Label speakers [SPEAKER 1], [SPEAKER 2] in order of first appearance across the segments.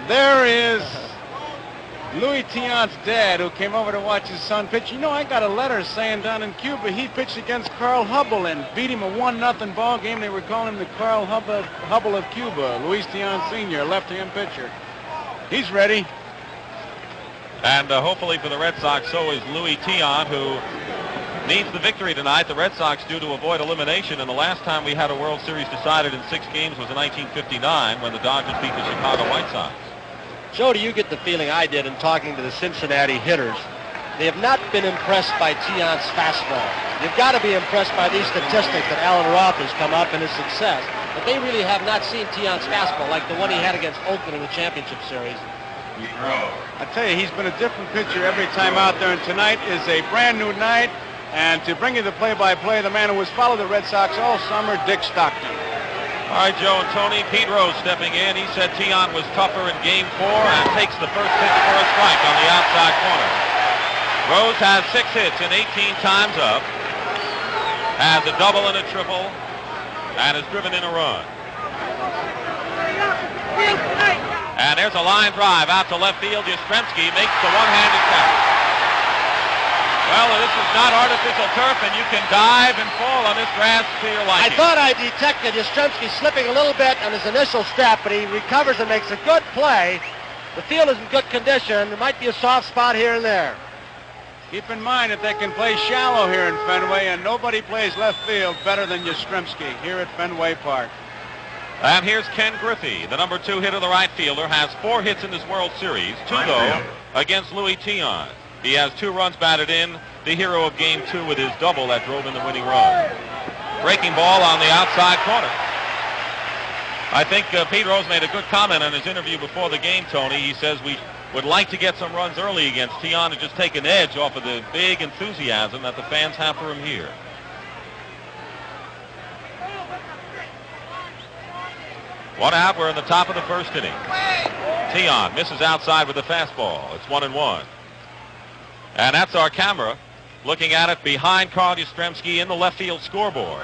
[SPEAKER 1] There is Louis Tiant's dad, who came over to watch his son pitch. You know, I got a letter saying down in Cuba he pitched against Carl Hubble and beat him a 1-0 ball game. They were calling him the Carl Hubble of Cuba. Luis Tiant Sr., left-hand pitcher. He's ready.
[SPEAKER 2] And hopefully for the Red Sox, so is Louis Tiant, who needs the victory tonight. The Red Sox do to avoid elimination, and the last time we had a World Series decided in 6 games was in 1959 when the Dodgers beat the Chicago White Sox.
[SPEAKER 3] Joe, do you get the feeling I did in talking to the Cincinnati hitters? They have not been impressed by Tiant's fastball. You've got to be impressed by these statistics that Alan Roth has come up in his success. But they really have not seen Tiant's fastball like the one he had against Oakland in the championship series.
[SPEAKER 1] I tell you, he's been a different pitcher every time out there, and tonight is a brand new night. And to bring you the play-by-play, the man who has followed the Red Sox all summer, Dick Stockton.
[SPEAKER 2] All right, Joe and Tony, Pete Rose stepping in. He said Tiant was tougher in Game 4 and takes the first pitch for a strike on the outside corner. Rose has 6 hits in 18 times up, has a double and a triple, and has driven in a run. And there's a line drive out to left field. Yastrzemski makes the one-handed catch. Well, this is not artificial turf, and you can dive and fall on this grass to your liking.
[SPEAKER 3] I thought I detected Yastrzemski slipping a little bit on his initial step, but he recovers and makes a good play. The field is in good condition. There might be a soft spot here and there.
[SPEAKER 1] Keep in mind that they can play shallow here in Fenway, and nobody plays left field better than Yastrzemski here at Fenway Park.
[SPEAKER 2] And here's Ken Griffey, the number 2 hitter, the right fielder, has 4 hits in this World Series, 2 though against Louis Tiant. He has 2 runs batted in, the hero of Game 2 with his double that drove in the winning run. Breaking ball on the outside corner. I think Pete Rose made a good comment on his interview before the game, Tony. He says we would like to get some runs early against Tiant and just take an edge off of the big enthusiasm that the fans have for him here. One out, we're in the top of the first inning. Tiant misses outside with the fastball. It's 1-1. And that's our camera looking at it behind Carl Yastrzemski in the left field scoreboard.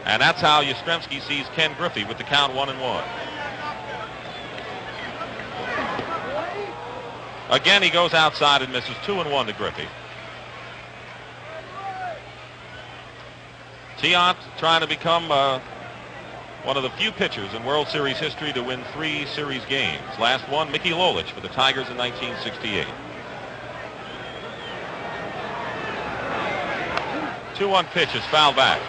[SPEAKER 2] And that's how Yastrzemski sees Ken Griffey with the count 1-1. Again, he goes outside and misses. 2-1 to Griffey. Tiant trying to become one of the few pitchers in World Series history to win 3 series games. Last one, Mickey Lolich for the Tigers in 1968. 2-1 pitch is fouled back.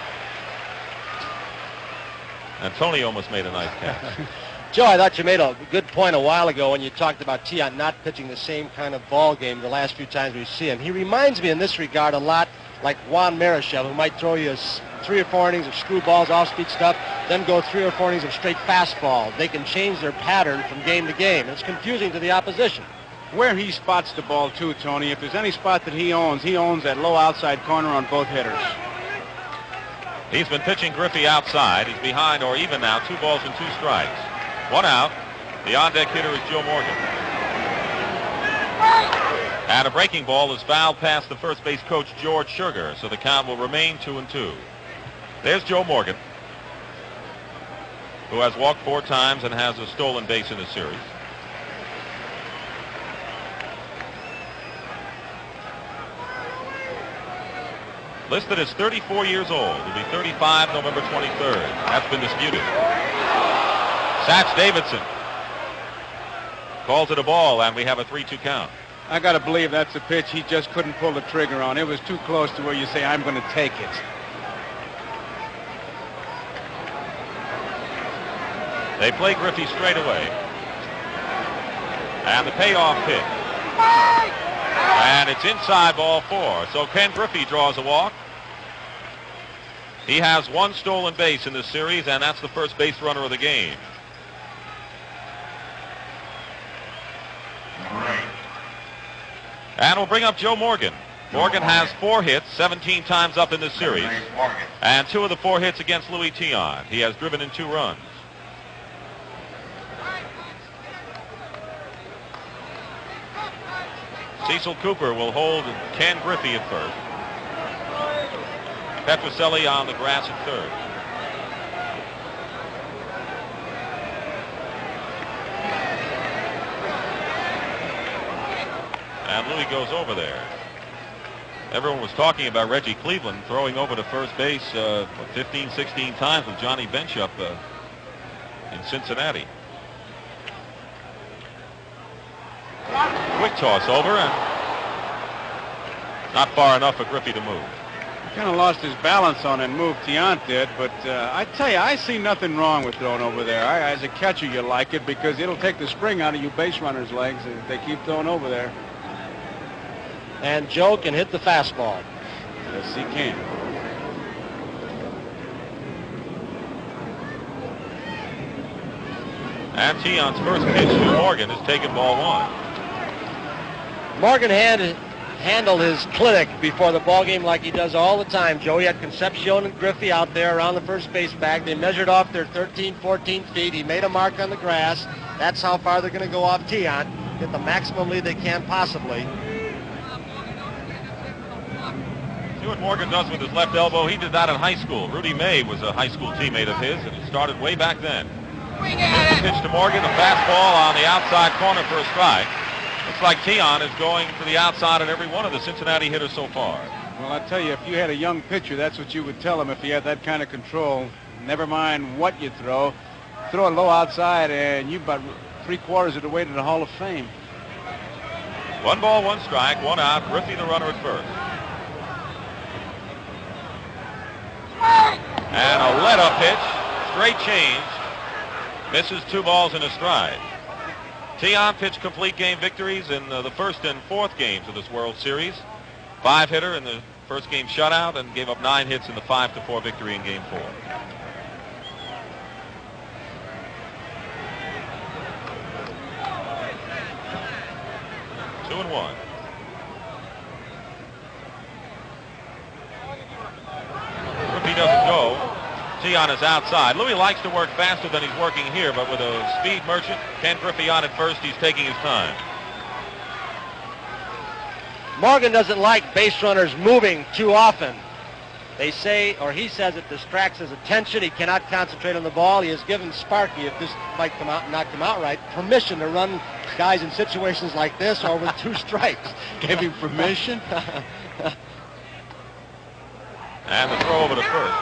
[SPEAKER 2] And Tony almost made a nice catch.
[SPEAKER 3] Joe, I thought you made a good point a while ago when you talked about Tiant not pitching the same kind of ball game the last few times we see him. He reminds me in this regard a lot like Juan Marichal, who might throw you 3 or 4 innings of screwballs, off-speed stuff, then go 3 or 4 innings of straight fastballs. They can change their pattern from game to game. It's confusing to the opposition.
[SPEAKER 1] Where he spots the ball, too, Tony, if there's any spot that he owns that low outside corner on both hitters.
[SPEAKER 2] He's been pitching Griffey outside. He's behind or even now, 2 balls and 2 strikes. 1 out. The on-deck hitter is Joe Morgan. And a breaking ball is fouled past the first base coach, George Sugar, so the count will remain 2-2. There's Joe Morgan, who has walked 4 times and has a stolen base in the series. Listed as 34 years old. He'll be 35 November 23rd. That's been disputed. Satch Davidson calls it a ball, and we have a 3-2 count.
[SPEAKER 1] I got to believe that's a pitch he just couldn't pull the trigger on. It was too close to where you say, I'm going to take it.
[SPEAKER 2] They play Griffey straight away. And the payoff pitch. And it's inside, ball 4. So Ken Griffey draws a walk. He has 1 stolen base in this series, and that's the first base runner of the game. And we'll bring up Joe Morgan. Morgan has 4 hits, 17 times up in this series, and 2 of the 4 hits against Louis Tiant. He has driven in 2 runs. Cecil Cooper will hold Ken Griffey at first. Petrocelli on the grass at third. And Louis goes over there. Everyone was talking about Reggie Cleveland throwing over to first base 15, 16 times with Johnny Bench up in Cincinnati. Quick toss over, and not far enough for Griffey to move.
[SPEAKER 1] Kind of lost his balance on that move, Tiant did, but I tell you, I see nothing wrong with throwing over there. As a catcher, you like it because it'll take the spring out of you base runners' legs if they keep throwing over there.
[SPEAKER 3] And Joe can hit the fastball.
[SPEAKER 1] Yes, he can.
[SPEAKER 2] And Tiant's first pitch to Morgan is taken ball one.
[SPEAKER 3] Morgan handled his clinic before the ball game like he does all the time, Joe. He had Concepcion and Griffey out there around the first base bag. They measured off their 13, 14 feet. He made a mark on the grass. That's how far they're going to go off Tiant. Get the maximum lead they can possibly.
[SPEAKER 2] See what Morgan does with his left elbow. He did that in high school. Rudy May was a high school teammate of his, and he started way back then. Pitch to Morgan, a fastball on the outside corner for a strike. Looks like Tiant is going to the outside on every one of the Cincinnati hitters so far.
[SPEAKER 1] Well, I tell you, if you had a young pitcher, that's what you would tell him if he had that kind of control. Never mind what you throw it low outside, and you're about 3/4 of the way to the Hall of Fame.
[SPEAKER 2] 1 ball, 1 strike, 1 out. Griffey the runner at first. And a let-up pitch, straight change. Misses 2 balls and a strike. Tiant pitched complete game victories in the first and fourth games of this World Series. 5-hitter in the first game shutout and gave up 9 hits in the 5-4 victory in Game 4. Two and one. Griffey doesn't go. Tiant is outside. Louis likes to work faster than he's working here, but with a speed merchant, Ken Griffey on at first, he's taking his time.
[SPEAKER 3] Morgan doesn't like base runners moving too often. They say, or he says, it distracts his attention. He cannot concentrate on the ball. He has given Sparky, if this might come out and not come out right, permission to run guys in situations like this or with 2 strikes.
[SPEAKER 1] Gave him permission?
[SPEAKER 2] And the throw over to first.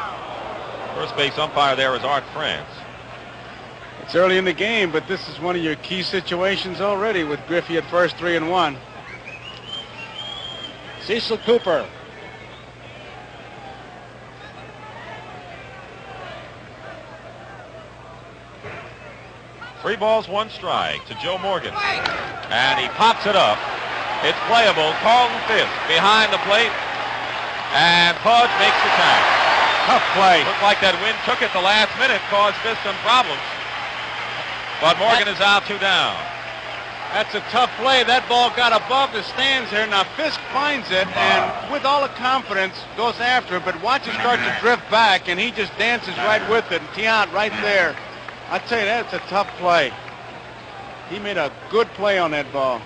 [SPEAKER 2] First base umpire there is Art France.
[SPEAKER 1] It's early in the game, but this is one of your key situations already with Griffey at first, 3-1.
[SPEAKER 3] Cecil Cooper.
[SPEAKER 2] Three balls, 1 strike to Joe Morgan. And he pops it up. It's playable. Carlton Fisk behind the plate. And Pudge makes the tag.
[SPEAKER 1] Tough play.
[SPEAKER 2] Looked like that wind took it the last minute, caused Fisk some problems. But Morgan is out, 2 down.
[SPEAKER 1] That's a tough play. That ball got above the stands here. Now Fisk finds it and with all the confidence goes after it, but watch it start to drift back and he just dances right with it. And Tiant right there. I tell you, that's a tough play. He made a good play on that ball.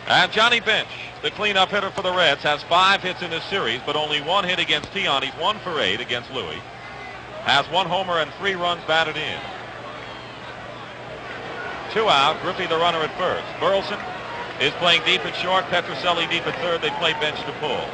[SPEAKER 2] And Johnny Bench, the cleanup hitter for the Reds, has 5 hits in this series, but only 1 hit against Tiant. He's 1 for 8 against Louis. Has 1 homer and 3 runs batted in. 2 out. Griffey the runner at first. Burleson is playing deep at short. Petrocelli deep at third. They play Bench to pull.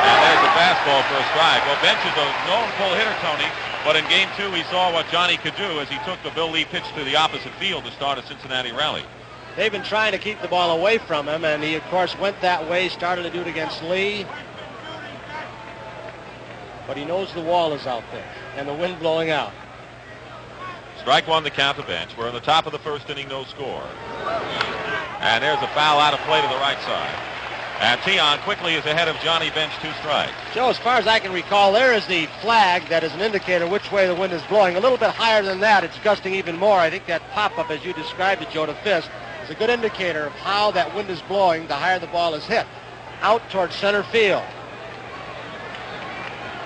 [SPEAKER 2] And there's a fastball for a strike. Well, Bench is a known pull hitter, Tony. But in Game 2, we saw what Johnny could do as he took the Bill Lee pitch to the opposite field to start a Cincinnati rally.
[SPEAKER 3] They've been trying to keep the ball away from him, and he, of course, went that way, started to do it against Lee. But he knows the wall is out there, and the wind blowing out.
[SPEAKER 2] Strike 1 to count the Bench. We're in the top of the first inning, no score. And there's a foul out of play to the right side. And Tiant quickly is ahead of Johnny Bench, 2 strikes.
[SPEAKER 3] Joe, as far as I can recall, there is the flag that is an indicator which way the wind is blowing. A little bit higher than that, it's gusting even more. I think that pop-up, as you described it, Joe, to Fisk, is a good indicator of how that wind is blowing the higher the ball is hit. Out towards center field.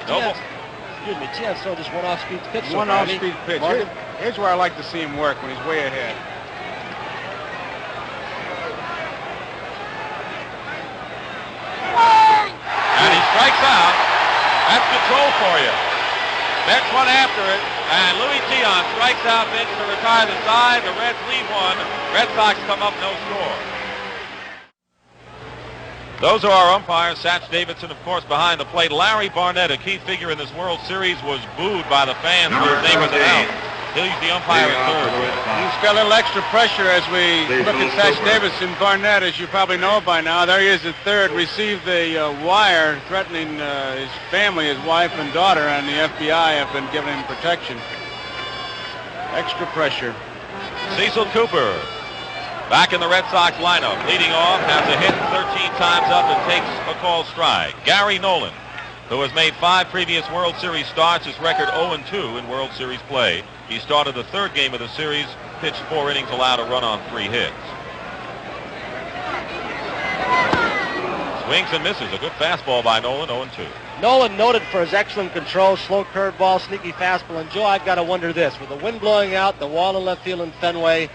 [SPEAKER 3] Excuse me, Tiant's throw just 1 off-speed pitch.
[SPEAKER 1] One off-speed pitch. Here's where I like to see him work when he's way ahead.
[SPEAKER 2] And he strikes out. That's control for you. Bench went after it. And Louis Tiant strikes out Vince to retire the side. The Reds lead one. Red Sox come up no score. Those are our umpires. Satch Davidson, of course, behind the plate. Larry Barnett, a key figure in this World Series, was booed by the fans when his name was announced. He's the umpire at third.
[SPEAKER 1] He's got a little extra pressure as we look at Satch Davidson. Barnett, as you probably know by now, there he is at third, received the wire threatening his family, his wife and daughter, and the FBI have been giving him protection. Extra pressure.
[SPEAKER 2] Cecil Cooper, back in the Red Sox lineup, leading off, has a hit 13 times up and takes a called strike. Gary Nolan, who has made 5 previous World Series starts, his record 0-2 in World Series play. He started the third game of the series, pitched 4 innings, allowed a run on 3 hits. Swings and misses. A good fastball by Nolan, 0-2.
[SPEAKER 3] Nolan noted for his excellent control, slow curveball, sneaky fastball. And Joe, I've got to wonder this. With the wind blowing out, the wall in left field in Fenway,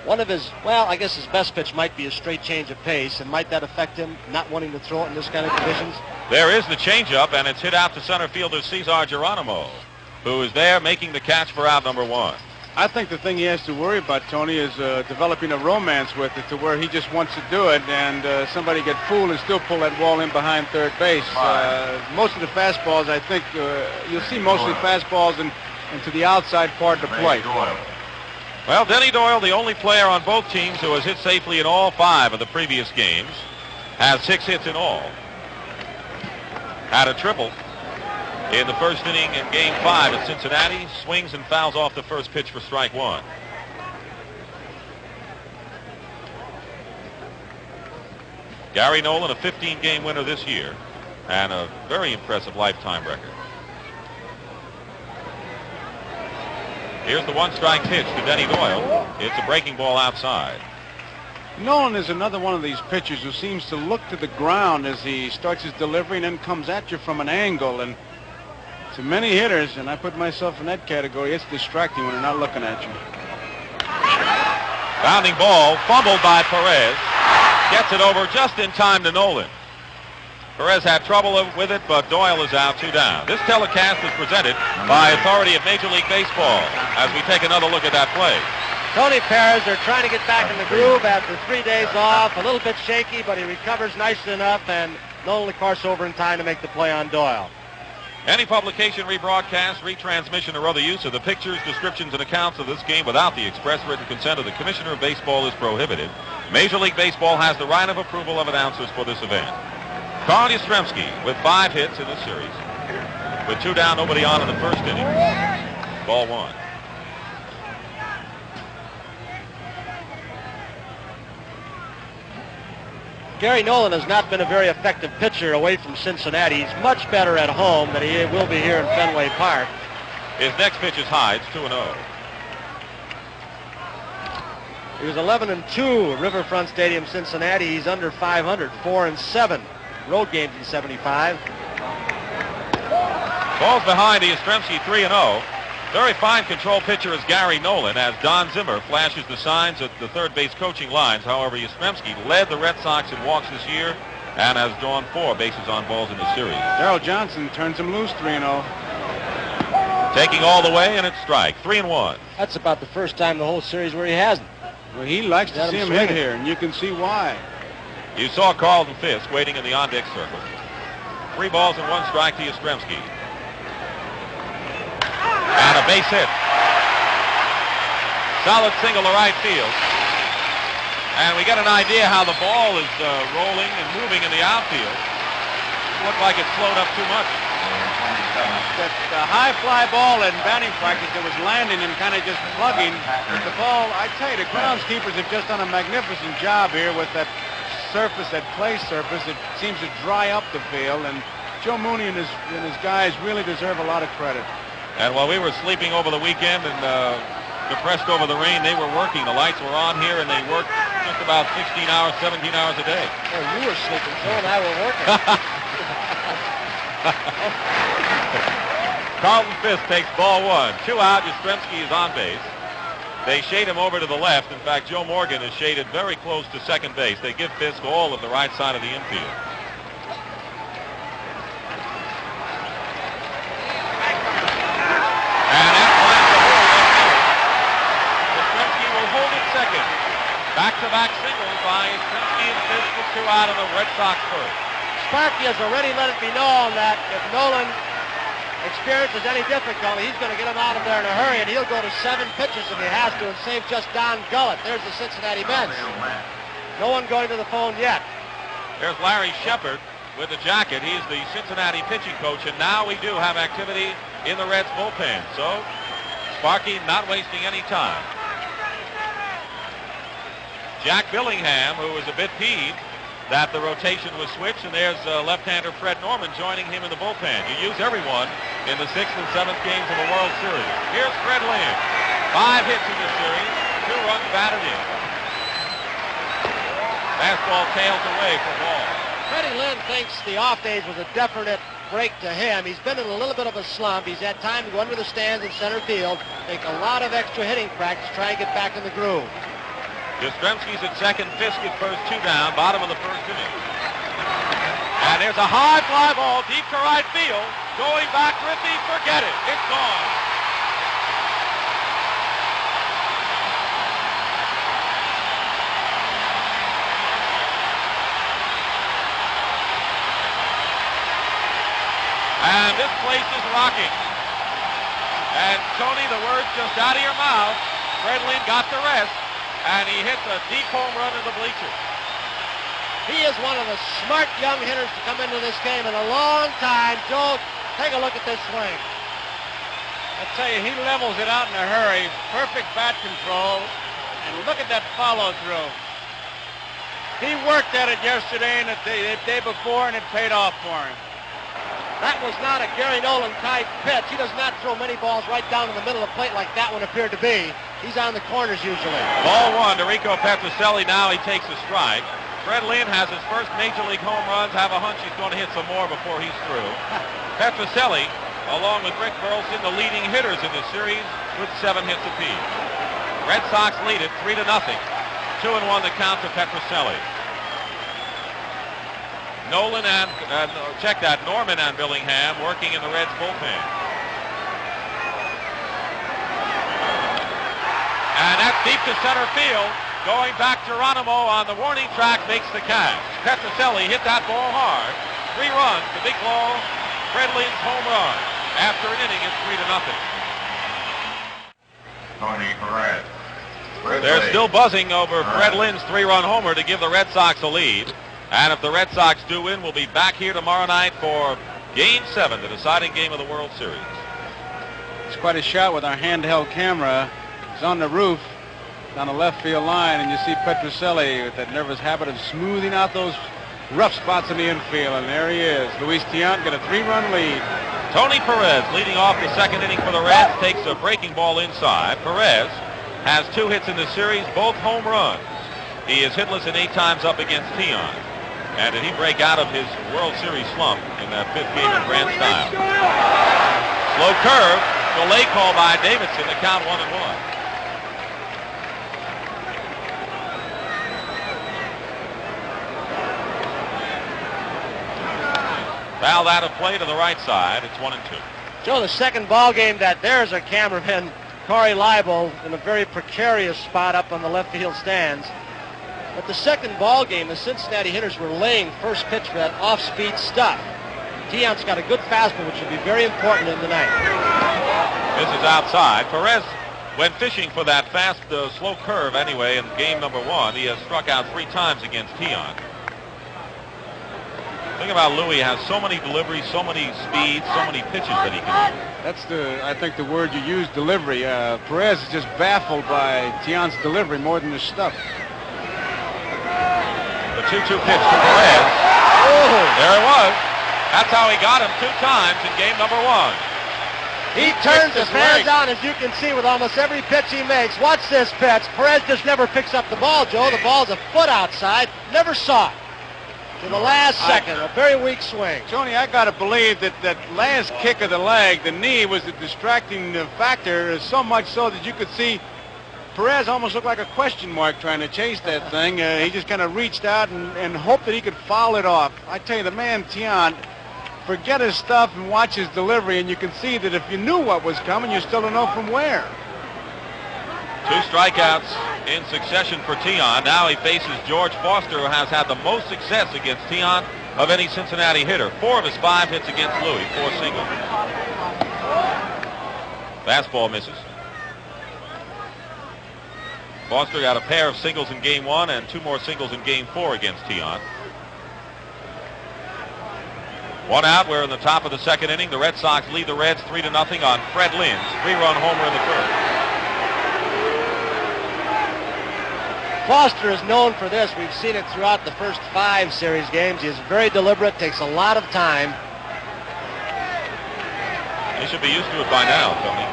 [SPEAKER 3] one of his, well, I guess his best pitch might be a straight change of pace, and might that affect him not wanting to throw it in this kind of conditions?
[SPEAKER 2] There is the changeup, and it's hit out to center fielder Cesar Geronimo, who is there making the catch for out number 1.
[SPEAKER 1] I think the thing he has to worry about, Tony, is developing a romance with it to where he just wants to do it, and somebody get fooled and still pull that wall in behind third base. Most of the fastballs, I think, you'll see mostly fastballs into the outside part of the plate.
[SPEAKER 2] Well, Denny Doyle, the only player on both teams who has hit safely in all 5 of the previous games, has 6 hits in all. Had a triple in the first inning in Game 5 at Cincinnati. Swings and fouls off the first pitch for strike 1. Gary Nolan, a 15-game winner this year, and a very impressive lifetime record. Here's the 1-strike pitch to Denny Doyle. It's a breaking ball outside.
[SPEAKER 1] Nolan is another one of these pitchers who seems to look to the ground as he starts his delivery and then comes at you from an angle. And to many hitters, and I put myself in that category, it's distracting when they're not looking at you.
[SPEAKER 2] Bounding ball, fumbled by Perez. Gets it over just in time to Nolan. Perez had trouble with it, but Doyle is out, 2 down. This telecast is presented by authority of Major League Baseball as we take another look at that play.
[SPEAKER 3] Tony Perez, they're trying to get back in the groove after 3 days off. A little bit shaky, but he recovers nicely enough, and Nolan, of course, over in time to make the play on Doyle.
[SPEAKER 2] Any publication, rebroadcast, retransmission, or other use of the pictures, descriptions, and accounts of this game without the express written consent of the Commissioner of Baseball is prohibited. Major League Baseball has the right of approval of announcers for this event. Carl Yastrzemski with 5 hits in this series. With 2 down, nobody on in the first inning. Ball 1.
[SPEAKER 3] Gary Nolan has not been a very effective pitcher away from Cincinnati. He's much better at home than he will be here in Fenway Park.
[SPEAKER 2] His next pitch is high. It's 2-0.
[SPEAKER 3] He was 11-2 at Riverfront Stadium, Cincinnati. He's under 500, 4-7 road games in 75.
[SPEAKER 2] Falls behind Yastrzemski, 3-0. Very fine control pitcher is Gary Nolan as Don Zimmer flashes the signs at the third base coaching lines. However, Yastrzemski led the Red Sox in walks this year and has drawn 4 bases on balls in the series.
[SPEAKER 1] Darrell Johnson turns him loose, 3-0.
[SPEAKER 2] Taking all the way, and it's strike, 3-1.
[SPEAKER 3] That's about the first time the whole series where he hasn't.
[SPEAKER 1] Well, he likes to see him hit here, and you can see why.
[SPEAKER 2] You saw Carlton Fisk waiting in the on-deck circle. 3 balls and 1 strike to Yastrzemski. And a base hit. Solid single to right field. And we get an idea how the ball is rolling and moving in the outfield. Looked like it slowed up too much.
[SPEAKER 1] That high fly ball in batting practice, it was landing and kind of just plugging. But the ball, I tell you, the groundskeepers have just done a magnificent job here with that surface, that clay surface. It seems to dry up the field, and Joe Mooney and his guys really deserve a lot of credit.
[SPEAKER 2] And while we were sleeping over the weekend and depressed over the rain, they were working. The lights were on here, and they worked just about 16 hours, 17 hours a day.
[SPEAKER 3] Oh, you were sleeping, Joe, and I were working.
[SPEAKER 2] Carlton Fisk takes ball 1. 2 out. Yastrzemski is on base. They shade him over to the left. In fact, Joe Morgan is shaded very close to second base. They give Fisk all of the right side of the infield. And that fly back-to-back singles by Yastrzemski and Fisk with 2 out of the Red Sox first.
[SPEAKER 3] Sparky has already let it be known that if Nolan experiences any difficulty, he's going to get him out of there in a hurry, and he'll go to 7 pitches if he has to and save just Don Gullett. There's the Cincinnati Mets. No one going to the phone yet.
[SPEAKER 2] There's Larry Shepard with the jacket. He's the Cincinnati pitching coach, and now we do have activity in the Reds bullpen. So Sparky not wasting any time. Jack Billingham, who was a bit peeved that the rotation was switched, and there's left-hander Fred Norman joining him in the bullpen. You use everyone in the 6th and 7th games of the World Series. Here's Fred Lynn. 5 hits in the series, 2 runs batted in. Fastball tails away for ball.
[SPEAKER 3] Freddie Lynn thinks the off days was a definite break to him. He's been in a little bit of a slump. He's had time to go under the stands in center field, take a lot of extra hitting practice, try and get back in the groove.
[SPEAKER 2] Yastrzemski's at second, Fisk at first, 2 down, bottom of the first inning. And there's a high fly ball deep to right field. Going back, Griffey, forget it. It's gone. And this place is rocking. And Tony, the words just out of your mouth. Fred Lynn got the rest, and he hits a deep home run in the bleachers.
[SPEAKER 3] He is one of the smart young hitters to come into this game in a long time. Joe, take a look at this swing.
[SPEAKER 1] I tell you, he levels it out in a hurry. Perfect bat control. And look at that follow-through. He worked at it yesterday and the day before, and it paid off for him.
[SPEAKER 3] That was not a Gary Nolan type pitch. He does not throw many balls right down in the middle of the plate like that one appeared to be. He's on the corners usually.
[SPEAKER 2] Ball 1 to Rico Petrocelli. Now he takes a strike. Fred Lynn has his first major league home runs. Have a hunch he's going to hit some more before he's through. Petrocelli, along with Rick Burleson, the leading hitters in the series with 7 hits apiece. Red Sox lead it 3-0. 2-1 the count to Petrocelli. Nolan and, check that, Norman and Billingham working in the Reds bullpen. And that's deep to center field. Going back, Geronimo on the warning track makes the catch. Petrocelli hit that ball hard. 3 runs, the big ball, Fred Lynn's home run. After an inning, it's 3-0.
[SPEAKER 4] Tony Perez.
[SPEAKER 2] They're still buzzing over Fred Lynn's 3-run homer to give the Red Sox a lead. And if the Red Sox do win, we'll be back here tomorrow night for Game 7, the deciding game of the World Series.
[SPEAKER 1] It's quite a shot with our handheld camera. It's on the roof down the left field line, and you see Petrocelli with that nervous habit of smoothing out those rough spots in the infield, and there he is. Luis Tiant got a 3-run lead.
[SPEAKER 2] Tony Perez leading off the second inning for the Reds, takes a breaking ball inside. Perez has 2 hits in the series, both home runs. He is hitless in 8 times up against Tiant. And did he break out of his World Series slump in that 5th game in grand style? Slow curve, delay call by Davidson, the count 1-1. Fouled out of play to the right side. It's 1-2.
[SPEAKER 3] Joe, the second ball game that there's our cameraman, Corey Leibel, in a very precarious spot up on the left field stands. But the second ball game, the Cincinnati hitters were laying first pitch for that off-speed stuff. Tiant's got a good fastball, which will be very important in the night.
[SPEAKER 2] This is outside. Perez went fishing for that fast, slow curve anyway in game number 1. He has struck out 3 times against Tiant. The thing about Louis, has so many deliveries, so many speeds, so many pitches that he can do.
[SPEAKER 1] That's I think the word you use, delivery. Perez is just baffled by Tiant's delivery more than his stuff.
[SPEAKER 2] The 2-2 pitch to Perez. Oh, there it was. That's how he got him 2 times in game number 1.
[SPEAKER 3] He turns his hands on, as you can see, with almost every pitch he makes. Watch this pitch. Perez just never picks up the ball, Joe. The ball's a foot outside. Never saw it. To the last second, a very weak swing.
[SPEAKER 1] Tony, I got to believe that that last kick of the leg, the knee, was a distracting factor, so much so that you could see Perez almost looked like a question mark trying to chase that thing. He just kind of reached out and hoped that he could foul it off. I tell you, the man Tiant, forget his stuff and watch his delivery, and you can see that if you knew what was coming, you still don't know from where.
[SPEAKER 2] 2 strikeouts in succession for Tiant. Now he faces George Foster, who has had the most success against Tiant of any Cincinnati hitter. 4 of his 5 hits against Louis, 4 singles. Fastball misses. Foster got a pair of singles in game 1 and 2 more singles in game 4 against Tiant. 1 out. We're in the top of the 2nd inning. The Red Sox lead the Reds 3-0 on Fred Lynn's 3-run homer in the first.
[SPEAKER 3] Foster is known for this. We've seen it throughout the first 5 series games. He is very deliberate, takes a lot of time.
[SPEAKER 2] He should be used to it by now, Tony.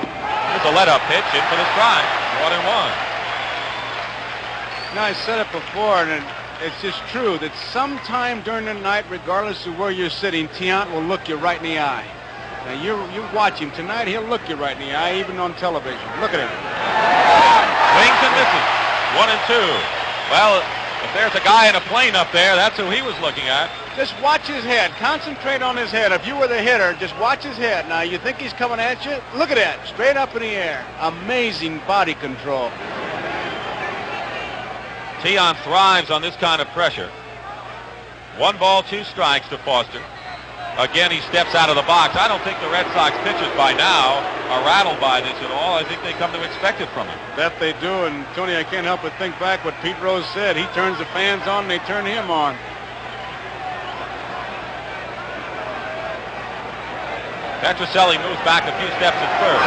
[SPEAKER 2] Here's a let-up pitch in for the strike. 1-1.
[SPEAKER 1] Now, I said it before, and it's just true that sometime during the night, regardless of where you're sitting, Tiant will look you right in the eye. Now, you watch him tonight, he'll look you right in the eye, even on television. Look at him.
[SPEAKER 2] Swings and misses. 1-2. Well, if there's a guy in a plane up there, that's who he was looking at.
[SPEAKER 1] Just watch his head. Concentrate on his head. If you were the hitter, just watch his head. Now, you think he's coming at you? Look at that. Straight up in the air. Amazing body control.
[SPEAKER 2] Tiant thrives on this kind of pressure. 1 ball, 2 strikes to Foster. Again, he steps out of the box. I don't think the Red Sox pitchers by now are rattled by this at all. I think they come to expect it from him.
[SPEAKER 1] That they do, and Tony, I can't help but think back what Pete Rose said. He turns the fans on, and they turn him on.
[SPEAKER 2] Petrocelli moves back a few steps at first.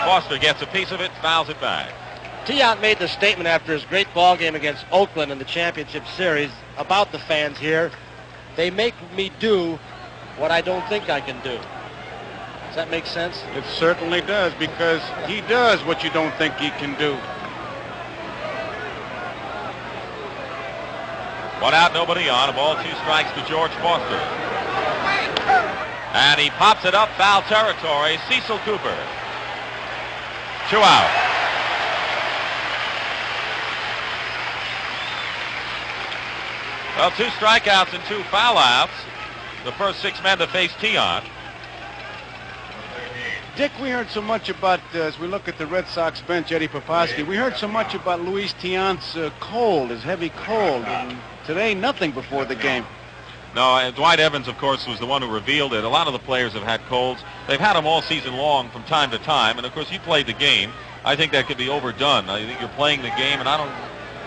[SPEAKER 2] Foster gets a piece of it, fouls it back.
[SPEAKER 3] Tiant made the statement after his great ball game against Oakland in the championship series about the fans here. They make me do what I don't think I can do. Does that make sense?
[SPEAKER 1] It certainly does, because he does what you don't think he can do.
[SPEAKER 2] 1 out, nobody on. A ball, 2 strikes to George Foster. And he pops it up, foul territory. Cecil Cooper. 2 out. Well, 2 strikeouts and 2 foul outs. The first 6 men to face Tiant.
[SPEAKER 1] Dick, we heard so much about, as we look at the Red Sox bench, Eddie Poposky, we heard so much about Luis Tiant's cold, his heavy cold. And today, nothing before the game.
[SPEAKER 2] No, and Dwight Evans, of course, was the one who revealed it. A lot of the players have had colds. They've had them all season long from time to time. And, of course, you played the game. I think that could be overdone. I think you're playing the game, and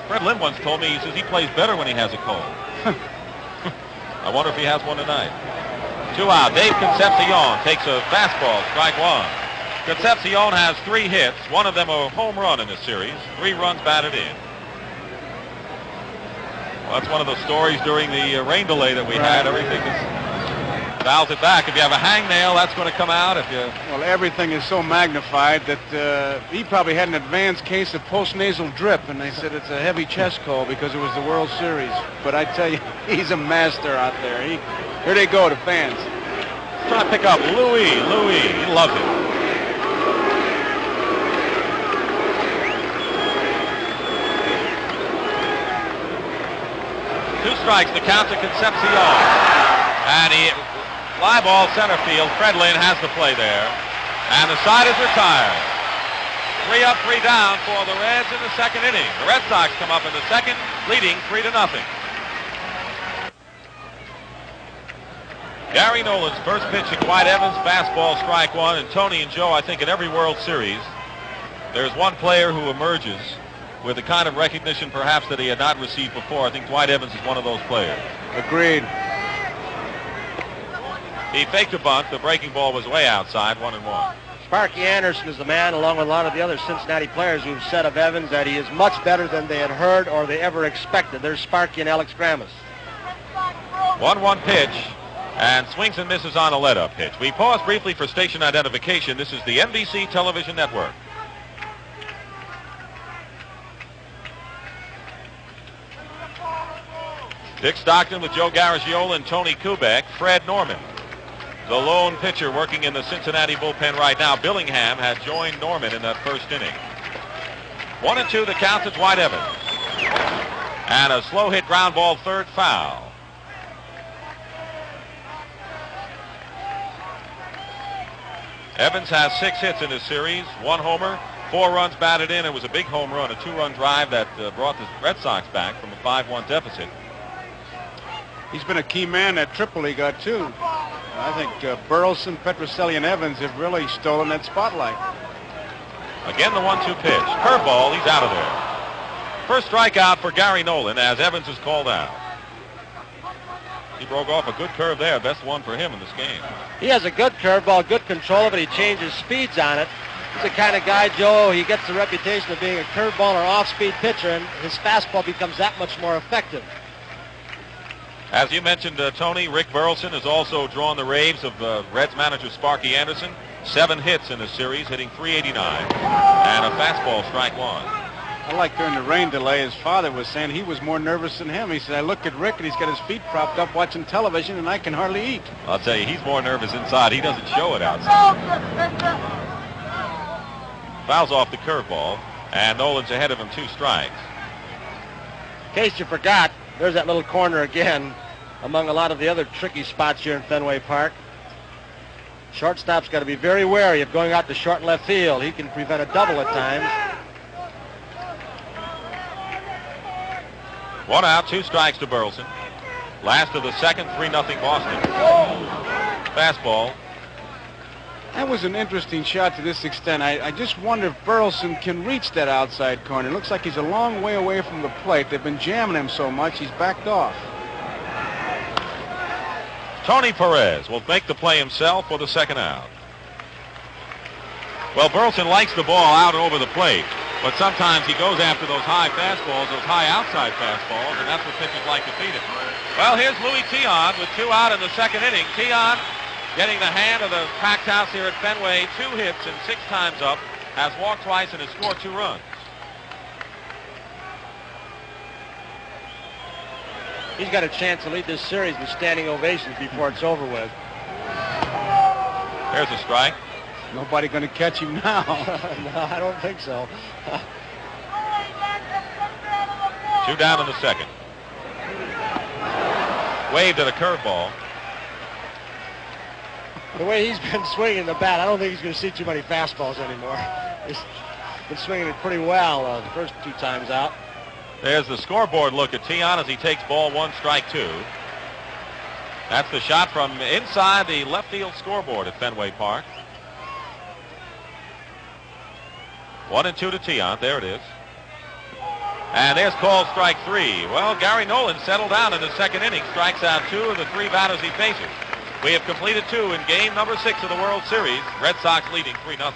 [SPEAKER 2] Fred Lynn once told me, he says he plays better when he has a cold. I wonder if he has one tonight. 2 out. Dave Concepcion takes a fastball, strike 1. Concepcion has 3 hits, 1 of them a home run in this series, 3 runs batted in. Well, that's one of the stories during the rain delay that we had. Everything is fouls it back. If you have a hangnail, that's going to come out.
[SPEAKER 1] Well, everything is so magnified that he probably had an advanced case of postnasal drip, and they said it's a heavy chest cold because it was the World Series. But I tell you, he's a master out there. Here they go, the fans.
[SPEAKER 2] Trying to pick up Louis. He loves it. Two strikes, the count to Concepcion. And he fly ball center field. Fred Lynn has the play there. And the side is retired. 3 up, 3 down for the Reds in the 2nd inning. The Red Sox come up in the 2nd, leading 3-0. Gary Nolan's first pitch to Dwight Evans, fastball, strike 1. And Tony and Joe, I think in every World Series, there's one player who emerges with the kind of recognition perhaps that he had not received before. I think Dwight Evans is one of those players.
[SPEAKER 1] Agreed.
[SPEAKER 2] He faked a bunt. The breaking ball was way outside, 1-1.
[SPEAKER 3] Sparky Anderson is the man, along with a lot of the other Cincinnati players who've said of Evans that he is much better than they had heard or they ever expected. There's Sparky and Alex Grammas.
[SPEAKER 2] 1-1 pitch, and swings and misses on a let-up pitch. We pause briefly for station identification. This is the NBC Television Network. Dick Stockton with Joe Garagiola and Tony Kubek. Fred Norman, the lone pitcher working in the Cincinnati bullpen right now. Billingham had joined Norman in that first inning. 1-2 the count to Dwight Evans. And a slow hit ground ball, third foul. Evans has 6 hits in this series, 1 homer, 4 runs batted in. It was a big home run, a 2-run drive that brought the Red Sox back from a 5-1 deficit.
[SPEAKER 1] He's been a key man at Tripoli got too. I think Burleson, Petrocelli, and Evans have really stolen that spotlight.
[SPEAKER 2] Again, the 1-2 pitch. Curveball, he's out of there. First strikeout for Gary Nolan as Evans is called out. He broke off a good curve there, best one for him in this game.
[SPEAKER 3] He has a good curveball, good control of it. He changes speeds on it. He's the kind of guy, Joe, he gets the reputation of being a curveball or off-speed pitcher, and his fastball becomes that much more effective.
[SPEAKER 2] As you mentioned, Tony, Rick Burleson has also drawn the raves of Reds manager Sparky Anderson. 7 hits in the series, hitting .389, and a fastball, strike 1.
[SPEAKER 1] I like during the rain delay, his father was saying he was more nervous than him. He said, I look at Rick and he's got his feet propped up watching television and I can hardly eat.
[SPEAKER 2] I'll tell you, he's more nervous inside. He doesn't show it outside. Fouls off the curveball, and Nolan's ahead of him, 2 strikes.
[SPEAKER 3] In case you forgot, there's that little corner again among a lot of the other tricky spots here in Fenway Park. Shortstop's got to be very wary of going out to short and left field. He can prevent a double at times.
[SPEAKER 2] 1 out, 2 strikes to Burleson. Last of the second, 3-0 Boston. Fastball.
[SPEAKER 1] That was an interesting shot to this extent. I just wonder if Burleson can reach that outside corner. It looks like he's a long way away from the plate. They've been jamming him so much, he's backed off.
[SPEAKER 2] Tony Perez will make the play himself for the second out. Well, Burleson likes the ball out over the plate, but sometimes he goes after those high fastballs, those high outside fastballs, and that's what pitchers like to feed him. Well, here's Louis Tiant with 2 out in the second inning. Tiant getting the hand of the packed house here at Fenway. 2 hits and 6 times up, has walked twice and has scored 2 runs.
[SPEAKER 3] He's got a chance to lead this series with standing ovations before it's over with.
[SPEAKER 2] There's a strike.
[SPEAKER 1] Nobody going to catch him now.
[SPEAKER 3] No, I don't think so.
[SPEAKER 2] 2 down in the second. Waved at a curveball.
[SPEAKER 3] The way he's been swinging the bat, I don't think he's going to see too many fastballs anymore. He's been swinging it pretty well the first 2 times out.
[SPEAKER 2] There's the scoreboard look at Tiant as he takes ball 1, strike 2. That's the shot from inside the left field scoreboard at Fenway Park. 1-2 to Tiant. There it is. And there's called strike 3. Well, Gary Nolan settled down in the second inning, strikes out 2 of the 3 batters he faces. We have completed 2 in game number 6 of the World Series. Red Sox leading 3-0.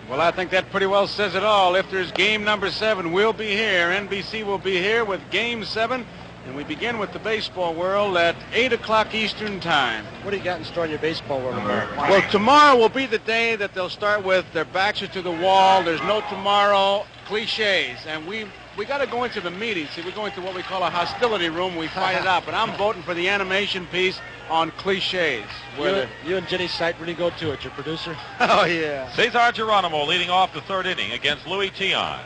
[SPEAKER 1] Well, I think that pretty well says it all. If there's game number 7, we'll be here. NBC will be here with game 7. And we begin with the baseball world at 8 o'clock Eastern time.
[SPEAKER 3] What do you got in store in your baseball world tomorrow?
[SPEAKER 1] Well, tomorrow will be the day that they'll start with their backs are to the wall. There's no tomorrow cliches. And we got to go into the meeting. See, we're going to what we call a hostility room. We fight it out. But I'm voting for the animation piece on cliches.
[SPEAKER 3] You and Jenny Sight really go to it, your producer?
[SPEAKER 1] Oh, yeah.
[SPEAKER 2] Cesar Geronimo leading off the 3rd inning against Louis Tiant.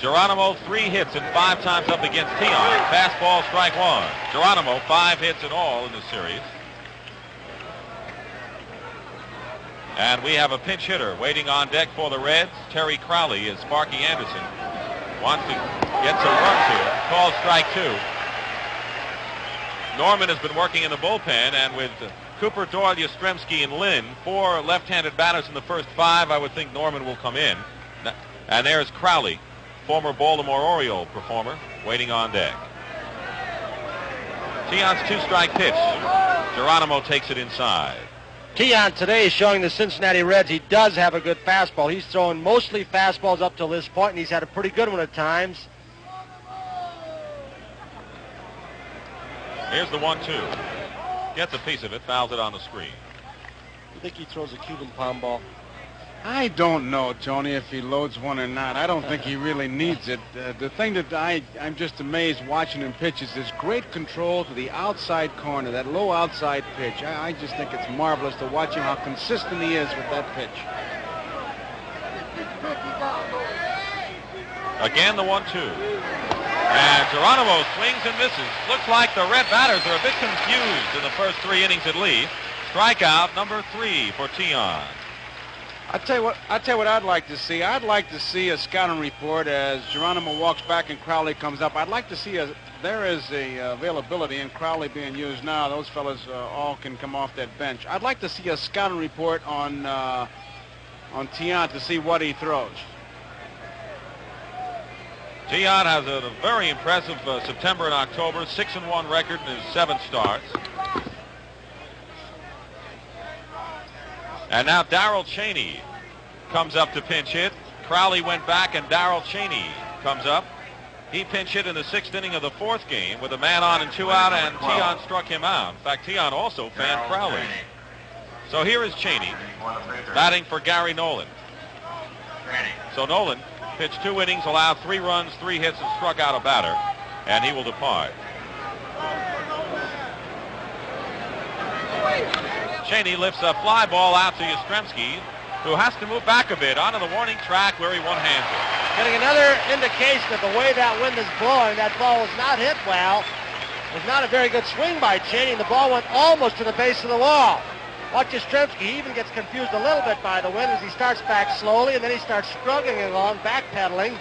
[SPEAKER 2] Geronimo 3 hits and 5 times up against Tiant. Fastball, strike 1. Geronimo 5 hits in all in the series. And we have a pinch hitter waiting on deck for the Reds. Terry Crowley as Sparky Anderson wants to get some runs here. Called strike 2. Norman has been working in the bullpen, and with Cooper, Doyle, Yastrzemski, and Lynn, 4 left-handed batters in the first 5, I would think Norman will come in. And there's Crowley, former Baltimore Oriole performer, waiting on deck. Tiant's 2-strike pitch. Geronimo takes it inside.
[SPEAKER 3] Tiant today is showing the Cincinnati Reds he does have a good fastball. He's thrown mostly fastballs up till this point, and he's had a pretty good one at times.
[SPEAKER 2] Here's the 1-2. Gets a piece of it, fouls it on the screen.
[SPEAKER 3] You think he throws a Cuban palm ball?
[SPEAKER 1] I don't know, Tony, if he loads one or not. I don't think he really needs it. The thing that I'm just amazed watching him pitch is this great control to the outside corner, that low outside pitch. I just think it's marvelous to watch him, how consistent he is with that pitch.
[SPEAKER 2] Again, the 1-2. And Geronimo swings and misses. Looks like the Red batters are a bit confused in the first 3 innings at least. Strikeout number 3 for Tiant.
[SPEAKER 1] I tell you what I'd like to see. I'd like to see a scouting report as Geronimo walks back and Crowley comes up. I'd like to see there is a availability in Crowley being used now. Those fellas all can come off that bench. I'd like to see a scouting report on Tiant to see what he throws.
[SPEAKER 2] Tiant has a very impressive September and October, 6-1 record in his 7 starts. And now Darrell Chaney comes up to pinch hit. Crowley went back and Darrell Chaney comes up. He pinch hit in the 6th inning of the 4th game with a man on and 2 out, and Tiant struck him out. In fact, Tiant also fanned Crowley. So here is Chaney batting for Gary Nolan. So Nolan pitched 2 innings, allowed 3 runs, 3 hits, and struck out a batter, and he will depart. Chaney lifts a fly ball out to Yastrzemski, who has to move back a bit onto the warning track where he one-hands it.
[SPEAKER 3] Getting another indication of the way that wind is blowing. That ball was not hit well. It was not a very good swing by Chaney, and the ball went almost to the base of the wall. Watch Yastrzemski. He even gets confused a little bit by the wind as he starts back slowly, and then he starts struggling along, backpedaling.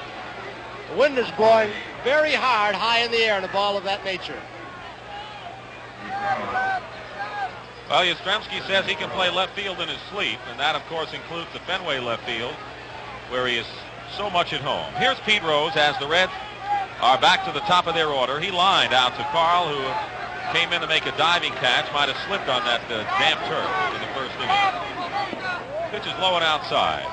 [SPEAKER 3] The wind is blowing very hard, high in the air, in a ball of that nature.
[SPEAKER 2] Well, Yastrzemski says he can play left field in his sleep, and that, of course, includes the Fenway left field, where he is so much at home. Here's Pete Rose as the Reds are back to the top of their order. He lined out to Carl, who came in to make a diving catch, might have slipped on that damp turf in the 1st inning. Pitch is low and outside.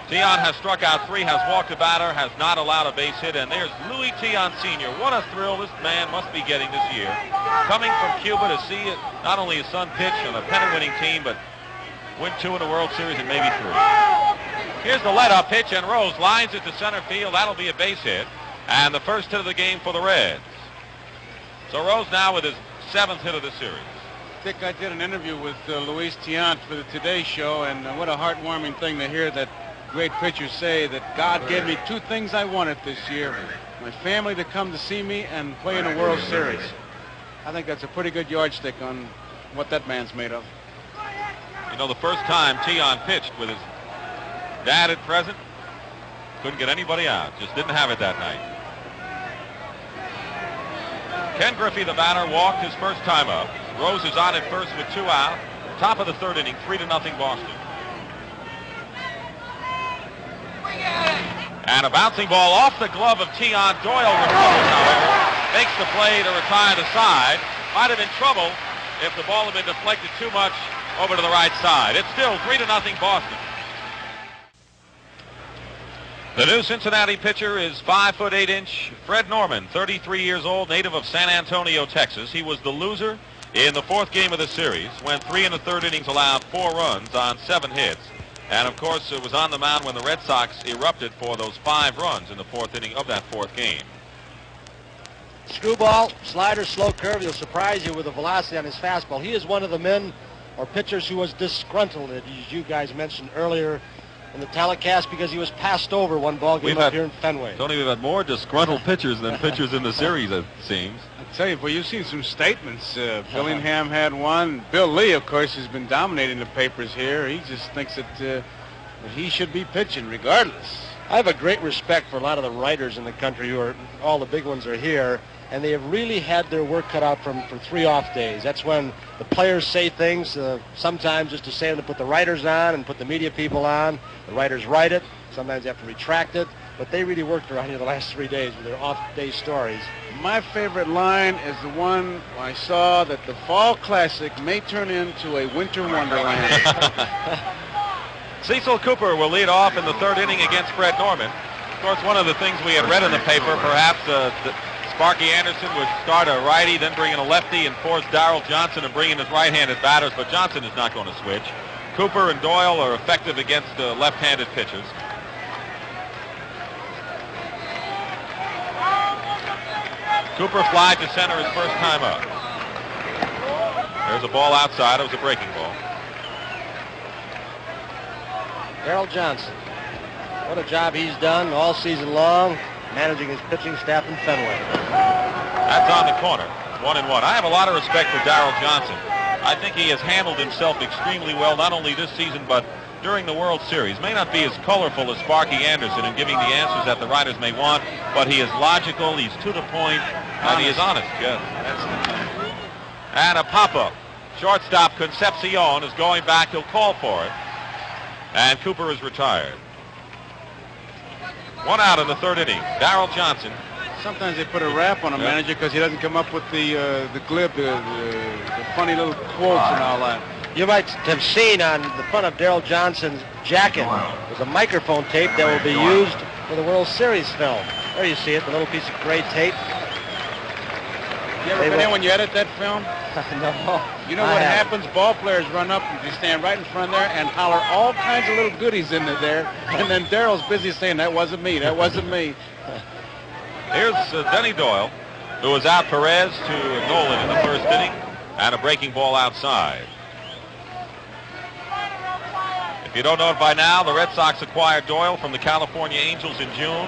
[SPEAKER 2] Tiant has struck out 3, has walked a batter, has not allowed a base hit, and there's Luis Tiant Sr. What a thrill this man must be getting this year. Coming from Cuba to see not only his son pitch on a pennant-winning team, but win 2 in the World Series and maybe 3. Here's the let-up pitch, and Rose lines it to center field. That'll be a base hit, and the first hit of the game for the Reds. So Rose now with his 7th hit of the series.
[SPEAKER 1] Dick, I did an interview with Luis Tiant for the Today Show, and what a heartwarming thing to hear that great pitchers say that God gave me 2 things I wanted this year: my family to come to see me and play in a World Series. I think that's a pretty good yardstick on what that man's made of.
[SPEAKER 2] You know, the first time Tiant pitched with his dad at present, couldn't get anybody out. Just didn't have it that night. Ken Griffey, the batter, walked his first time up. Rose is on at first with 2 out. Top of the 3rd inning, 3-0 Boston. And a bouncing ball off the glove of Tiant. Doyle recovers, however, makes the play to retire the side. Might have been trouble if the ball had been deflected too much over to the right side. It's still 3-0 Boston. The new Cincinnati pitcher is 5'8" Fred Norman, 33 years old, native of San Antonio, Texas. He was the loser in the 4th game of the series, when 3 1/3 innings allowed 4 runs on 7 hits. And, of course, it was on the mound when the Red Sox erupted for those 5 runs in the 4th inning of that 4th game.
[SPEAKER 3] Screwball, slider, slow curve. He'll surprise you with the velocity on his fastball. He is one of the men or pitchers who was disgruntled, as you guys mentioned earlier in the telecast, because he was passed over one ball game up here in Fenway.
[SPEAKER 2] Tony, we've had more disgruntled pitchers than pitchers in the series, it seems.
[SPEAKER 1] I tell you, boy, you've seen some statements. Billingham had one. Bill Lee, of course, has been dominating the papers here. He just thinks that he should be pitching regardless.
[SPEAKER 3] I have a great respect for a lot of the writers in the country who are, all the big ones are here, and they have really had their work cut out for 3 off days. That's when the players say things, sometimes just to say them to put the writers on and put the media people on. The writers write it. Sometimes they have to retract it. But they really worked around here the last 3 days with their off-day stories.
[SPEAKER 1] My favorite line is the one I saw, that the Fall Classic may turn into a winter wonderland.
[SPEAKER 2] Cecil Cooper will lead off in the 3rd inning against Fred Norman. Of course, one of the things we had read in the paper, perhaps Sparky Anderson would start a righty, then bring in a lefty, and force Darrell Johnson to bring in his right-handed batters, but Johnson is not going to switch. Cooper and Doyle are effective against left-handed pitchers. Cooper flied to center his first time up. There's a ball outside. It was a breaking ball.
[SPEAKER 3] Darrell Johnson. What a job he's done all season long, managing his pitching staff in Fenway.
[SPEAKER 2] That's on the corner. 1-1. I have a lot of respect for Darrell Johnson. I think he has handled himself extremely well, not only this season, but during the World Series. May not be as colorful as Sparky Anderson in giving the answers that the writers may want, but he is logical, he's to the point, and he is honest. Yes. And a pop-up. Shortstop Concepcion is going back. He'll call for it. And Cooper is retired. 1 out in the 3rd inning. Darrell Johnson.
[SPEAKER 1] Sometimes they put a rap on a manager because he doesn't come up with the glib, the funny little quotes and all that.
[SPEAKER 3] You might have seen on the front of Darrell Johnson's jacket was a microphone tape that will be used for the World Series film. There you see it, the little piece of gray tape.
[SPEAKER 1] You ever been in when you edit that film?
[SPEAKER 3] No.
[SPEAKER 1] You know what happens? Ball players run up and they stand right in front there and holler all kinds of little goodies into there, and then Darrell's busy saying, "That wasn't me, that wasn't me."
[SPEAKER 2] Here's Denny Doyle, who was out Perez to Nolan in the 1st inning, and a breaking ball outside. If you don't know it by now, the Red Sox acquired Doyle from the California Angels in June,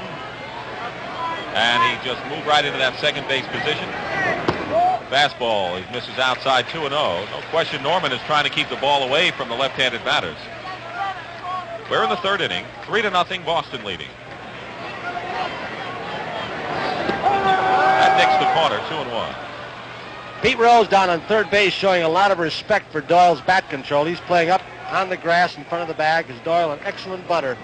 [SPEAKER 2] and he just moved right into that second base position. Fastball, he misses outside 2-0. No question Norman is trying to keep the ball away from the left-handed batters. We're in the 3rd inning, 3-0, Boston leading. That nicks the corner, 2-1.
[SPEAKER 3] Pete Rose down on 3rd base showing a lot of respect for Doyle's bat control. He's playing up on the grass in front of the bag. Is Doyle an excellent butter?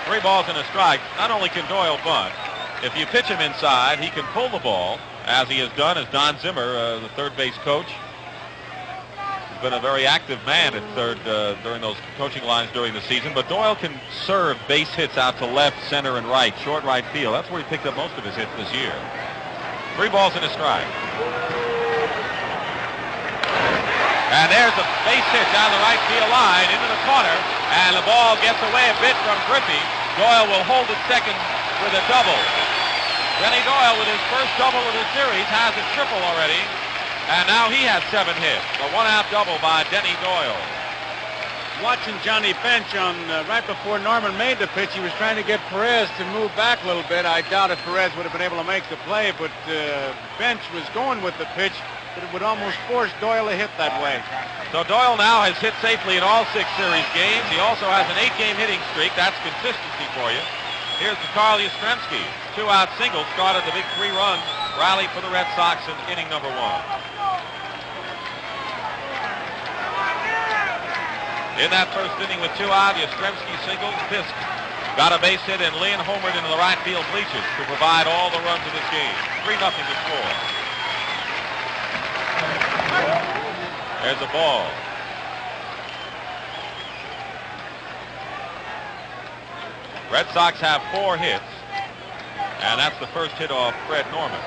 [SPEAKER 2] Three balls and a strike. Not only can Doyle bunt, if you pitch him inside, he can pull the ball, as he has done as Don Zimmer, the 3rd base coach. He's been a very active man at 3rd during those coaching lines during the season, but Doyle can serve base hits out to left, center, and right, short right field. That's where he picked up most of his hits this year. 3 balls and a strike. And there's a base hit down the right field line into the corner, and the ball gets away a bit from Griffey. Doyle will hold it second with a double. Denny Doyle, with his first double of the series, has a triple already, and now he has 7 hits. A 1-out double by Denny Doyle.
[SPEAKER 1] Watching Johnny Bench on right before Norman made the pitch, he was trying to get Perez to move back a little bit. I doubt if Perez would have been able to make the play, but Bench was going with the pitch, but it would almost force Doyle to hit that way.
[SPEAKER 2] So Doyle now has hit safely in all 6 series games. He also has an 8-game hitting streak. That's consistency for you. Here's to Carl Yastrzemski. 2-out single started the big 3-run rally for the Red Sox in inning number 1. In that first inning with 2 out, Yastrzemski singled. Fisk got a base hit, and Lynn homered into the right field bleachers to provide all the runs of this game. 3-0 to score. There's a ball. Red Sox have 4 hits, and that's the first hit off Fred Norman.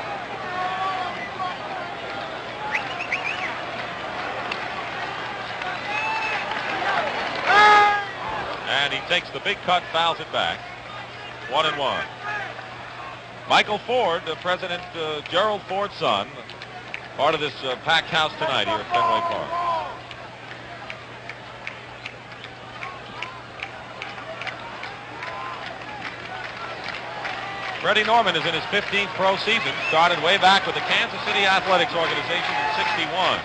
[SPEAKER 2] And he takes the big cut, fouls it back. 1-1. Michael Ford, President Gerald Ford's son, part of this packed house tonight here at Fenway Park. Freddie Norman is in his 15th pro season. Started way back with the Kansas City Athletics organization in '61.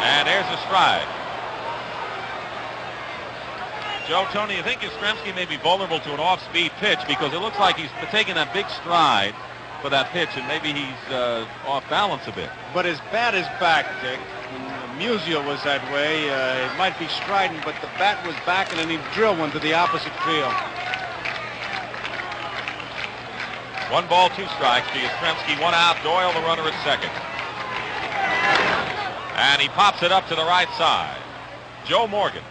[SPEAKER 2] And there's a strike. Joe, Tony, you think Yastrzemski may be vulnerable to an off-speed pitch because it looks like he's taking that big stride for that pitch, and maybe he's off balance a bit.
[SPEAKER 1] But his bat is back, Dick. Musial was that way. It might be strident, but the bat was back, and then he drilled one to the opposite field.
[SPEAKER 2] 1 ball, 2 strikes to Yastrzemski. 1 out. Doyle, the runner, at second. And he pops it up to the right side. Joe Morgan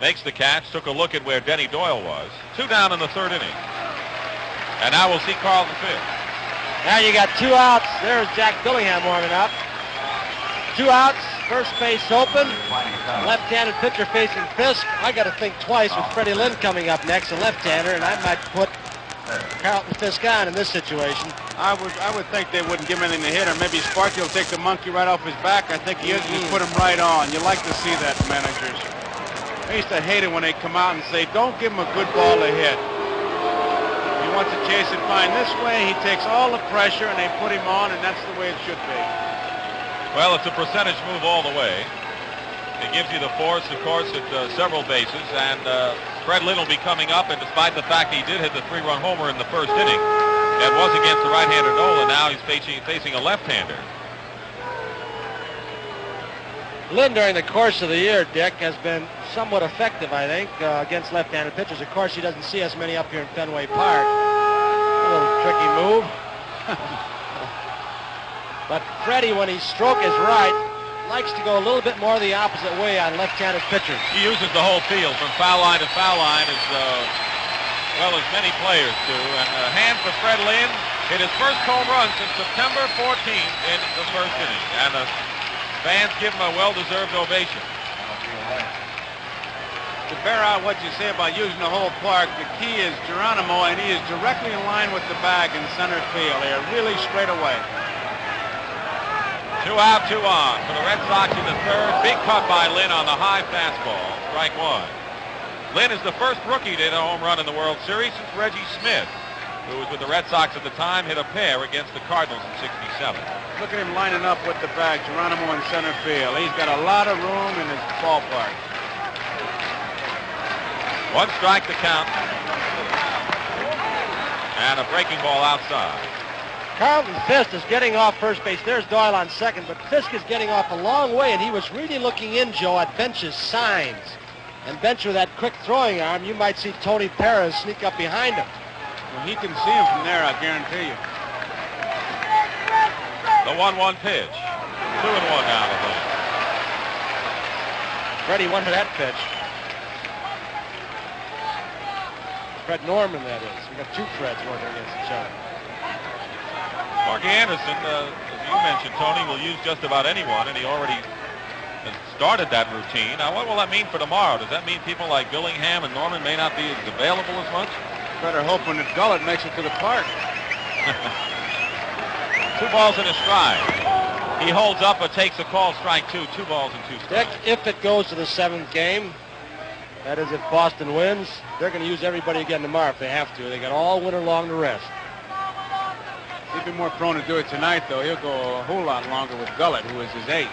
[SPEAKER 2] makes the catch, took a look at where Denny Doyle was. 2 down in the 3rd inning. And now we'll see Carlton Fisk.
[SPEAKER 3] Now you got 2 outs. There's Jack Billingham warming up. 2 outs, first base open. Left-handed pitcher facing Fisk. I got to think twice with Freddie Lynn coming up next, a left-hander, and I might put Carlton Fisk on in this situation.
[SPEAKER 1] I would think they wouldn't give him anything to hit, or maybe Sparky will take the monkey right off his back. I think he is, and he put him right on. You like to see that, managers. I used to hate it when they come out and say, don't give him a good ball to hit. You wants to chase it fine this way. He takes all the pressure and they put him on, and that's the way it should be.
[SPEAKER 2] Well, it's a percentage move all the way. It gives you the force, of course, at several bases, and Fred Lynn will be coming up, and despite the fact he did hit the 3-run homer in the first inning, that was against the right-hander Nola. Now he's facing a left-hander.
[SPEAKER 3] Lynn, during the course of the year, Dick, has been somewhat effective, I think, against left-handed pitchers. Of course, he doesn't see as many up here in Fenway Park. A little tricky move. But Freddie, when his stroke is right, likes to go a little bit more the opposite way on left-handed pitchers.
[SPEAKER 2] He uses the whole field from foul line to foul line as well as many players do. And a hand for Fred Lynn. Hit his first home run since September 14th in the first inning. And the fans give him a well-deserved ovation.
[SPEAKER 1] To bear out what you say about using the whole park, the key is Geronimo, and he is directly in line with the bag in center field. They are really straight away.
[SPEAKER 2] 2 out, 2 on for the Red Sox in the third. Big cut by Lynn on the high fastball. Strike one. Lynn is the first rookie to hit a home run in the World Series since Reggie Smith, who was with the Red Sox at the time, hit a pair against the Cardinals in '67.
[SPEAKER 1] Look at him lining up with the bag. Geronimo in center field. He's got a lot of room in his ballpark.
[SPEAKER 2] 1 strike to count. And a breaking ball outside.
[SPEAKER 3] Carlton Fisk is getting off first base. There's Doyle on second, but Fisk is getting off a long way, and he was really looking in, Joe, at Bench's signs. And Bench, with that quick throwing arm, you might see Tony Perez sneak up behind him.
[SPEAKER 1] Well, he can see him from there, I guarantee you.
[SPEAKER 2] The 1-1 pitch. 2-1 now to Lynn.
[SPEAKER 3] Freddie wanted that pitch. Fred Norman, that is. We got 2 Freds working against each other.
[SPEAKER 2] Marky Anderson, as you mentioned, Tony, will use just about anyone, and he already has started that routine. Now, what will that mean for tomorrow? Does that mean people like Billingham and Norman may not be as available as much?
[SPEAKER 1] Better hoping that Gullett makes it to the park.
[SPEAKER 2] 2 balls and a strike. He holds up but takes a call, strike 2. 2 balls and 2
[SPEAKER 3] Dick,
[SPEAKER 2] strikes.
[SPEAKER 3] if it goes to the 7th game, that is if Boston wins, they're going to use everybody again tomorrow if they have to. They got all winter long to rest.
[SPEAKER 1] He'd be more prone to do it tonight, though. He'll go a whole lot longer with Gullett, who is his ace.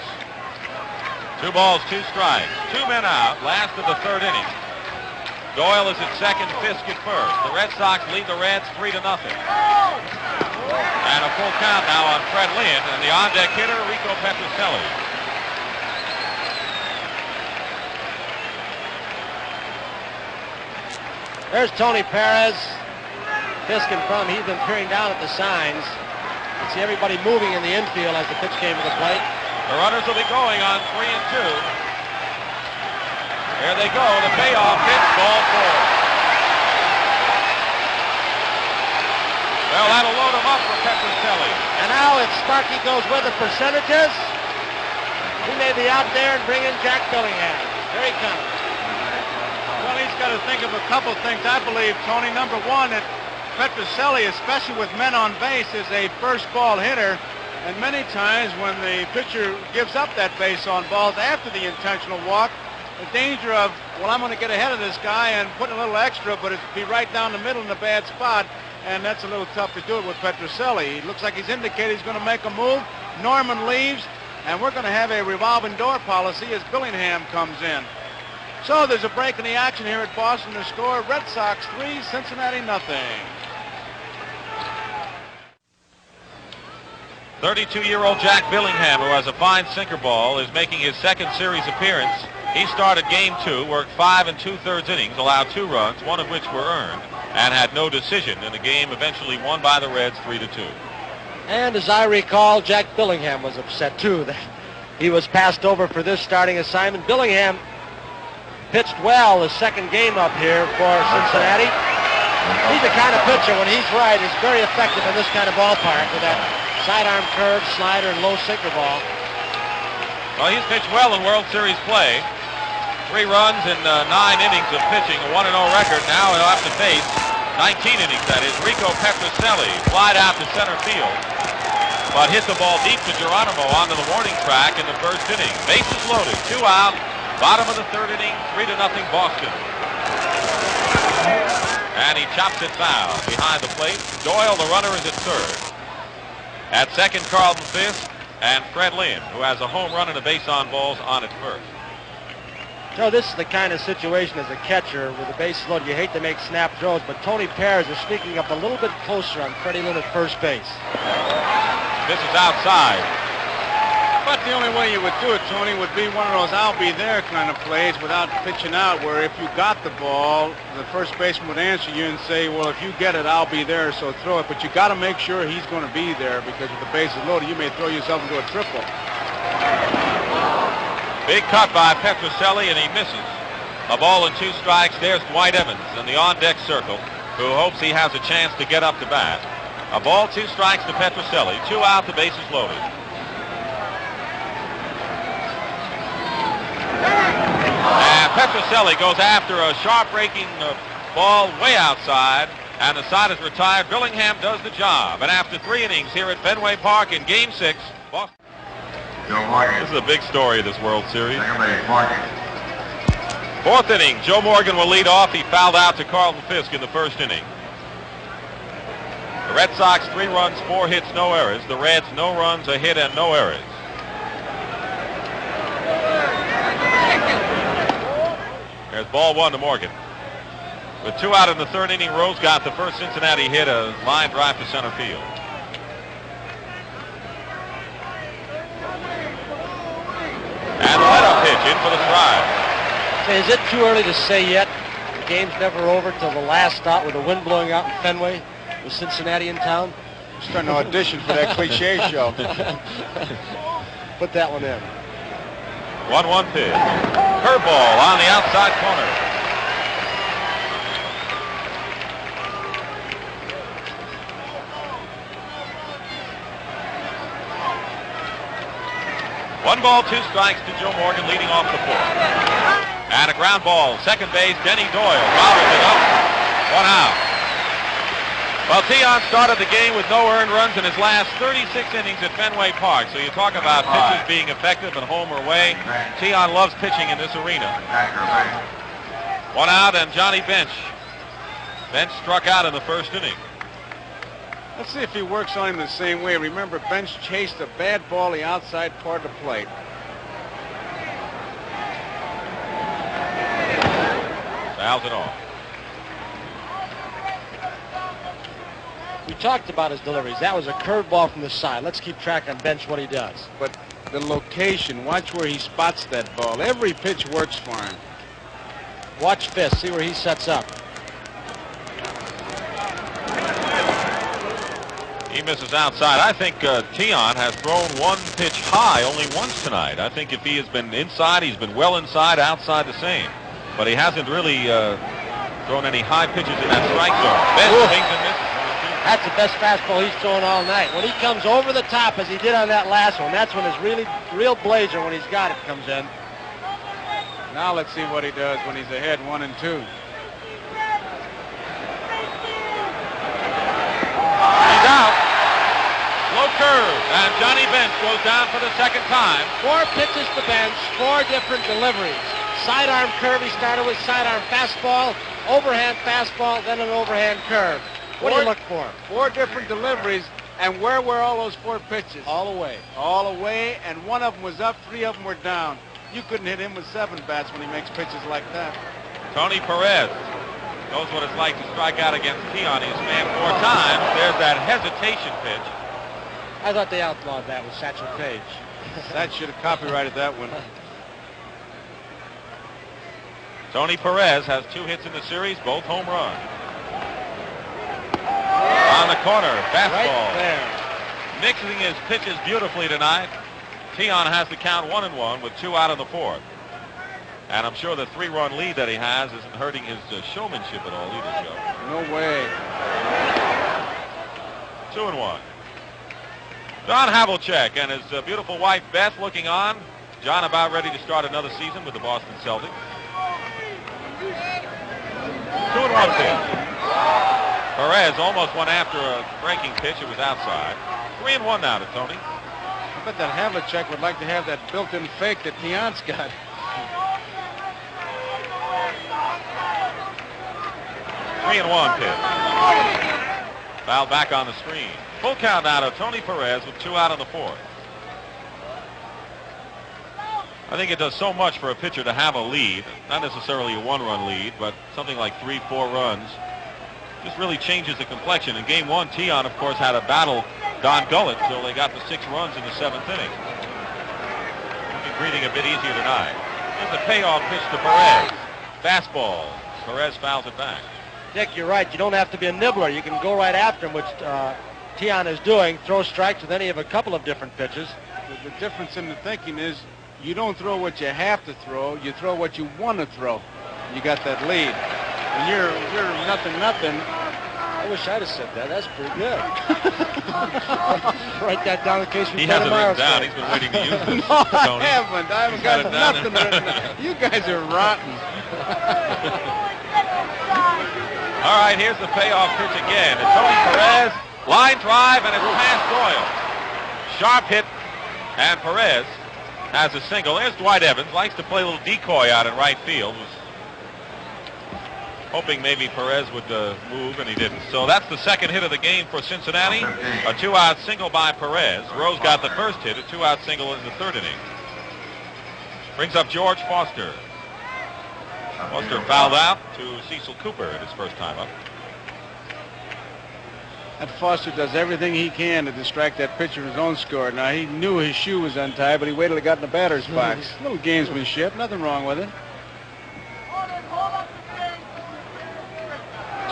[SPEAKER 2] 2 balls, 2 strikes. 2 men out, last of the third inning. Doyle is at second, Fisk at first. The Red Sox lead the Reds 3-0. And a full count now on Fred Lynn and the on-deck hitter, Rico Petrocelli.
[SPEAKER 3] There's Tony Perez. Fisk in front. He's been peering down at the signs. You see everybody moving in the infield as the pitch came to the plate.
[SPEAKER 2] The runners will be going on 3 and 2. There they go. The payoff pitch, ball 4. Well, that'll load him up for Petrocelli.
[SPEAKER 3] And now if Sparky goes with the percentages, he may be out there and bring in Jack Billingham. Here he comes.
[SPEAKER 1] Well, he's got to think of a couple things, I believe, Tony. Number one, that Petrocelli, especially with men on base, is a first ball hitter. And many times when the pitcher gives up that base on balls after the intentional walk, the danger of, well, I'm going to get ahead of this guy and put a little extra, but it'd be right down the middle in a bad spot. And that's a little tough to do it with Petrocelli. He looks like he's indicated he's going to make a move. Norman leaves, and we're going to have a revolving door policy as Billingham comes in. So there's a break in the action here at Boston. The score, Red Sox 3, Cincinnati nothing.
[SPEAKER 2] 32-year-old Jack Billingham, who has a fine sinker ball, is making his second series appearance. He started game 2, worked 5 2/3 innings, allowed 2 runs, 1 of which were earned, and had no decision in a game eventually won by the Reds 3-2.
[SPEAKER 3] And as I recall, Jack Billingham was upset too that he was passed over for this starting assignment. Billingham pitched well the second game up here for Cincinnati. He's the kind of pitcher, when he's right, is very effective in this kind of ballpark with that sidearm curve, slider, and low sinker ball.
[SPEAKER 2] Well, he's pitched well in World Series play. 3 runs in 9 innings of pitching, a 1-0 record. Now he'll have to face 19 innings, that is. Rico Petrocelli flied out to center field, but hit the ball deep to Geronimo onto the warning track in the first inning. Bases loaded, 2 out, bottom of the third inning, 3-0 Boston. And he chops it foul behind the plate. Doyle, the runner, is at third. At second, Carlton Fisk and Fred Lynn, who has a home run and a base on balls on at first.
[SPEAKER 3] So this is the kind of situation as a catcher with the bases loaded. You hate to make snap throws, but Tony Perez is sneaking up a little bit closer on Freddie Lynn at first base.
[SPEAKER 2] This is outside.
[SPEAKER 1] But the only way you would do it, Tony, would be one of those I'll be there kind of plays without pitching out, where if you got the ball, the first baseman would answer you and say, well, if you get it, I'll be there, so throw it. But you got to make sure he's going to be there, because with the bases loaded, you may throw yourself into a triple.
[SPEAKER 2] Big cut by Petrocelli, and he misses. A ball and 2 strikes. There's Dwight Evans in the on-deck circle, who hopes he has a chance to get up to bat. A ball, 2 strikes to Petrocelli. 2 out, the bases loaded. And Petrocelli goes after a sharp-breaking ball way outside, and the side is retired. Billingham does the job. And after 3 innings here at Fenway Park in Game 6, Boston. This is a big story of this World Series. 4th inning, Joe Morgan will lead off. He fouled out to Carlton Fisk in the first inning. The Red Sox 3 runs, 4 hits, no errors. The Reds no runs, a hit, and no errors. There's ball 1 to Morgan. With 2 out in the 3rd inning, Rose got the first Cincinnati hit, a line drive to center field. And the lead-up pitch in for the stride.
[SPEAKER 3] Is it too early to say yet? The game's never over till the last stop with the wind blowing out in Fenway with Cincinnati in town.
[SPEAKER 1] I'm starting to audition for that cliche show.
[SPEAKER 3] Put that one in.
[SPEAKER 2] 1-1 pitch. Curveball on the outside corner. One ball, 2 strikes to Joe Morgan, leading off the 4th. And a ground ball, second base, Denny Doyle gobbles it up. 1 out. Well, Tiant started the game with no earned runs in his last 36 innings at Fenway Park. So you talk about pitchers being effective at home or away. Tiant loves pitching in this arena. 1 out, and Johnny Bench. Bench struck out in the first inning.
[SPEAKER 1] Let's see if he works on him the same way. Remember, Bench chased a bad ball the outside part of the plate.
[SPEAKER 2] Fouls it off.
[SPEAKER 3] We talked about his deliveries. That was a curveball from the side. Let's keep track on Bench what he does.
[SPEAKER 1] But the location, watch where he spots that ball. Every pitch works for him.
[SPEAKER 3] Watch Fisk, see where he sets up.
[SPEAKER 2] He misses outside. I think Tiant has thrown 1 pitch high only once tonight. I think if he has been inside, he's been well inside, outside the same. But he hasn't really thrown any high pitches in that strike zone. Bench swings and misses.
[SPEAKER 3] That's the best fastball he's thrown all night. When he comes over the top, as he did on that last one, that's when his real blazer, when he's got it, comes in.
[SPEAKER 1] Now let's see what he does when he's ahead 1-2.
[SPEAKER 2] He's out. Low curve, and Johnny Bench goes down for the second time.
[SPEAKER 3] 4 pitches to Bench, 4 different deliveries. Sidearm curve, he started with sidearm fastball, overhand fastball, then an overhand curve. What do you look for?
[SPEAKER 1] 4 different deliveries, and where were all those 4 pitches?
[SPEAKER 3] All away.
[SPEAKER 1] All away, and 1 of them was up, 3 of them were down. You couldn't hit him with 7 bats when he makes pitches like that.
[SPEAKER 2] Tony Perez knows what it's like to strike out against Tiant. He's manned 4 times. There's that hesitation pitch.
[SPEAKER 3] I thought they outlawed that with Satchel Paige.
[SPEAKER 1] That should have copyrighted that one.
[SPEAKER 2] Tony Perez has 2 hits in the series, both home runs. On the corner, fastball.
[SPEAKER 3] Right there.
[SPEAKER 2] Mixing his pitches beautifully tonight. Tiant has the count 1-1 with 2 out in the 4th. And I'm sure the 3-run lead that he has isn't hurting his showmanship at all either, Joe.
[SPEAKER 1] No way.
[SPEAKER 2] 2-1. John Havlicek and his beautiful wife Beth looking on. John about ready to start another season with the Boston Celtics. 2-1 pitch. Perez almost went after a breaking pitch. It was outside. 3-1 now to Tony.
[SPEAKER 1] I bet that Havlicek would like to have that built-in fake that Tiant's got.
[SPEAKER 2] 3-1 pitch. Foul back on the screen. Full count now to Tony Perez with 2 out in the 4th. I think it does so much for a pitcher to have a lead, not necessarily a 1-run lead, but something like 3-4 runs. Just really changes the complexion. In game 1, Tiant, of course, had to battle Don Gullett until they got the 6 runs in the 7th inning. He's breathing a bit easier tonight. Here's the payoff pitch to Perez. Fastball. Perez fouls it back.
[SPEAKER 3] Dick, you're right. You don't have to be a nibbler. You can go right after him, which Tiant is doing. Throw strikes with any of a couple of different pitches.
[SPEAKER 1] The difference in the thinking is you don't throw what you have to throw. You throw what you want to throw. You got that lead. And you're nothing.
[SPEAKER 3] I wish I'd have said that. That's pretty good. Write that down in case we
[SPEAKER 2] He
[SPEAKER 3] play
[SPEAKER 2] hasn't
[SPEAKER 3] tomorrow.
[SPEAKER 2] written down. He's been waiting to use this.
[SPEAKER 1] No,
[SPEAKER 2] Tony.
[SPEAKER 1] I haven't. I haven't got nothing written down. You guys are rotten.
[SPEAKER 2] All right, here's the payoff pitch again. And Tony Perez, line drive, and it's past Doyle. Sharp hit, and Perez has a single. There's Dwight Evans. Likes to play a little decoy out in right field. Was hoping maybe Perez would move, and he didn't. So that's the second hit of the game for Cincinnati. A 2-out single by Perez. Rose got the first hit, a 2-out single in the 3rd inning. Brings up George Foster. Foster fouled out to Cecil Cooper at his first time up.
[SPEAKER 1] That Foster does everything he can to distract that pitcher from his own score. Now, he knew his shoe was untied, but he waited till he got in the batter's box. Little gamesmanship, nothing wrong with it.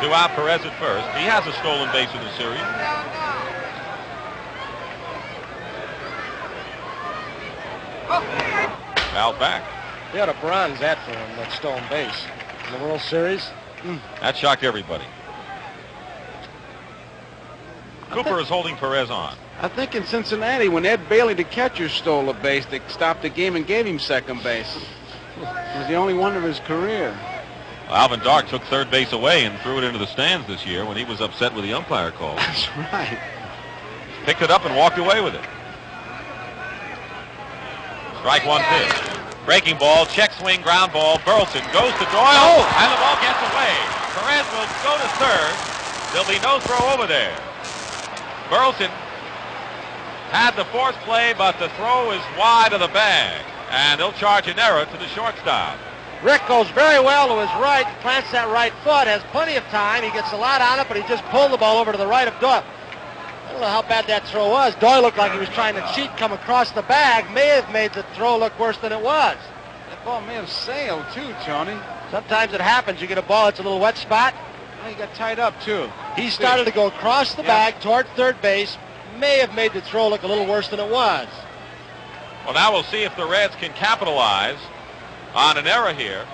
[SPEAKER 2] 2 out, Perez at first. He has a stolen base in the series. Fouled back.
[SPEAKER 3] They ought to bronze that for him, that stolen base. In the World Series.
[SPEAKER 2] That shocked everybody. Cooper is holding Perez on.
[SPEAKER 1] I think in Cincinnati, when Ed Bailey, the catcher, stole a base, they stopped the game and gave him second base. It was the only one of his career.
[SPEAKER 2] Alvin Dark took third base away and threw it into the stands this year when he was upset with the umpire call.
[SPEAKER 1] That's right.
[SPEAKER 2] Picked it up and walked away with it. Strike 1 pitch. Breaking ball, check swing, ground ball. Burleson goes to Doyle, and the ball gets away. Perez will go to third. There'll be no throw over there. Burleson had the force play, but the throw is wide of the bag, and they'll charge an error to the shortstop.
[SPEAKER 3] Rick goes very well to his right, plants that right foot, has plenty of time. He gets a lot on it, but he just pulled the ball over to the right of Doyle. I don't know how bad that throw was. Doyle looked like he was trying to cheat, come across the bag. May have made the throw look worse than it was.
[SPEAKER 1] That ball may have sailed, too, Tony.
[SPEAKER 3] Sometimes it happens. You get a ball, it's a little wet spot.
[SPEAKER 1] Well, he got tied up, too.
[SPEAKER 3] He started to go across the bag toward third base. May have made the throw look a little worse than it was.
[SPEAKER 2] Well, now we'll see if the Reds can capitalize on an error here.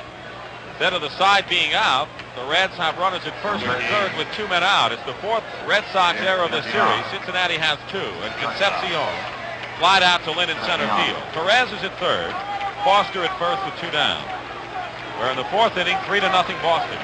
[SPEAKER 2] Instead of the side being out, the Reds have runners at first and third with 2 men out. It's the 4th Red Sox error of the series. Cincinnati has 2, and Concepcion flied out to Lynn in center field. Perez is at third, Foster at first with 2 down. We're in the 4th inning, 3-0 Boston.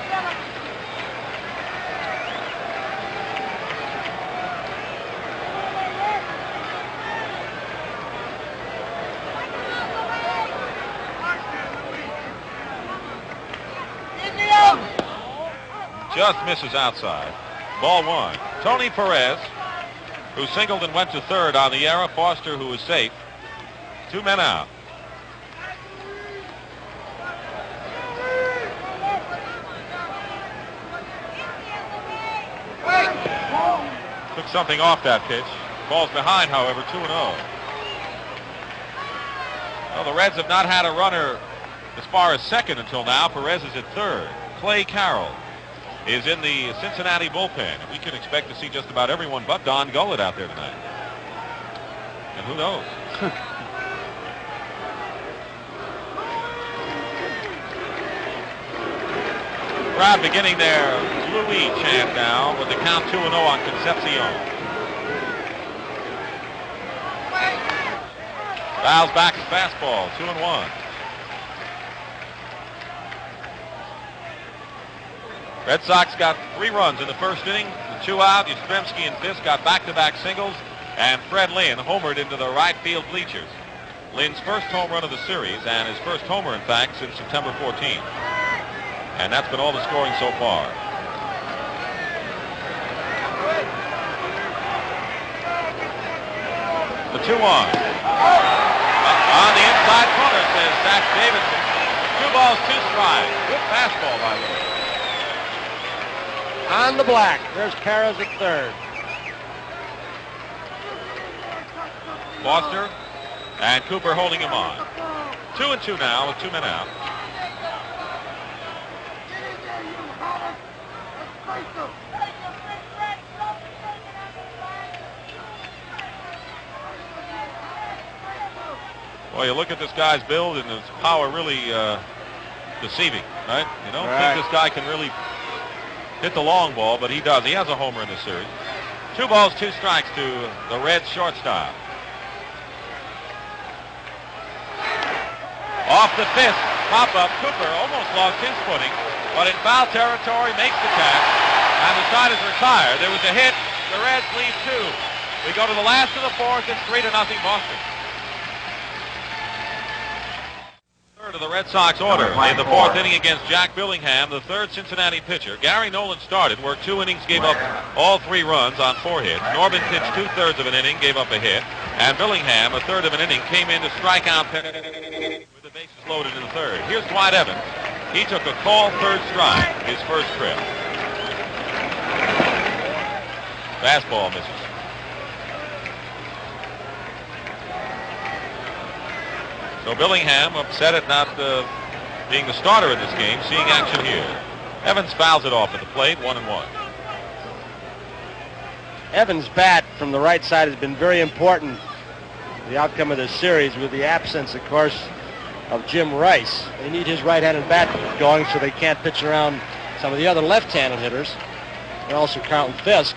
[SPEAKER 2] Just misses outside. Ball 1. Tony Perez, who singled and went to third on the error. Foster, who was safe. 2 men out. Took something off that pitch. Falls behind, however, 2-0. Well, the Reds have not had a runner as far as second until now. Perez is at third. Clay Carroll is in the Cincinnati bullpen. We can expect to see just about everyone but Don Gullett out there tonight. And who knows? Crowd beginning their Louis chant now with the count 2-0 on Concepcion. Fouls back his fastball, 2-1. Red Sox got 3 runs in the first inning. The 2 out, Yastrzemski and Fisk got back-to-back singles, and Fred Lynn homered into the right field bleachers. Lynn's first home run of the series, and his first homer, in fact, since September 14th. And that's been all the scoring so far. The 2-1. On the inside corner, says Zach Davidson. 2 balls, 2 strikes. Good fastball by Louis.
[SPEAKER 3] On the black. There's Perez at third.
[SPEAKER 2] Foster and Cooper holding him on. 2-2 now with 2 men out. Well, you look at this guy's build and his power really deceiving, right? You don't think this guy can really hit the long ball, but he does. He has a homer in this series. 2 balls, 2 strikes to the Reds shortstop. Off the fist, pop-up. Cooper almost lost his footing, but in foul territory makes the catch, and the side is retired. There was a hit. The Reds lead 2. We go to the last of the 4th. It's 3-0 Boston. Third of the Red Sox order in the 4th inning against Jack Billingham, the 3rd Cincinnati pitcher. Gary Nolan started, worked 2 innings, gave up all 3 runs on 4 hits. Norman pitched 2/3 of an inning, gave up a hit, and Billingham, 1/3 of an inning, came in to strike out with the bases loaded in the 3rd. Here's Dwight Evans. He took a called 3rd strike, his first trip. Fastball misses. So Billingham upset at not being the starter in this game, seeing action here. Evans fouls it off at the plate, 1-1.
[SPEAKER 3] Evans' bat from the right side has been very important in the outcome of this series, with the absence, of course, of Jim Rice. They need his right-handed bat going so they can't pitch around some of the other left-handed hitters, and also Carlton Fisk.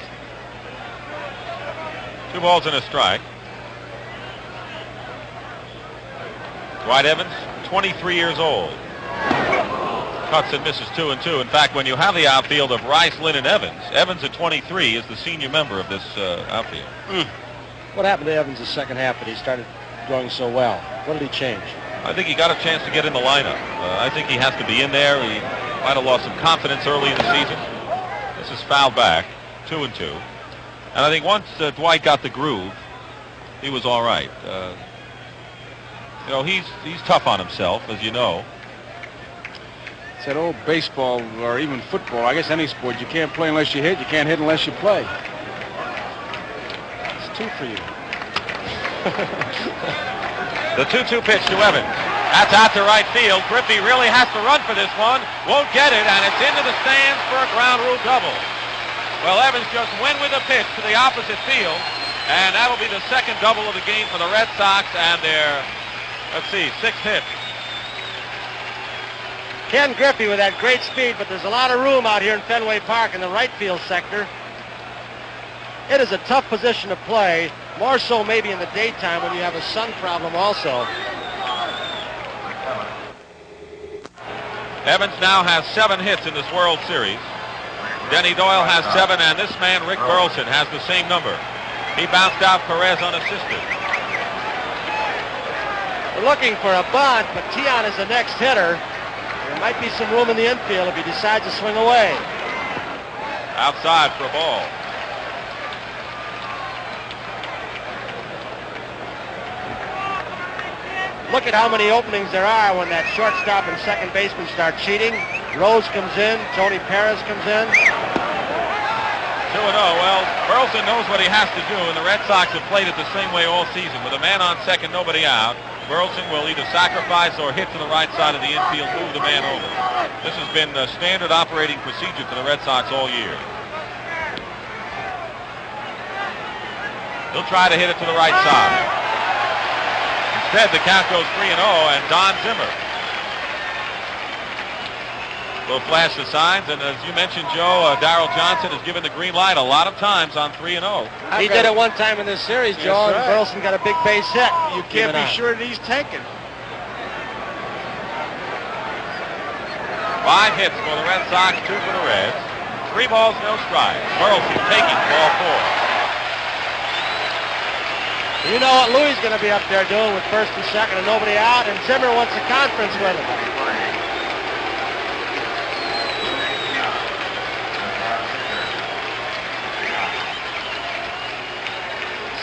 [SPEAKER 2] 2 balls and a strike. Dwight Evans, 23 years old. Cuts and misses 2-2. In fact, when you have the outfield of Rice, Lynn, and Evans, Evans at 23 is the senior member of this outfield.
[SPEAKER 3] What happened to Evans the second half that he started going so well? What did he change?
[SPEAKER 2] I think he got a chance to get in the lineup. I think he has to be in there. He might have lost some confidence early in the season. This is fouled back, 2-2. And I think once Dwight got the groove, he was all right. You know, he's tough on himself, as you know.
[SPEAKER 1] It's that old baseball or even football, I guess any sport, you can't play unless you hit, you can't hit unless you play. It's 2 for you.
[SPEAKER 2] The 2-2 pitch to Evans. That's out to right field. Griffey really has to run for this one. Won't get it, and it's into the stands for a ground rule double. Well, Evans just went with a pitch to the opposite field, and that'll be the second double of the game for the Red Sox, and their, let's see, 6th hit.
[SPEAKER 3] Ken Griffey with that great speed, but there's a lot of room out here in Fenway Park in the right field sector. It is a tough position to play, more so maybe in the daytime when you have a sun problem also.
[SPEAKER 2] Evans now has 7 hits in this World Series. Denny Doyle has 7, and this man, Rick Burleson, has the same number. He bounced out Perez unassisted.
[SPEAKER 3] We're looking for a bunt, but Tiant is the next hitter. There might be some room in the infield if he decides to swing away.
[SPEAKER 2] Outside for a ball.
[SPEAKER 3] Look at how many openings there are when that shortstop and second baseman start cheating. Rose comes in, Tony Perez comes in.
[SPEAKER 2] 2-0. Well, Burleson knows what he has to do, and the Red Sox have played it the same way all season. With a man on second, nobody out, Burleson will either sacrifice or hit to the right side of the infield, move the man over. This has been a standard operating procedure for the Red Sox all year. He'll try to hit it to the right side. Instead, the count goes 3-0, and Don Zimmer will flash the signs, and as you mentioned, Joe, Darrell Johnson has given the green light a lot of times on 3-0.
[SPEAKER 3] He did it one time in this series, Joe, and Burleson got a big base hit.
[SPEAKER 1] You can't be sure that he's taken.
[SPEAKER 2] 5 hits for the Red Sox, 2 for the Reds. 3 balls, no strikes. Burleson taking ball 4.
[SPEAKER 3] You know what Louis is going to be up there doing with first and second and nobody out, and Zimmer wants a conference with him.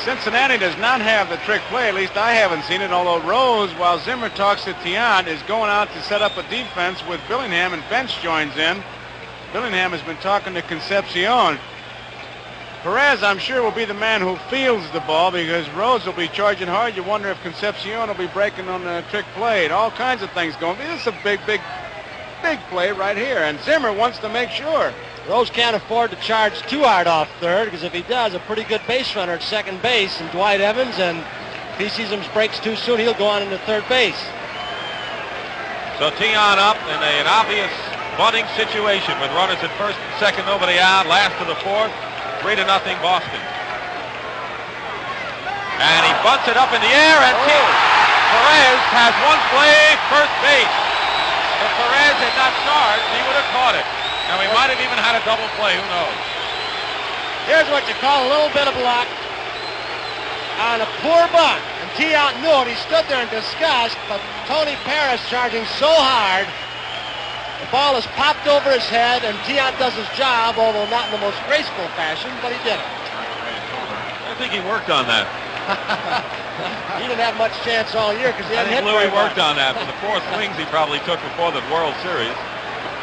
[SPEAKER 1] Cincinnati does not have the trick play. At least I haven't seen it, although Rose, while Zimmer talks to Tiant, is going out to set up a defense with Billingham, and Bench joins in. Billingham has been talking to Concepcion. Perez, I'm sure, will be the man who fields the ball because Rose will be charging hard. You wonder if Concepcion will be breaking on the trick play. And all kinds of things going. This is a big play right here, and Zimmer wants to make sure.
[SPEAKER 3] Rose can't afford to charge too hard off third, because if he does, a pretty good base runner at second base, and Dwight Evans, and if he sees him breaks too soon, he'll go on into third base.
[SPEAKER 2] So Tiant up in an obvious bunting situation with runners at first and second, nobody out. Last to the fourth, 3-0 Boston. And he bunts it up in the air, and Perez has one play, first base. If Perez had not charged, he would have caught it. Now, he might have even had a double play. Who knows?
[SPEAKER 3] Here's what you call a little bit of luck on a poor bunt. And Tiant knew it. He stood there in disgust, but Tony Perez charging so hard, the ball is popped over his head, and Tiant does his job, although not in the most graceful fashion, but he did it.
[SPEAKER 2] I think he worked on that.
[SPEAKER 3] He didn't have much chance all year because he hadn't hit
[SPEAKER 2] Louis
[SPEAKER 3] very much.
[SPEAKER 2] worked on that. For the four swings he probably took before the World Series.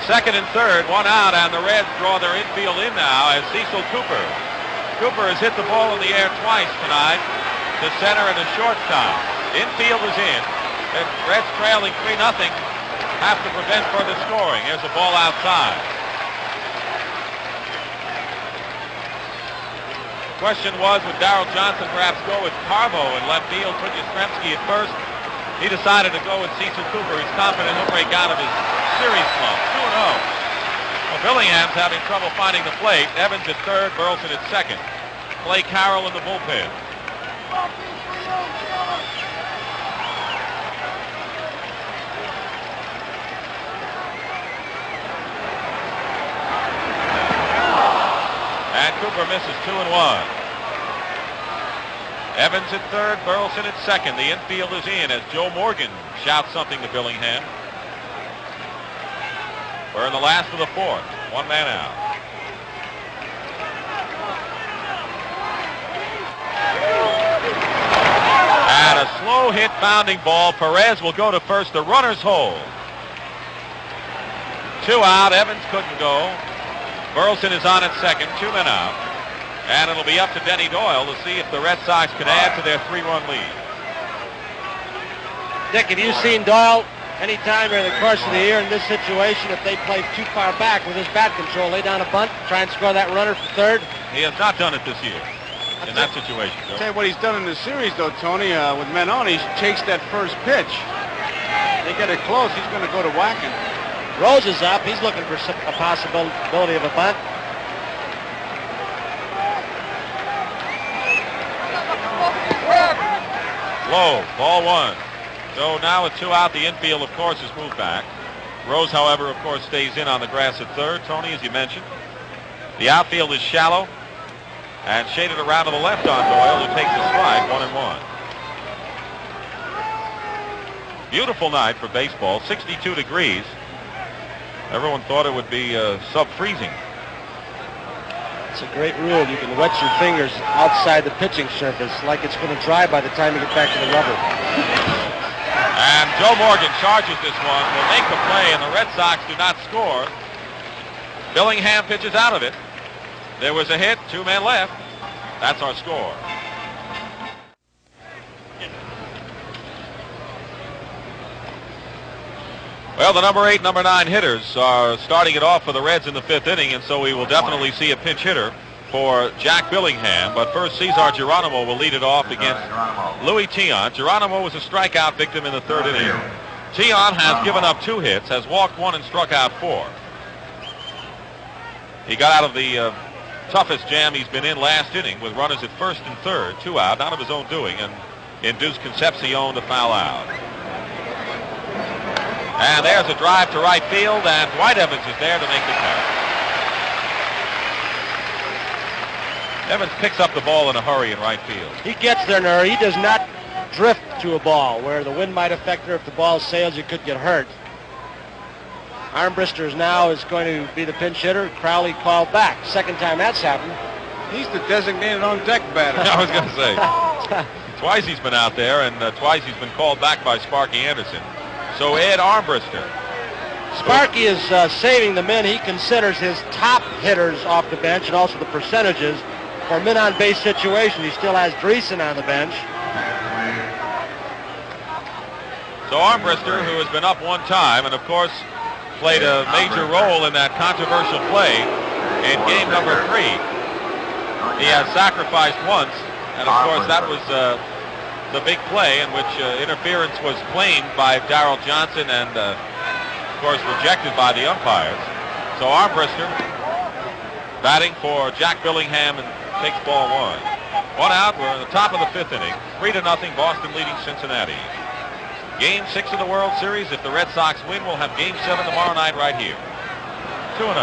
[SPEAKER 2] Second and third, one out, and the Reds draw their infield in now as Cecil Cooper. Cooper has hit the ball in the air twice tonight, to center and to shortstop. Infield is in. The Reds trailing 3-0. Have to prevent further scoring. Here's a ball outside. Question was, would Darrell Johnson perhaps go with Carbo in left field, put Yastrzemski at first? He decided to go with Cecil Cooper. He's confident he'll break out of his series slump. 2-0. Well, Billingham's having trouble finding the plate. Evans at third, Burleson at second. Clay Carroll in the bullpen. And Cooper misses 2-1. Evans at third, Burleson at second. The infield is in as Joe Morgan shouts something to Billingham. We're in the last of the fourth. One man out. And a slow hit bounding ball. Perez will go to first. The runners hold. 2 out. Evans couldn't go. Burleson is on at second. 2 men out. And it'll be up to Denny Doyle to see if the Red Sox can add to their 3-run lead.
[SPEAKER 3] Dick, have you seen Doyle any time during the course of the year in this situation? If they play too far back with his bat control, lay down a bunt, try and score that runner for third?
[SPEAKER 2] He has not done it this year in that situation.
[SPEAKER 1] I'll tell you what he's done in the series, though, Tony, with men on. He's chased that first pitch. They get it close, he's going to go to whacking.
[SPEAKER 3] Rose is up. He's looking for a possibility of a bunt.
[SPEAKER 2] Low, ball one. So now with 2 out, the infield, of course, is moved back. Rose, however, of course, stays in on the grass at third. Tony, as you mentioned. The outfield is shallow and shaded around to the left on Doyle, who takes a strike, 1-1. Beautiful night for baseball, 62 degrees. Everyone thought it would be sub-freezing.
[SPEAKER 3] It's a great rule. You can wet your fingers outside the pitching surface like it's going to dry by the time you get back to the rubber.
[SPEAKER 2] And Joe Morgan charges this one, will make the play, and the Red Sox do not score. Billingham pitches out of it. There was a hit, 2 men left. That's our score. Well, the number 8, number 9 hitters are starting it off for the Reds in the 5th inning, and so we will definitely see a pinch hitter for Jack Billingham. But first, Cesar Geronimo will lead it off against Louis Tiant. Geronimo was a strikeout victim in the 3rd inning. Tiant has given up 2 hits, has walked 1 and struck out 4. He got out of the toughest jam he's been in last inning with runners at first and third, 2 out, not of his own doing, and induced Concepcion to foul out. And there's a drive to right field, and Dwight Evans is there to make the catch. Evans picks up the ball in a hurry in right field.
[SPEAKER 3] He gets there in a hurry. He does not drift to a ball where the wind might affect her. If the ball sails, you could get hurt. Armbristers now is going to be the pinch hitter. Crowley called back. Second time that's happened.
[SPEAKER 1] He's the designated on-deck batter.
[SPEAKER 2] I was going to say. Twice he's been out there, and twice he's been called back by Sparky Anderson. So Ed Armbruster.
[SPEAKER 3] Sparky is saving the men he considers his top hitters off the bench, and also the percentages for men on base situation. He still has Dreesen on the bench.
[SPEAKER 2] So Armbruster, who has been up one time, and of course played a major role in that controversial play in game number 3. He has sacrificed once, and of course that was the big play in which interference was claimed by Darrell Johnson and of course rejected by the umpires. So Armbruster batting for Jack Billingham and takes ball 1. 1 out. We're in the top of the 5th inning. 3-0 Boston leading Cincinnati. Game 6 of the World Series. If the Red Sox win, we'll have Game 7 tomorrow night right here. 2-0.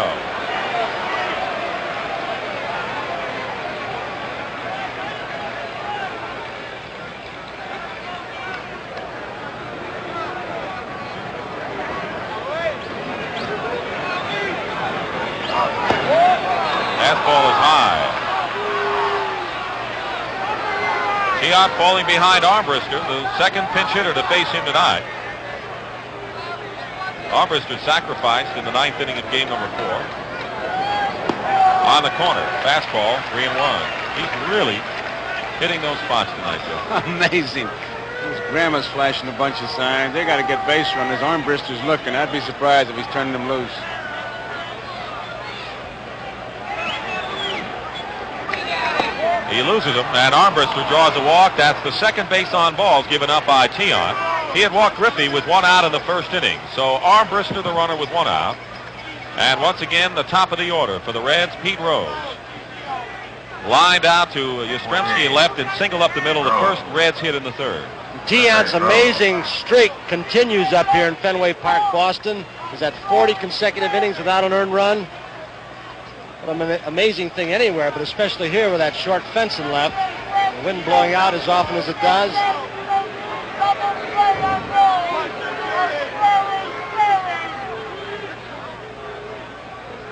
[SPEAKER 2] Fastball is high. Tiant falling behind Armbruster, the second pinch hitter to face him tonight. Armbruster sacrificed in the 9th inning of game number 4. On the corner, fastball, 3-1. He's really hitting those spots tonight, Joe.
[SPEAKER 1] Amazing. His grandma's flashing a bunch of signs. They got to get base runners. Armbruster's looking. I'd be surprised if he's turning them loose.
[SPEAKER 2] He loses him, and Armbruster draws a walk. That's the second base on balls given up by Tiant. He had walked Griffey with 1 out in the 1st inning. So Armbruster the runner with 1 out. And once again, the top of the order for the Reds, Pete Rose. Lined out to Yastrzemski left and singled up the middle. The first Reds hit in the 3rd.
[SPEAKER 3] Tiant's amazing streak continues up here in Fenway Park, Boston. He's at 40 consecutive innings without an earned run. What an amazing thing anywhere, but especially here with that short fence in left. The wind blowing out as often as it does.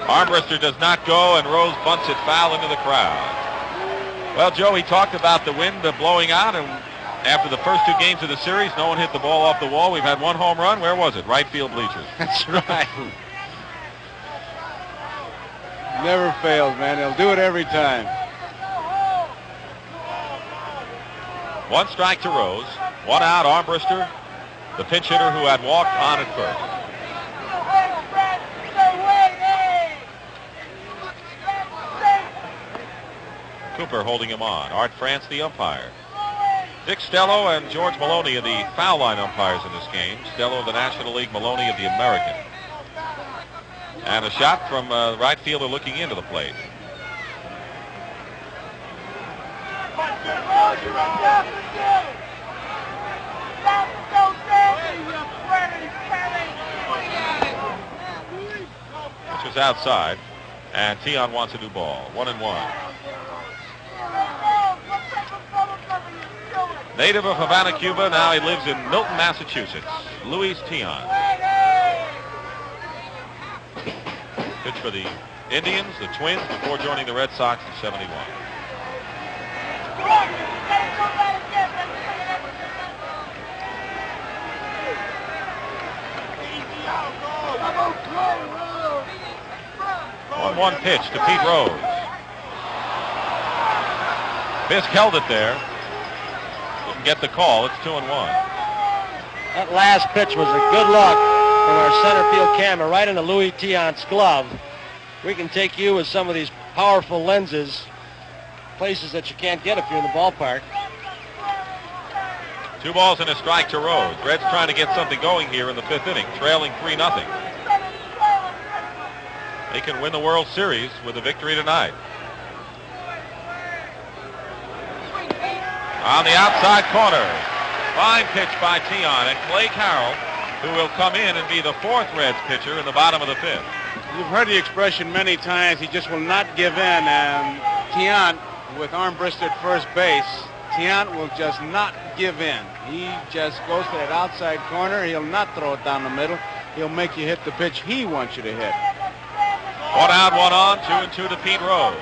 [SPEAKER 2] Armbruster does not go, and Rose bunts it foul into the crowd. Well, Joe, he talked about the wind blowing out, and after the first 2 games of the series, no one hit the ball off the wall. We've had 1 home run. Where was it? Right field bleachers.
[SPEAKER 1] That's right. Never fails, man. They'll do it every time.
[SPEAKER 2] 1 strike to Rose. 1 out, Armbruster, the pinch hitter who had walked on at first. Cooper holding him on. Art France, the umpire. Dick Stello and George Maloney are the foul line umpires in this game. Stello of the National League, Maloney of the American. And a shot from right fielder looking into the plate. Which was outside, and Tiant wants a new ball. 1-1. Native of Havana, Cuba, now he lives in Milton, Massachusetts. Luis Tiant. Pitch for the Indians, the Twins, before joining the Red Sox in '71. One pitch to Pete Rose. Fisk held it there. Didn't get the call. It's 2-1.
[SPEAKER 3] That last pitch was a good look from our center field camera right into Louis Tiant's glove. We can take you with some of these powerful lenses, places that you can't get if you're in the ballpark.
[SPEAKER 2] 2 balls and a strike to Rose. Reds trying to get something going here in the 5th inning, trailing 3-0. They can win the World Series with a victory tonight. On the outside corner, fine pitch by Tiant, and Clay Carroll, who will come in and be the 4th Reds pitcher in the bottom of the 5th.
[SPEAKER 1] You've heard the expression many times, he just will not give in, and Tiant, with Armbruster at first base, Tiant will just not give in. He just goes to that outside corner. He'll not throw it down the middle. He'll make you hit the pitch he wants you to hit.
[SPEAKER 2] 1 out, 1 on, 2-2 to Pete Rose.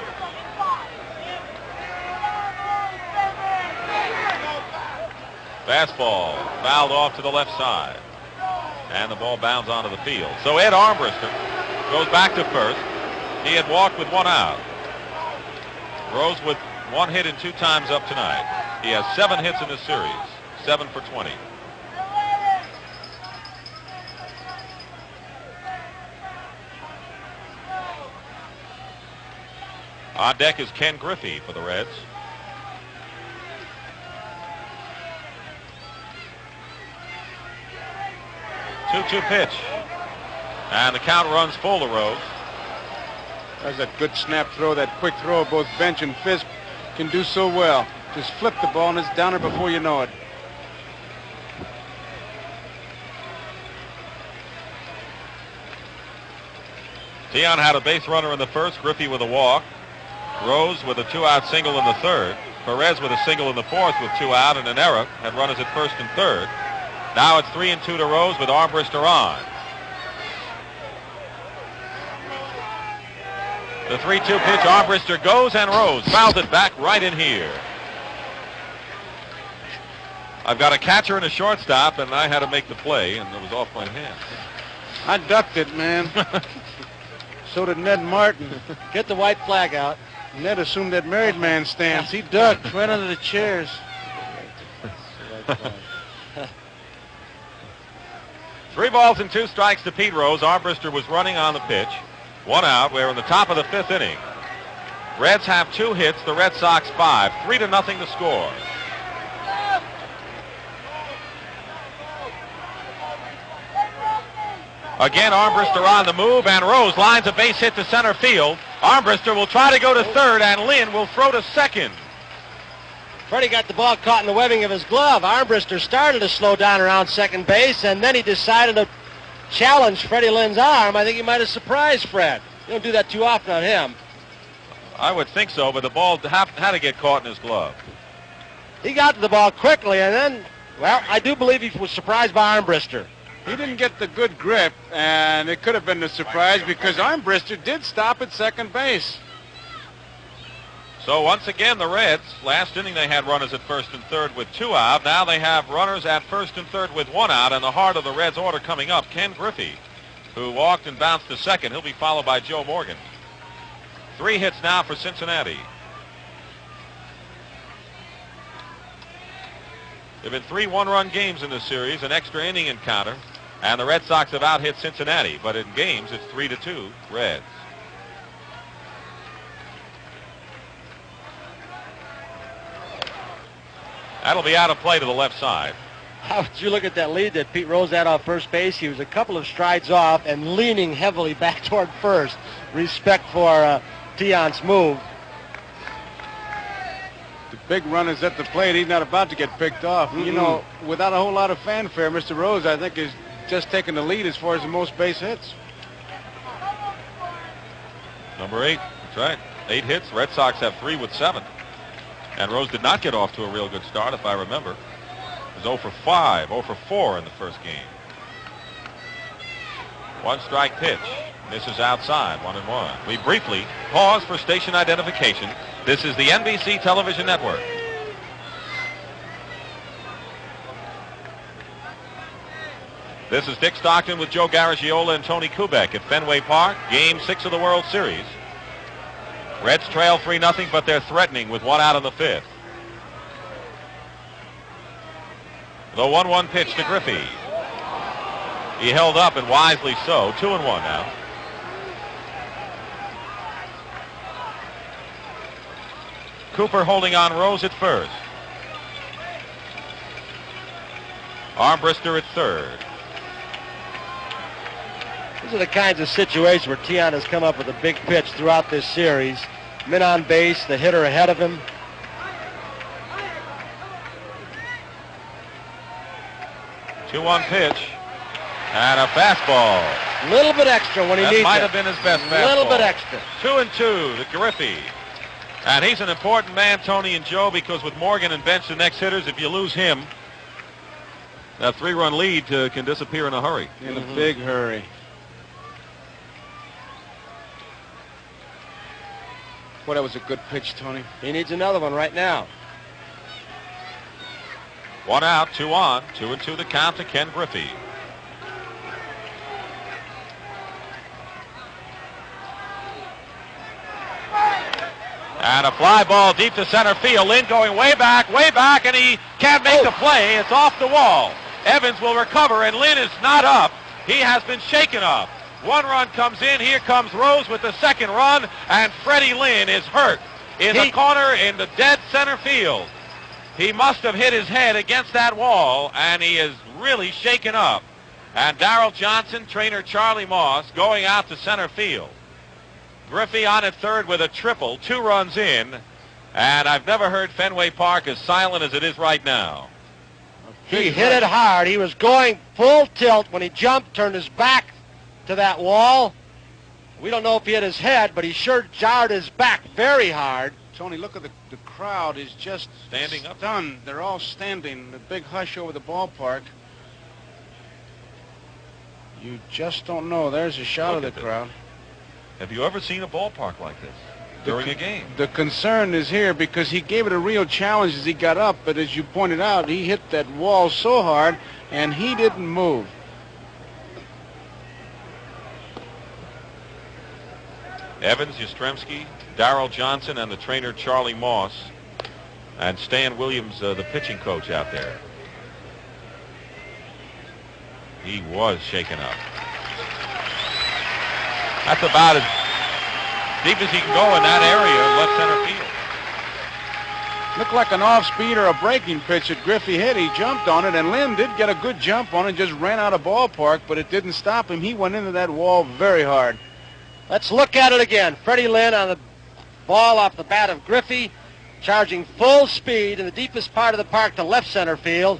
[SPEAKER 2] Fastball fouled off to the left side. And the ball bounds onto the field. So Ed Armbruster goes back to first. He had walked with 1 out. Rose with 1 hit and 2 times up tonight. He has 7 hits in this series. 7 for 20. On deck is Ken Griffey for the Reds. 2-2 pitch. And the count runs full to Rose.
[SPEAKER 1] That's a good snap throw, that quick throw. Both Bench and Fisk can do so well. Just flip the ball and it's down there before you know it.
[SPEAKER 2] Tiant had a base runner in the first, Griffey with a walk. Rose with a 2-out single in the third. Perez with a single in the fourth with 2 out, and an error had runners at first and third. Now it's 3-2 to Rose with Armbruster on. The 3-2 pitch, Armbruster goes, and Rose fouls it back right in here. I've got a catcher and a shortstop, and I had to make the play, and it was off my hands.
[SPEAKER 1] I ducked it, man. So did Ned Martin.
[SPEAKER 3] Get the white flag out.
[SPEAKER 1] Ned assumed that married man stance. He ducked right under the chairs.
[SPEAKER 2] 3 balls and 2 strikes to Pete Rose. Armbruster was running on the pitch. 1 out. We're in the top of the 5th inning. Reds have 2 hits. The Red Sox 5. 3-0 the score. Again, Armbruster on the move, and Rose lines a base hit to center field. Armbruster will try to go to third, and Lynn will throw to second.
[SPEAKER 3] Freddie got the ball caught in the webbing of his glove. Armbruster started to slow down around second base, and then he decided to challenge Freddie Lynn's arm. I think he might have surprised Fred. You don't do that too often on him.
[SPEAKER 2] I would think so, but the ball had to get caught in his glove.
[SPEAKER 3] He got to the ball quickly, and then, well, I do believe he was surprised by Armbruster.
[SPEAKER 1] He didn't get the good grip, and it could have been a surprise because Armbruster did stop at second base.
[SPEAKER 2] So once again, the Reds, last inning they had runners at first and third with 2 out. Now they have runners at first and third with 1 out, and the heart of the Reds order coming up, Ken Griffey, who walked and bounced to second. He'll be followed by Joe Morgan. 3 hits now for Cincinnati. There have been 3 one-run games in this series, an extra inning encounter, and the Red Sox have out-hit Cincinnati, but in games it's 3-2 Reds. That'll be out of play to the left side.
[SPEAKER 3] How would you look at that lead that Pete Rose had off first base? He was a couple of strides off and leaning heavily back toward first. Respect for Tiant's move.
[SPEAKER 1] The big runner's at the plate. He's not about to get picked off. You know, without a whole lot of fanfare, Mr. Rose, I think, is just taking the lead as far as the most base hits.
[SPEAKER 2] Number 8, that's right. 8 hits. Red Sox have 3 with 7. And Rose did not get off to a real good start, if I remember. It was 0 for 5, 0 for 4 in the first game. 1 strike pitch. Misses outside, 1-1. We briefly pause for station identification. This is the NBC Television Network. This is Dick Stockton with Joe Garagiola and Tony Kubek at Fenway Park, Game 6 of the World Series. Reds trail 3-0, but they're threatening with 1 out in the 5th. The 1-1 pitch to Griffey. He held up, and wisely so. 2-1 now. Cooper holding on Rose at first. Armbruster at third.
[SPEAKER 3] These are the kinds of situations where Tiant has come up with a big pitch throughout this series. Men on base, the hitter ahead of him.
[SPEAKER 2] Two-one pitch. And a fastball.
[SPEAKER 3] A little bit extra when he needs it.
[SPEAKER 2] That might have been his best fastball.
[SPEAKER 3] A little bit extra.
[SPEAKER 2] 2-2 to Griffey. And he's an important man, Tony and Joe, because with Morgan and Bench, the next hitters, if you lose him, that 3-run lead can disappear in a hurry.
[SPEAKER 1] In a big hurry. Boy, that was a good pitch, Tony.
[SPEAKER 3] He needs another one right now.
[SPEAKER 2] 1 out, 2 on, 2-2 the count to Ken Griffey. And a fly ball deep to center field. Lynn going way back, and he can't make the play. It's off the wall. Evans will recover, and Lynn is not up. He has been shaken up. 1 run comes in. Here comes Rose with the 2nd run, and Freddie Lynn is hurt in the corner in the dead center field. He must have hit his head against that wall, and he is really shaken up. And Darrell Johnson, trainer Charlie Moss, going out to center field. Griffey on at third with a triple, 2 runs in, and I've never heard Fenway Park as silent as it is right now.
[SPEAKER 3] He hit it hard. He was going full tilt when he jumped, turned his back to that wall. We don't know if he hit his head, but he sure jarred his back very hard.
[SPEAKER 1] Tony, look at the crowd is just
[SPEAKER 2] standing up.
[SPEAKER 1] Stunned. They're all standing. The big hush over the ballpark. You just don't know. There's a shot of the crowd.
[SPEAKER 2] Have you ever seen a ballpark like this during a game?
[SPEAKER 1] The concern is here because he gave it a real challenge as he got up, but as you pointed out, he hit that wall so hard, and he didn't move.
[SPEAKER 2] Evans, Yastrzemski, Darrell Johnson, and the trainer Charlie Moss, and Stan Williams, the pitching coach out there. He was shaken up. That's about as deep as he can go in that area of left center field.
[SPEAKER 1] Looked like an off-speed or a breaking pitch that Griffey hit. He jumped on it, and Lynn did get a good jump on it, just ran out of ballpark, but it didn't stop him. He went into that wall very hard.
[SPEAKER 3] Let's look at it again. Freddie Lynn on the ball off the bat of Griffey, charging full speed in the deepest part of the park to left center field.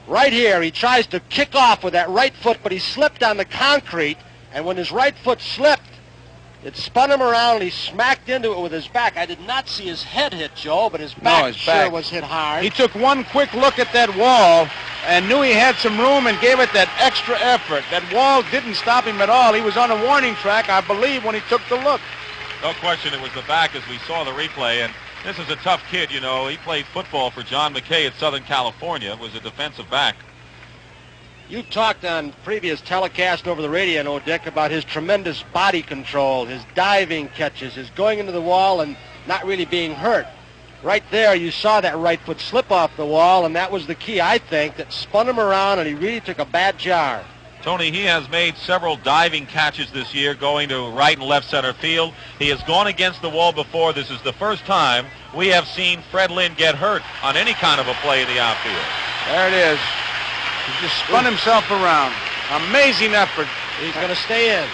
[SPEAKER 3] Right here, he tries to kick off with that right foot, but he slipped on the concrete, and when his right foot slipped, it spun him around, and he smacked into it with his back. I did not see his head hit, Joe, but his back sure was hit hard.
[SPEAKER 1] He took one quick look at that wall and knew he had some room and gave it that extra effort. That wall didn't stop him at all. He was on a warning track, I believe, when he took the look.
[SPEAKER 2] No question it was the back as we saw the replay, and this is a tough kid, you know. He played football for John McKay at Southern California, was a defensive back.
[SPEAKER 3] You've talked on previous telecasts over the radio, no, Dick, about his tremendous body control, his diving catches, his going into the wall and not really being hurt. Right there, you saw that right foot slip off the wall, and that was the key, I think, that spun him around, and he really took a bad jar.
[SPEAKER 2] Tony, he has made several diving catches this year going to right and left center field. He has gone against the wall before. This is the first time we have seen Fred Lynn get hurt on any kind of a play in the outfield.
[SPEAKER 1] There it is. He just spun himself around. Amazing effort.
[SPEAKER 3] He's going to stay in.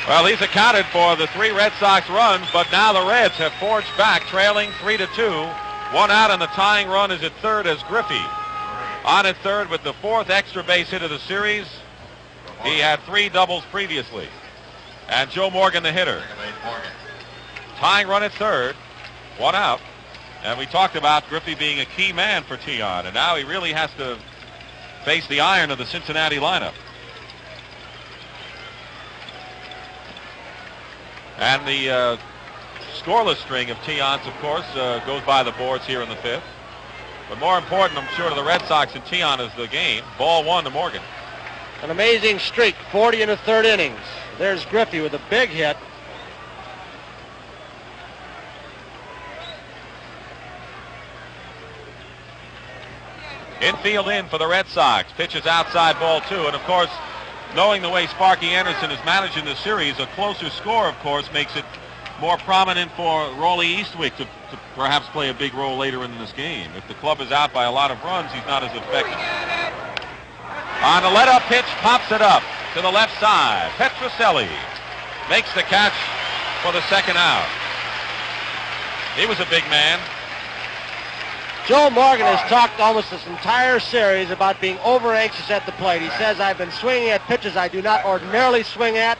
[SPEAKER 2] Well, he's accounted for the 3 Red Sox runs, but now the Reds have forged back, trailing 3-2. 1 out, and the tying run is at third as Griffey on at third with the 4th extra base hit of the series. He had 3 doubles previously. And Joe Morgan, the hitter. Tying run at third, 1 out. And we talked about Griffey being a key man for Tiant, and now he really has to face the iron of the Cincinnati lineup. And the scoreless string of Tiants, of course, goes by the boards here in the 5th. But more important, I'm sure, to the Red Sox and Tiant is the game. Ball 1 to Morgan.
[SPEAKER 3] An amazing streak, 40 in the 3rd innings. There's Griffey with a big hit.
[SPEAKER 2] Infield in for the Red Sox. Pitches outside, ball 2. And, of course, knowing the way Sparky Anderson is managing the series, a closer score, of course, makes it more prominent for Rollie Eastwick to perhaps play a big role later in this game. If the club is out by a lot of runs, he's not as effective. On a let-up pitch, pops it up to the left side. Petrocelli makes the catch for the 2nd out. He was a big man.
[SPEAKER 3] Joe Morgan has talked almost this entire series about being over-anxious at the plate. He says, I've been swinging at pitches I do not ordinarily swing at,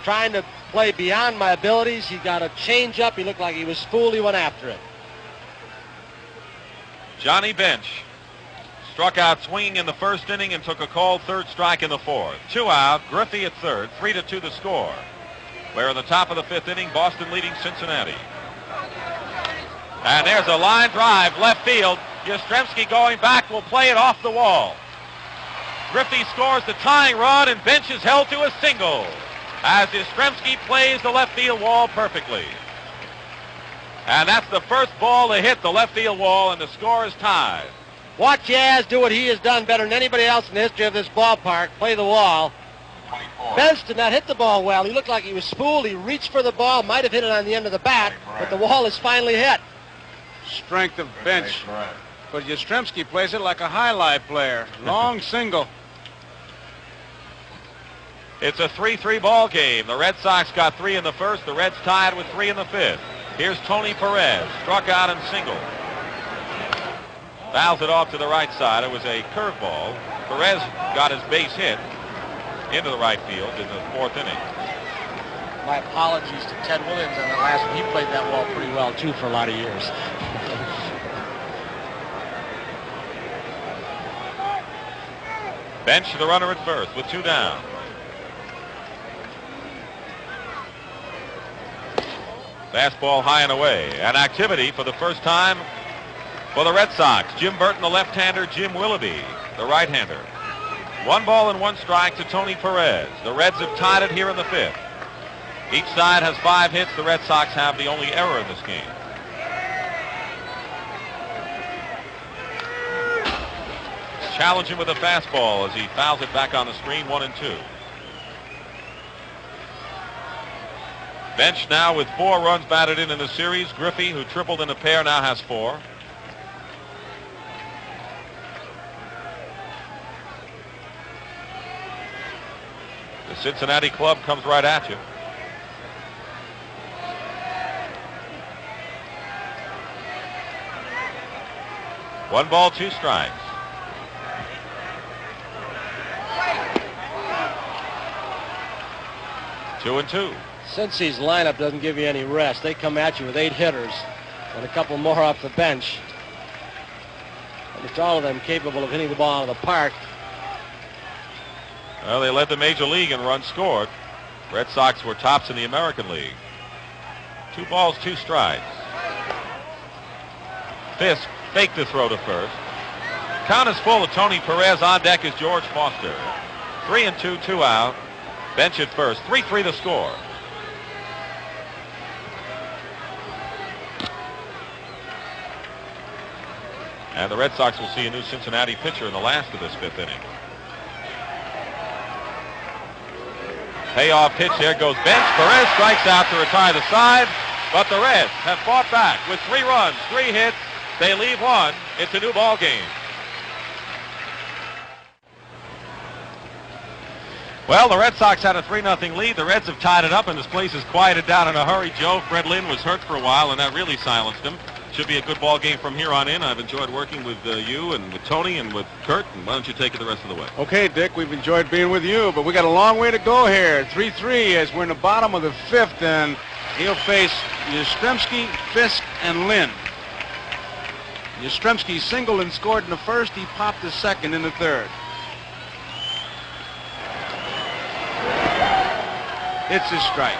[SPEAKER 3] trying to play beyond my abilities. He got a change-up. He looked like he was fooled. He went after it.
[SPEAKER 2] Johnny Bench struck out swinging in the 1st inning and took a called 3rd strike in the 4th. 2 out, Griffey at 3rd, 3-2 the score. We're in the top of the 5th inning, Boston leading Cincinnati. And there's a line drive left field. Yastrzemski going back will play it off the wall. Griffey scores the tying run, and Bench is held to a single as Yastrzemski plays the left field wall perfectly. And that's the first ball to hit the left field wall, and the score is tied.
[SPEAKER 3] Watch Yaz do what he has done better than anybody else in the history of this ballpark, play the wall.
[SPEAKER 4] 24.
[SPEAKER 3] Bench did not hit the ball well. He looked like he was spooled. He reached for the ball, might have hit it on the end of the bat, but the wall is finally hit.
[SPEAKER 1] Strength of Bench. But Yastrzemski plays it like a highlight player. Long single.
[SPEAKER 2] It's a 3-3 ball game. The Red Sox got 3 in the first. The Reds tied with 3 in the fifth. Here's Tony Perez, struck out and single. Fouls it off to the right side. It was a curveball. Perez got his base hit into the right field in the fourth inning.
[SPEAKER 3] My apologies to Ted Williams on that last one. He played that wall pretty well, too, for a lot of years.
[SPEAKER 2] Bench the runner at first with 2 down. Fastball high and away. An activity for the first time for the Red Sox. Jim Burton, the left-hander, Jim Willoughby, the right-hander. 1 ball and 1 strike to Tony Perez. The Reds have tied it here in the fifth. Each side has 5 hits. The Red Sox have the only error in this game. Challenging with a fastball as he fouls it back on the screen, 1-2. Bench now with 4 runs batted in the series. Griffey, who tripled in a pair, now has 4. The Cincinnati club comes right at you. One ball, 2 strikes. 2-2.
[SPEAKER 3] Cincy's lineup doesn't give you any rest. They come at you with 8 hitters and a couple more off the bench. Almost all of them capable of hitting the ball out of the park.
[SPEAKER 2] Well, they led the major league in runs scored. Red Sox were tops in the American League. 2 balls, 2 strikes. Fisk faked the throw to first. Count is full of Tony Perez. On deck is George Foster. 3-2, 2 out. Bench at first. 3-3 the score. And the Red Sox will see a new Cincinnati pitcher in the last of this 5th inning. Payoff pitch. There goes Bench. Perez strikes out to retire the side. But the Reds have fought back with 3 runs, 3 hits. They leave 1. It's a new ball game. Well, the Red Sox had a 3-0 lead. The Reds have tied it up, and this place is quieted down in a hurry. Joe, Fred Lynn was hurt for a while, and that really silenced him. Should be a good ball game from here on in. I've enjoyed working with you and with Tony and with Kurt. And why don't you take it the rest of the way?
[SPEAKER 1] Okay, Dick, we've enjoyed being with you, but we got a long way to go here. 3-3 as we're in the bottom of the 5th, and he'll face Yastrzemski, Fisk, and Lynn. Yastrzemski singled and scored in the first. He popped the second in the third. It's a strike.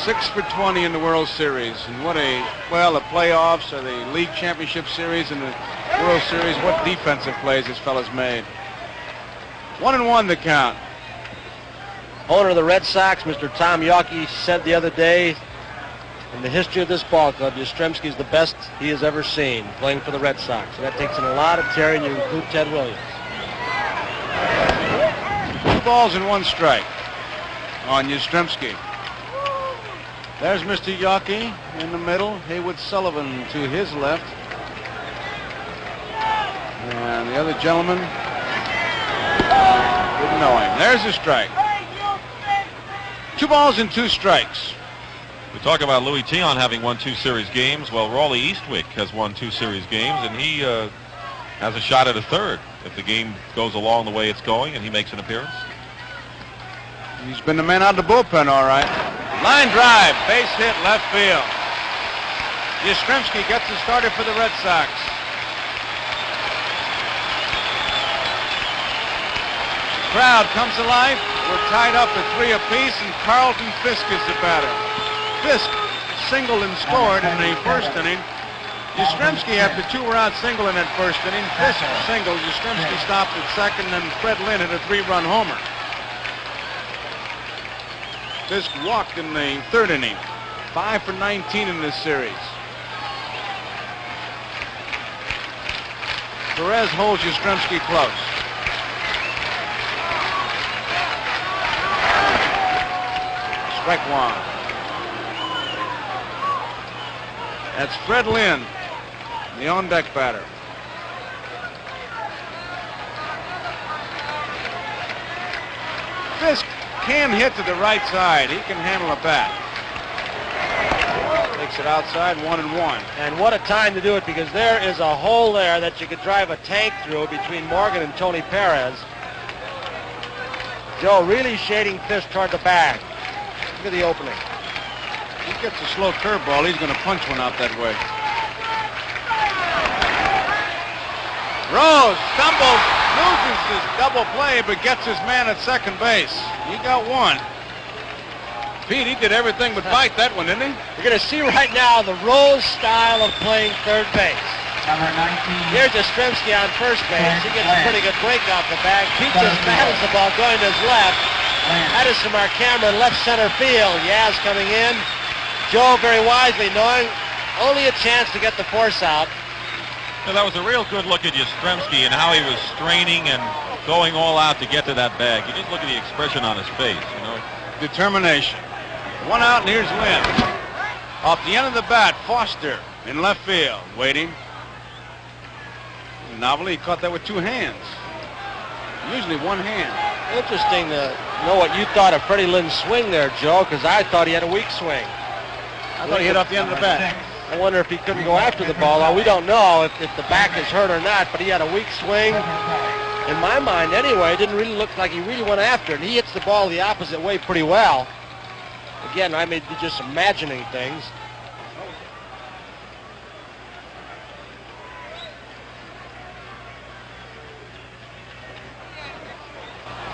[SPEAKER 1] Six for 20 in the World Series. And what the playoffs or the League Championship Series and the World Series, what defensive plays this fella's made. 1-1 the count.
[SPEAKER 3] Owner of the Red Sox, Mr. Tom Yawkey, said the other day, in the history of this ball club, Yastrzemski is the best he has ever seen playing for the Red Sox. And that takes in a lot of Terry, and you include Ted Williams.
[SPEAKER 1] 2 balls and 1 strike on Yastrzemski. There's Mr. Yawkey in the middle. Haywood Sullivan to his left. And the other gentleman didn't know him. There's a strike. 2 balls and 2 strikes.
[SPEAKER 2] We talk about Louis Tiant having won 2 series games. Well, Raleigh Eastwick has won 2 series games, and he has a shot at a third if the game goes along the way it's going and he makes an appearance.
[SPEAKER 1] He's been the man out of the bullpen, all right. Line drive, base hit, left field. Yastrzemski gets the starter for the Red Sox. Crowd comes to life. We're tied up at 3 apiece, and Carlton Fisk is the batter. Fisk singled and scored in the first inning. Yastrzemski, after 2 were out, singled in that first inning. Fisk singled. Yastrzemski stopped at second, and Fred Lynn hit a 3-run homer. Fisk walked in the third inning. 5 for 19 in this series. Perez holds Yastrzemski close. Strike one. That's Fred Lynn, the on-deck batter. Fisk can hit to the right side. He can handle a bat. Takes it outside, 1-1.
[SPEAKER 3] And what a time to do it, because there is a hole there that you could drive a tank through between Morgan and Tony Perez. Joe really shading Fisk toward the bag. Look at the opening.
[SPEAKER 1] He gets a slow curveball. He's going to punch one out that way. Rose stumbles, loses his double play, but gets his man at second base. He got one. Pete, he did everything but bite that one, didn't he?
[SPEAKER 3] You're going to see right now the Rose style of playing third base.
[SPEAKER 4] Number 19.
[SPEAKER 3] Here's Yastrzemski on first base. He gets a pretty good break off the bag. Pete just battles the ball going to his left. That is from our camera in left center field. Yaz coming in. Joe very wisely knowing only a chance to get the force out.
[SPEAKER 2] Now, that was a real good look at Yastrzemski and how he was straining and going all out to get to that bag. You just look at the expression on his face, you know.
[SPEAKER 1] Determination. One out, and here's Lynn. Off the end of the bat, Foster in left field, waiting. Novelly, he caught that with 2 hands. Usually one hand.
[SPEAKER 3] Interesting to know what you thought of Freddie Lynn's swing there, Joe, because I thought he had a weak swing.
[SPEAKER 1] I thought he hit off the end of the bat.
[SPEAKER 3] I wonder if he couldn't go after the ball. Well, we don't know if the back is hurt or not, but he had a weak swing. In my mind, anyway, it didn't really look like he really went after it. And he hits the ball the opposite way pretty well. Again, I may be just imagining things.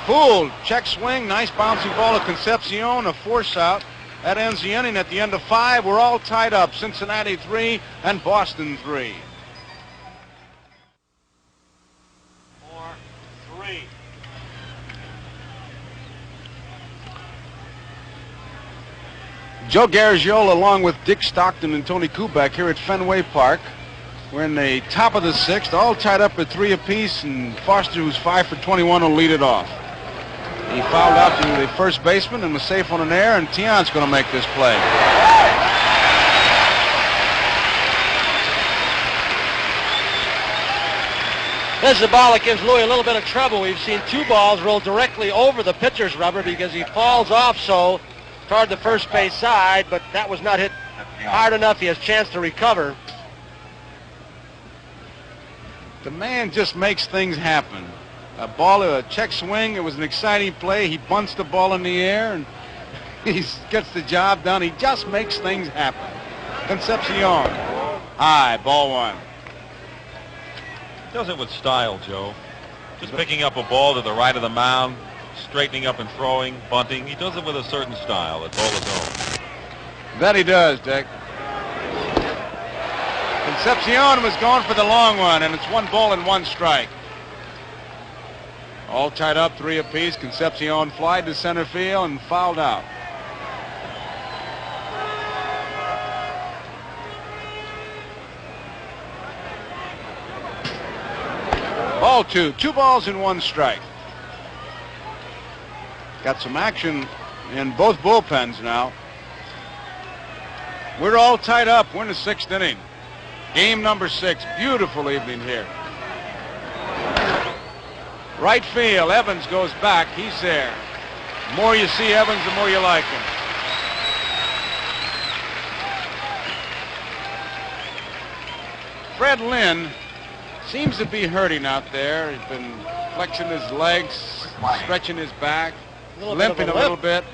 [SPEAKER 1] Fooled. Check swing. Nice bouncing ball to Concepcion. A force out. That ends the inning. At the end of 5, we're all tied up. Cincinnati 3 and Boston 3.
[SPEAKER 3] 4-3.
[SPEAKER 1] Joe Garagiola along with Dick Stockton and Tony Kubek here at Fenway Park. We're in the top of the 6th, all tied up at 3 apiece, and Foster, who's 5 for 21, will lead it off. He fouled out to the first baseman and was safe on an error, and Tiant's going to make this play.
[SPEAKER 3] This is a ball that gives Louis a little bit of trouble. We've seen 2 balls roll directly over the pitcher's rubber because he falls off so toward the first base side, but that was not hit hard enough. He has a chance to recover.
[SPEAKER 1] The man just makes things happen. A check swing. It was an exciting play. He bunts the ball in the air, and he gets the job done. He just makes things happen. Concepcion. High, ball 1.
[SPEAKER 2] Does it with style, Joe. Just picking up a ball to the right of the mound, straightening up and throwing, bunting. He does it with a certain style. It's all his own.
[SPEAKER 1] That he does, Dick. Concepcion was going for the long one, and it's 1 ball and 1 strike. All tied up, 3 apiece. Concepcion flied to center field and fouled out. Ball 2. 2 balls and 1 strike. Got some action in both bullpens now. We're all tied up. We're in the 6th inning. Game number 6. Beautiful evening here. Right field. Evans goes back. He's there. The more you see Evans, the more you like him. Fred Lynn seems to be hurting out there. He's been flexing his legs, stretching his back, limping a little bit.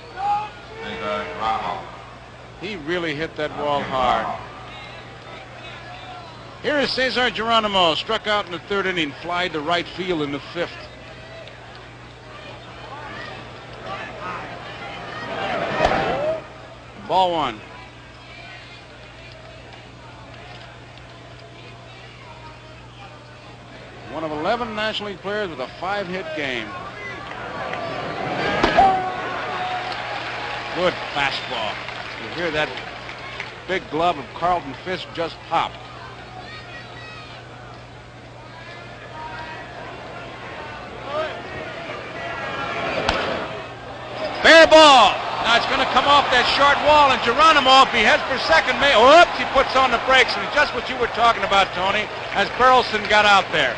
[SPEAKER 1] He really hit that ball hard. Here is Cesar Geronimo, struck out in the 3rd inning, fly to right field in the 5th. Ball one. One of 11 National League players with a 5-hit game. Good fastball. You hear that big glove of Carlton Fisk just pop. Fair ball. Now it's going to come off that short wall, and Geronimo, if he heads for second, oops, he puts on the brakes, and it's just what you were talking about, Tony, as Burleson got out there.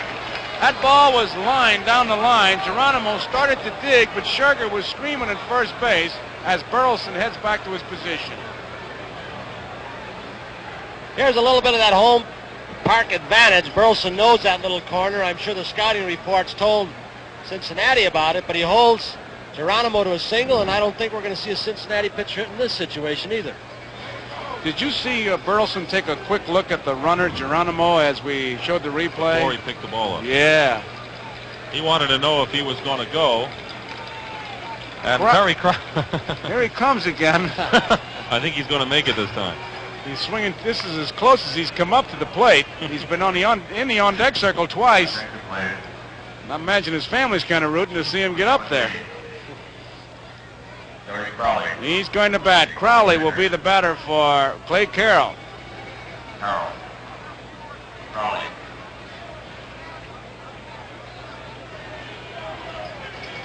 [SPEAKER 1] That ball was lined down the line. Geronimo started to dig, but Scherger was screaming at first base as Burleson heads back to his position.
[SPEAKER 3] Here's a little bit of that home park advantage. Burleson knows that little corner. I'm sure the scouting reports told Cincinnati about it, but he holds Geronimo to a single, and I don't think we're going to see a Cincinnati pitcher hit in this situation either.
[SPEAKER 1] Did you see Burleson take a quick look at the runner, Geronimo, as we showed the replay?
[SPEAKER 2] Before he picked the ball up.
[SPEAKER 1] Yeah.
[SPEAKER 2] He wanted to know if he was going to go. And
[SPEAKER 1] Here he comes again.
[SPEAKER 2] I think he's going to make it this time.
[SPEAKER 1] He's swinging. This is as close as he's come up to the plate. He's been in the on-deck circle twice. I imagine his family's kind of rooting to see him get up there. He's going to bat. Crowley will be the batter for Clay Carroll.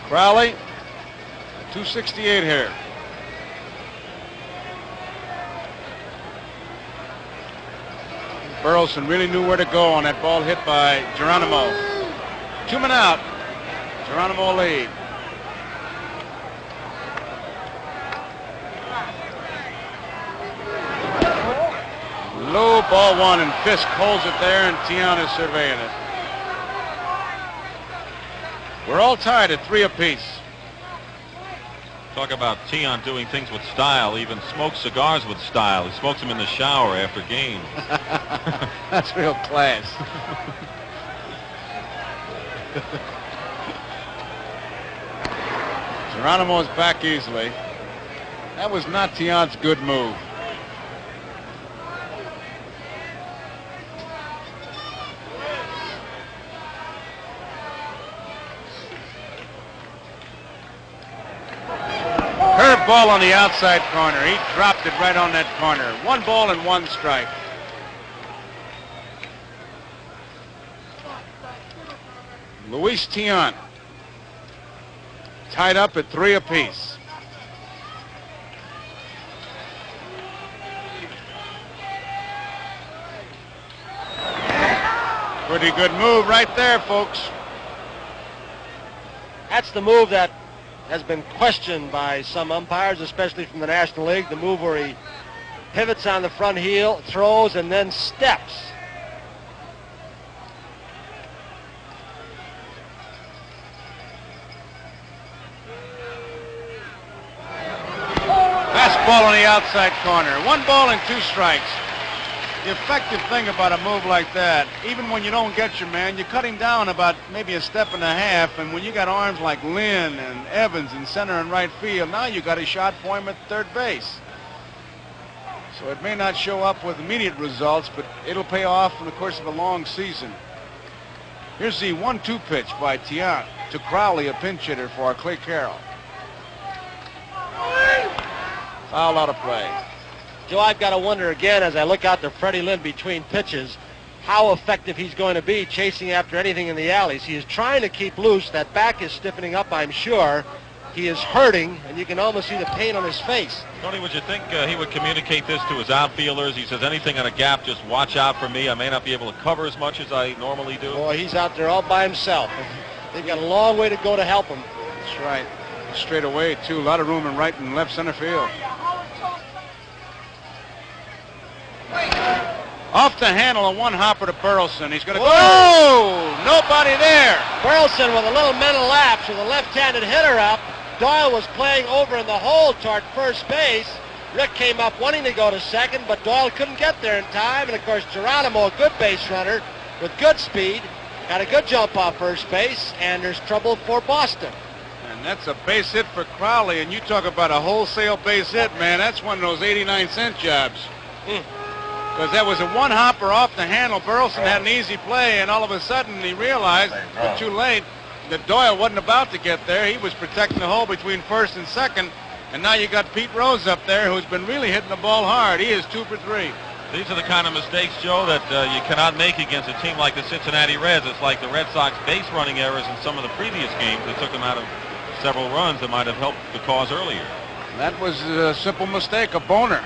[SPEAKER 1] Crowley, 268 here. Burleson really knew where to go on that ball hit by Geronimo. 2 men out. Geronimo lead. Low ball one, and Fisk holds it there, and Tiant is surveying it. We're all tied at 3 apiece.
[SPEAKER 2] Talk about Tiant doing things with style, even smokes cigars with style. He smokes them in the shower after games.
[SPEAKER 1] That's real class. Geronimo's back easily. That was not Tiant's good move. Ball on the outside corner. He dropped it right on that corner. 1 ball and 1 strike. Luis Tiant tied up at 3 apiece. Pretty good move right there, folks.
[SPEAKER 3] That's the move that has been questioned by some umpires, especially from the National League. The move where he pivots on the front heel, throws, and then steps.
[SPEAKER 1] Fastball on the outside corner. 1 ball and 2 strikes. The effective thing about a move like that, even when you don't get your man, you cut him down about maybe 1.5 steps, and when you got arms like Lynn and Evans in center and right field, now you got a shot for him at third base. So it may not show up with immediate results, but it'll pay off in the course of a long season. Here's the 1-2 pitch by Tiant to Crowley, a pinch hitter for Clay Carroll. Foul out of play.
[SPEAKER 3] Joe, I've got to wonder again as I look out to Freddie Lynn between pitches how effective he's going to be chasing after anything in the alleys. He is trying to keep loose. That back is stiffening up, I'm sure. He is hurting, and you can almost see the pain on his face.
[SPEAKER 2] Tony, would you think he would communicate this to his outfielders? He says, anything in a gap, just watch out for me. I may not be able to cover as much as I normally do.
[SPEAKER 3] Boy, he's out there all by himself. They've got a long way to go to help him.
[SPEAKER 1] That's right. Straight away, too. A lot of room in right and left center field. Off the handle, a 1-hopper to Burleson. He's going to go. Oh, nobody there.
[SPEAKER 3] Burleson with a little mental lapse with a left-handed hitter up. Doyle was playing over in the hole toward first base. Rick came up wanting to go to second, but Doyle couldn't get there in time. And, of course, Geronimo, a good base runner with good speed, got a good jump off first base, and there's trouble for Boston.
[SPEAKER 1] And And that's a base hit for Crowley, and you talk about a wholesale base hit, man. That's one of those 89-cent jobs. Because that was a one-hopper off the handle. Burleson had an easy play, and all of a sudden he realized, but too late, that Doyle wasn't about to get there. He was protecting the hole between first and second, and now you got Pete Rose up there, who's been really hitting the ball hard. He is 2 for 3.
[SPEAKER 2] These are the kind of mistakes, Joe, that you cannot make against a team like the Cincinnati Reds. It's like the Red Sox base running errors in some of the previous games that took them out of several runs that might have helped the cause earlier.
[SPEAKER 1] That was a simple mistake, a boner.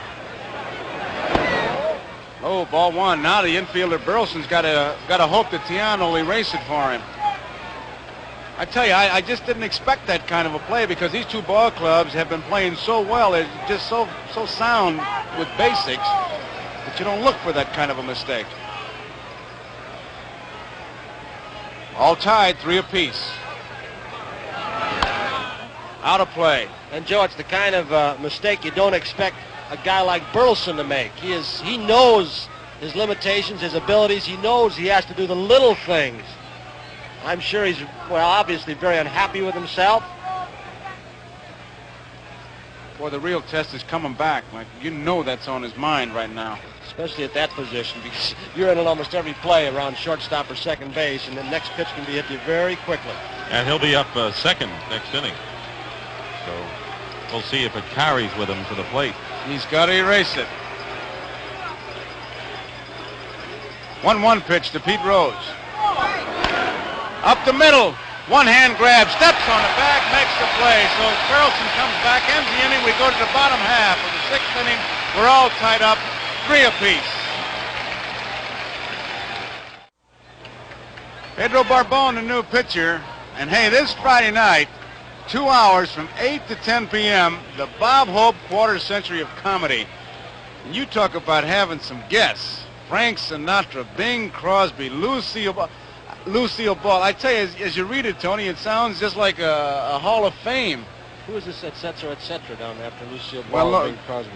[SPEAKER 1] Oh, ball one. Now the infielder Burleson's got to hope that Tiant will erase it for him. I tell you, I just didn't expect that kind of a play because these two ball clubs have been playing so well. They're just so sound with basics that you don't look for that kind of a mistake. All tied, 3 apiece. Out of play.
[SPEAKER 3] And Joe, it's the kind of mistake you don't expect a guy like Burleson to make. He knows his limitations, his abilities. He knows he has to do the little things. I'm sure he's, well, obviously very unhappy with himself.
[SPEAKER 1] Boy, the real test is coming back. Like, you know that's on his mind right now.
[SPEAKER 3] Especially at that position, because you're in it almost every play around shortstop or second base, and the next pitch can be hit you very quickly.
[SPEAKER 2] And he'll be up second next inning. So we'll see if it carries with him to the plate.
[SPEAKER 1] He's got to erase it. 1-1 pitch to Pete Rose. Up the middle. One-hand grab. Steps on the back. Makes the play. So Burleson comes back. Ends the inning. We go to the bottom half of the 6th inning. We're all tied up. 3 apiece. Pedro Barbon, the new pitcher. And hey, this Friday night, 2 hours from 8 to 10 p.m., the Bob Hope Quarter Century of Comedy. And you talk about having some guests. Frank Sinatra, Bing Crosby, Lucille Ball. I tell you, as you read it, Tony, it sounds just like a Hall of Fame.
[SPEAKER 3] Who is this et cetera down there after Lucille Ball and Bing Crosby?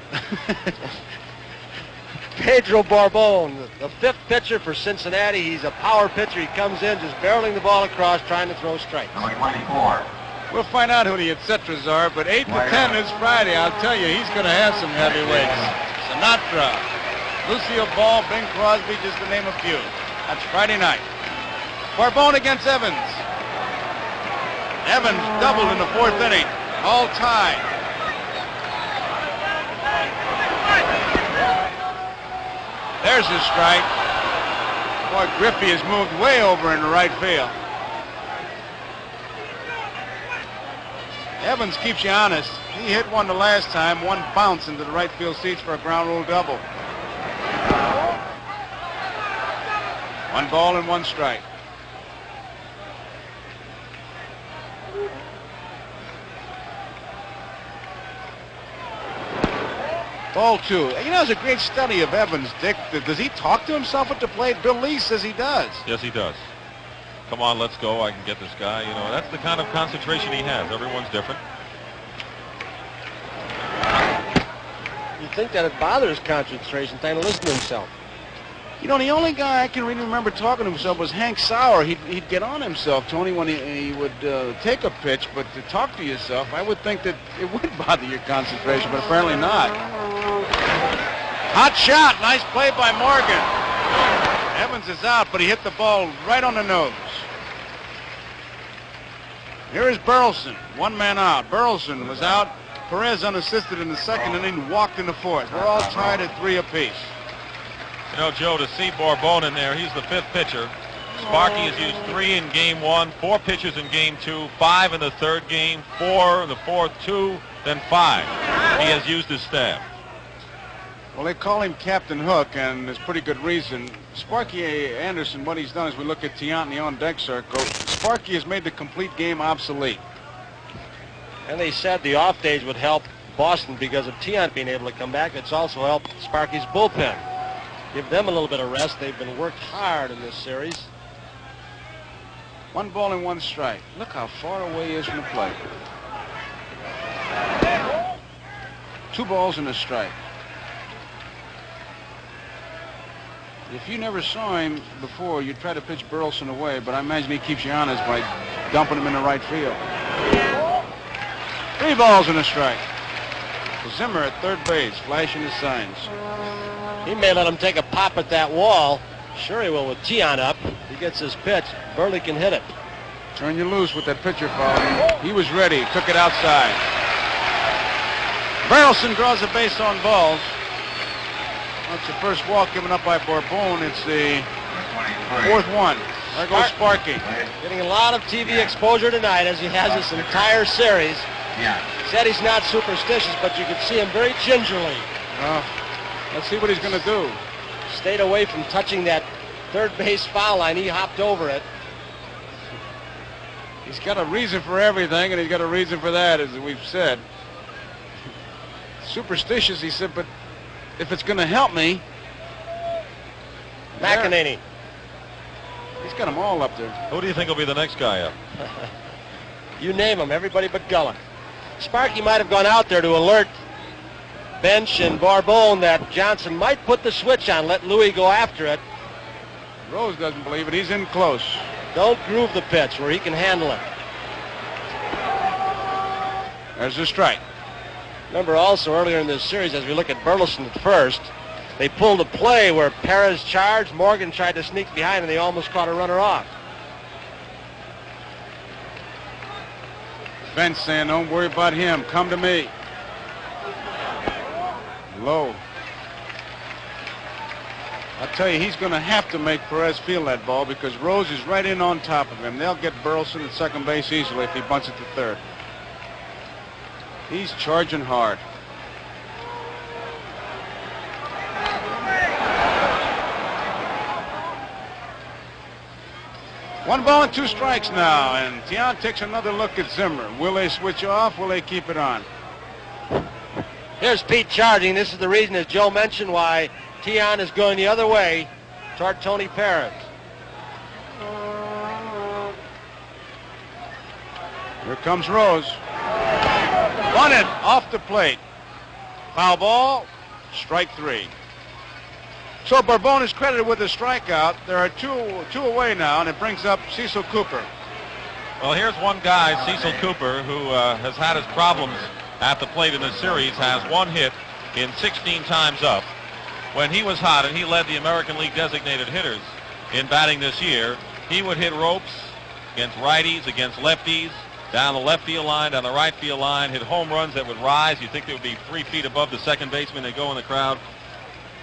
[SPEAKER 3] Pedro Barbon, the 5th pitcher for Cincinnati. He's a power pitcher. He comes in just barreling the ball across, trying to throw strikes.
[SPEAKER 4] Number 24.
[SPEAKER 1] We'll find out who the et ceteras are, but 8 to 10 this Friday, I'll tell you, he's going to have some heavyweights. Sinatra, Lucille Ball, Bing Crosby, just to name a few. That's Friday night. Barbon against Evans. Evans doubled in the 4th inning. All tied. There's his strike. Boy, Griffey has moved way over into right field. Evans keeps you honest. He hit one the last time. One bounce into the right field seats for a ground rule double. 1 ball and 1 strike. Ball 2. You know, it's a great study of Evans, Dick. Does he talk to himself at the plate? Bill Lee says he does.
[SPEAKER 2] Yes, he does. Come on, let's go. I can get this guy. You know, that's the kind of concentration he has. Everyone's different.
[SPEAKER 3] You'd think that it bothers concentration, trying to listen to himself.
[SPEAKER 1] You know, the only guy I can really remember talking to himself was Hank Sauer. He'd get on himself, Tony, when he would take a pitch, but to talk to yourself, I would think that it would bother your concentration, but apparently not. Hot shot. Nice play by Morgan. Evans is out, but he hit the ball right on the nose. Here is Burleson. 1 man out. Burleson was out. Perez unassisted in the 2nd inning, walked in the 4th. We're all tied at 3 apiece.
[SPEAKER 2] You know, Joe, to see Barbon in there, he's the 5th pitcher. Sparky has used 3 in game 1, 4 pitches in game 2, 5 in the 3rd game, 4 in the 4th, 2, then 5. He has used his staff.
[SPEAKER 1] Well, they call him Captain Hook, and there's pretty good reason. Sparky Anderson, what he's done is we look at Tiant in the on-deck circle. Sparky has made the complete game obsolete.
[SPEAKER 3] And they said the off days would help Boston because of Tiant being able to come back. It's also helped Sparky's bullpen. Give them a little bit of rest. They've been worked hard in this series.
[SPEAKER 1] 1 ball and 1 strike. Look how far away he is from the plate. 2 balls and a strike. If you never saw him before, you'd try to pitch Burleson away, but I imagine he keeps you honest by dumping him in the right field. 3 balls and a strike. Zimmer at third base, flashing his signs.
[SPEAKER 3] He may let him take a pop at that wall. Sure he will with Tiant up. He gets his pitch. Burley can hit it.
[SPEAKER 1] Turn you loose with that pitcher foul. He was ready. Took it outside. Burleson draws a base on balls. That's the first walk given up by Bourbon. It's the 4th one. There goes Sparky.
[SPEAKER 3] Getting a lot of TV exposure tonight as he has this entire series. Said he's not superstitious, but you can see him very gingerly.
[SPEAKER 1] Let's see what he's going to do.
[SPEAKER 3] Stayed away from touching that third base foul line. He hopped over it.
[SPEAKER 1] He's got a reason for everything, and he's got a reason for that, as we've said. Superstitious, he said, but if it's going to help me.
[SPEAKER 3] McEnany.
[SPEAKER 1] He's got them all up there.
[SPEAKER 2] Who do you think will be the next guy up?
[SPEAKER 3] You name them, everybody but Gullen. Sparky might have gone out there to alert Bench and Bourbon that Johnson might put the switch on, let Louis go after it.
[SPEAKER 1] Rose doesn't believe it. He's in close.
[SPEAKER 3] Don't groove the pitch where he can handle it.
[SPEAKER 1] There's a strike.
[SPEAKER 3] Remember also earlier in this series, as we look at Burleson at first, they pulled a play where Perez charged, Morgan tried to sneak behind, and they almost caught a runner off.
[SPEAKER 1] Bench saying, don't worry about him. Come to me. Low. I'll tell you, he's going to have to make Perez feel that ball because Rose is right in on top of him. They'll get Burleson at second base easily if he bunts it to third. He's charging hard. One ball and 2 strikes now, and Tiant takes another look at Zimmer. Will they switch off? Will they keep it on?
[SPEAKER 3] Here's Pete charging. This is the reason, as Joe mentioned, why Tiant is going the other way toward Tony Perez.
[SPEAKER 1] Here comes Rose. Bunted off the plate. Foul ball, strike 3. So Bourbon is credited with a strikeout. There are two away now, and it brings up Cecil Cooper.
[SPEAKER 2] Well, here's one guy, Cecil Cooper, who has had his problems at the plate in this series, has 1 hit in 16 times up. When he was hot and he led the American League designated hitters in batting this year, he would hit ropes against righties, against lefties, down the left field line, down the right field line, hit home runs that would rise. You'd think they would be 3 feet above the second baseman. They go in the crowd.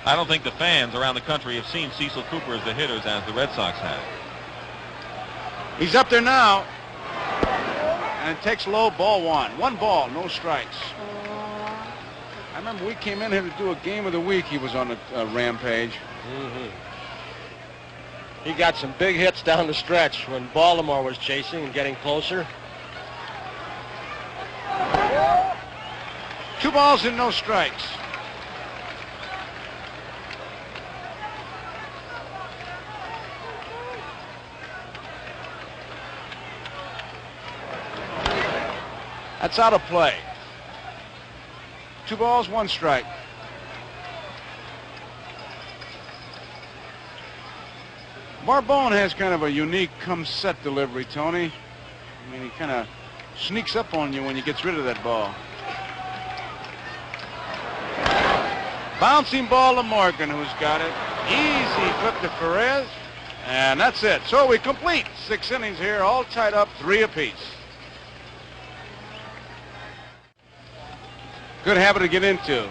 [SPEAKER 2] I don't think the fans around the country have seen Cecil Cooper as the hitters as the Red Sox have.
[SPEAKER 1] He's up there now. And it takes low, ball 1. 1 ball, no strikes. I remember we came in here to do a game of the week. He was on a rampage.
[SPEAKER 3] He got some big hits down the stretch when Baltimore was chasing and getting closer.
[SPEAKER 1] 2 balls and no strikes. That's out of play. 2 balls, 1 strike. Bourbon has kind of a unique come-set delivery, Tony. I mean, he kind of sneaks up on you when he gets rid of that ball. Bouncing ball to Morgan, who's got it. Easy flip to Perez. And that's it. So we complete 6 innings here, all tied up 3 apiece. Good habit to get into.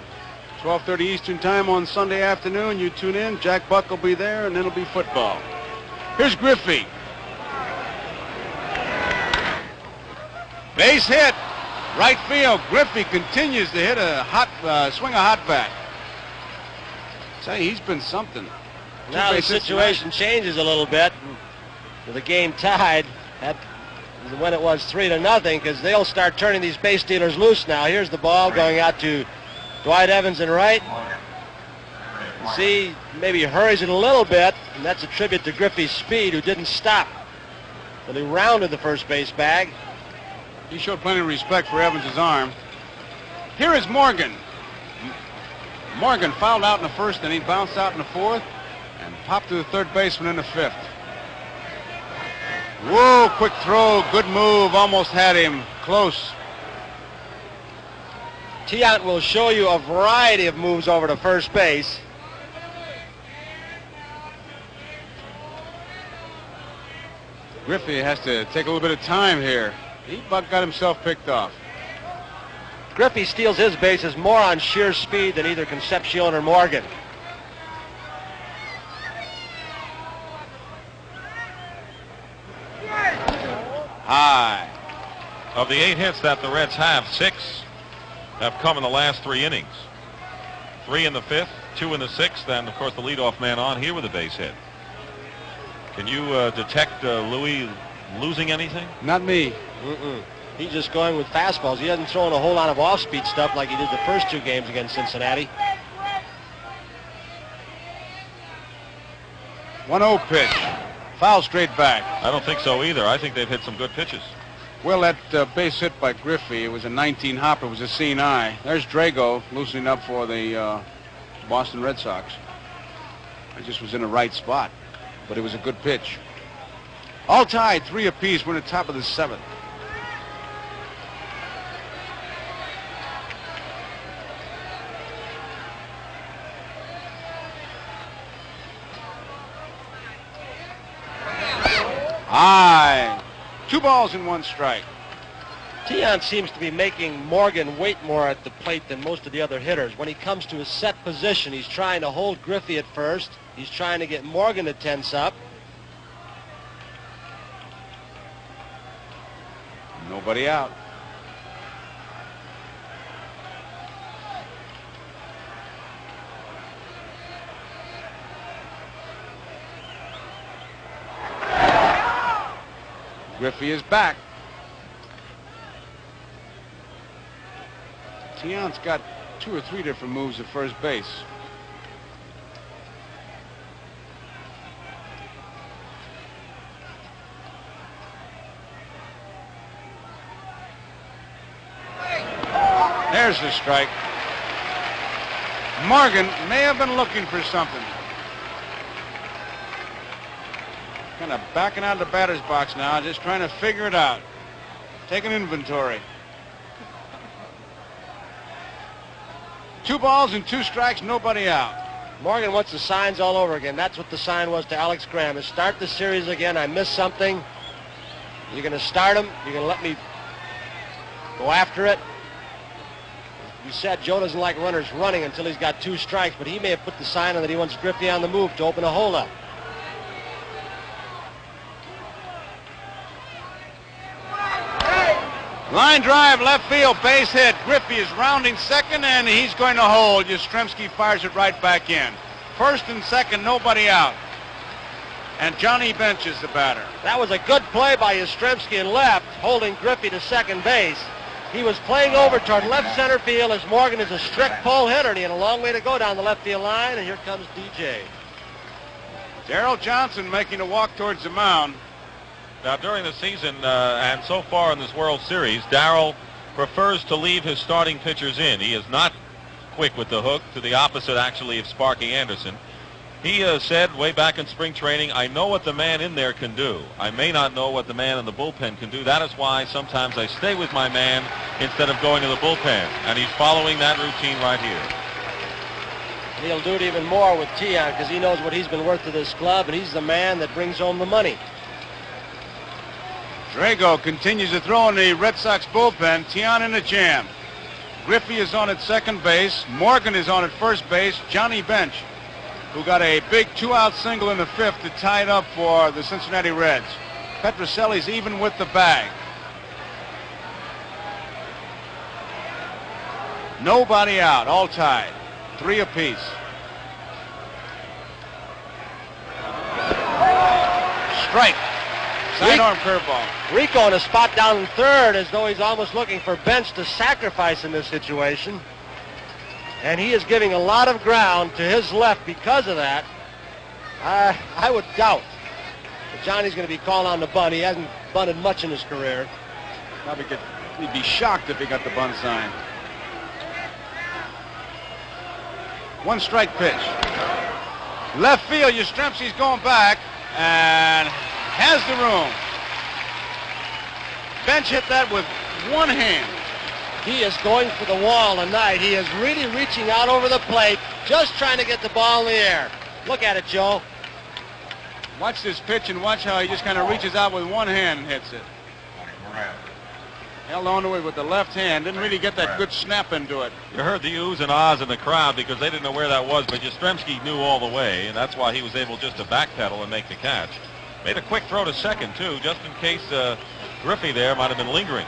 [SPEAKER 1] 12:30 Eastern time on Sunday afternoon. You tune in. Jack Buck will be there, and then it'll be football. Here's Griffey. Base hit. Right field. Griffey continues to hit a hot, swing a hot bat. Say, he's been something.
[SPEAKER 3] Now the situation changes a little bit. With the game tied, when it was 3-0, because they'll start turning these base stealers loose now. Here's the ball going out to Dwight Evans in right. See, maybe hurries it a little bit, and that's a tribute to Griffey's speed, who didn't stop. But he rounded the first base bag.
[SPEAKER 1] He showed plenty of respect for Evans' arm. Here is Morgan. Morgan fouled out in the first inning, bounced out in the 4th, and popped to the third baseman in the 5th. Whoa, quick throw, good move, almost had him close.
[SPEAKER 3] Tiant will show you a variety of moves over to first base.
[SPEAKER 1] Griffey has to take a little bit of time here. He about got himself picked off.
[SPEAKER 3] Griffey steals his bases more on sheer speed than either Concepcion or Morgan.
[SPEAKER 1] High.
[SPEAKER 2] Of the 8 hits that the Reds have, 6 have come in the last 3 innings. 3 in the 5th, 2 in the 6th, and of course the leadoff man on here with a base hit. Can you detect Louis losing anything?
[SPEAKER 1] Not me.
[SPEAKER 3] He's just going with fastballs. He hasn't thrown a whole lot of off-speed stuff like he did the first 2 games against Cincinnati.
[SPEAKER 1] 1-0 pitch. Foul straight back.
[SPEAKER 2] I don't think so either. I think they've hit some good pitches.
[SPEAKER 1] Well, that base hit by Griffey, it was a 19 hopper. It was a seeing eye. There's Drago loosening up for the Boston Red Sox. It just was in the right spot, but it was a good pitch. All tied, 3 apiece. We're in the top of the 7th. High. 2 balls and 1 strike.
[SPEAKER 3] Tiant seems to be making Morgan wait more at the plate than most of the other hitters. When he comes to his set position, he's trying to hold Griffey at first. He's trying to get Morgan to tense up.
[SPEAKER 1] Nobody out. Griffey is back. Tiant's got 2 or 3 different moves at first base. There's the strike. Morgan may have been looking for something. Kind of backing out of the batter's box now, just trying to figure it out. Taking inventory. 2 balls and 2 strikes, nobody out.
[SPEAKER 3] Morgan wants the signs all over again. That's what the sign was to Alex Graham. Is start the series again. I missed something. You're going to start him. You're going to let me go after it. You said Joe doesn't like runners running until he's got 2 strikes, but he may have put the sign on that he wants Griffey on the move to open a hole up.
[SPEAKER 1] Line drive, left field, base hit. Griffey is rounding second, and he's going to hold. Yastrzemski fires it right back in. First and second, nobody out. And Johnny Bench is the batter.
[SPEAKER 3] That was a good play by Yastrzemski in left, holding Griffey to second base. He was playing over toward left center field as Morgan is a strict pull hitter, and he had a long way to go down the left field line, and here comes DJ.
[SPEAKER 1] Darrell Johnson making a walk towards the mound.
[SPEAKER 2] Now, during the season and so far in this World Series, Darrell prefers to leave his starting pitchers in. He is not quick with the hook, to the opposite, actually, of Sparky Anderson. He said way back in spring training, I know what the man in there can do. I may not know what the man in the bullpen can do. That is why sometimes I stay with my man instead of going to the bullpen. And he's following that routine right here.
[SPEAKER 3] He'll do it even more with Tiant because he knows what he's been worth to this club, and he's the man that brings home the money.
[SPEAKER 1] Drago continues to throw in the Red Sox bullpen. Tiant in a jam. Griffey is on at second base. Morgan is on at first base. Johnny Bench, who got a big 2-out single in the 5th to tie it up for the Cincinnati Reds. Petrocelli's even with the bag. Nobody out, all tied. 3 apiece. Strike. Sidearm curveball.
[SPEAKER 3] Rico in a spot down in third as though he's almost looking for Bench to sacrifice in this situation. And he is giving a lot of ground to his left because of that. I would doubt that Johnny's going to be called on the bunt. He hasn't bunted much in his career.
[SPEAKER 1] He'd be shocked if he got the bunt sign. 1 strike pitch. Left field, Yastrzemski's going back and has the room. Bench hit that with 1 hand.
[SPEAKER 3] He is going for the wall tonight. He is really reaching out over the plate, just trying to get the ball in the air. Look at it, Joe.
[SPEAKER 1] Watch this pitch and watch how he just kind of reaches out with one hand and hits it. Held on to it with the left hand. Didn't really get that good snap into it.
[SPEAKER 2] You heard the oohs and ahs in the crowd because they didn't know where that was, but Yastrzemski knew all the way, and that's why he was able just to backpedal and make the catch. Made a quick throw to second, too, just in case Griffey there might have been lingering.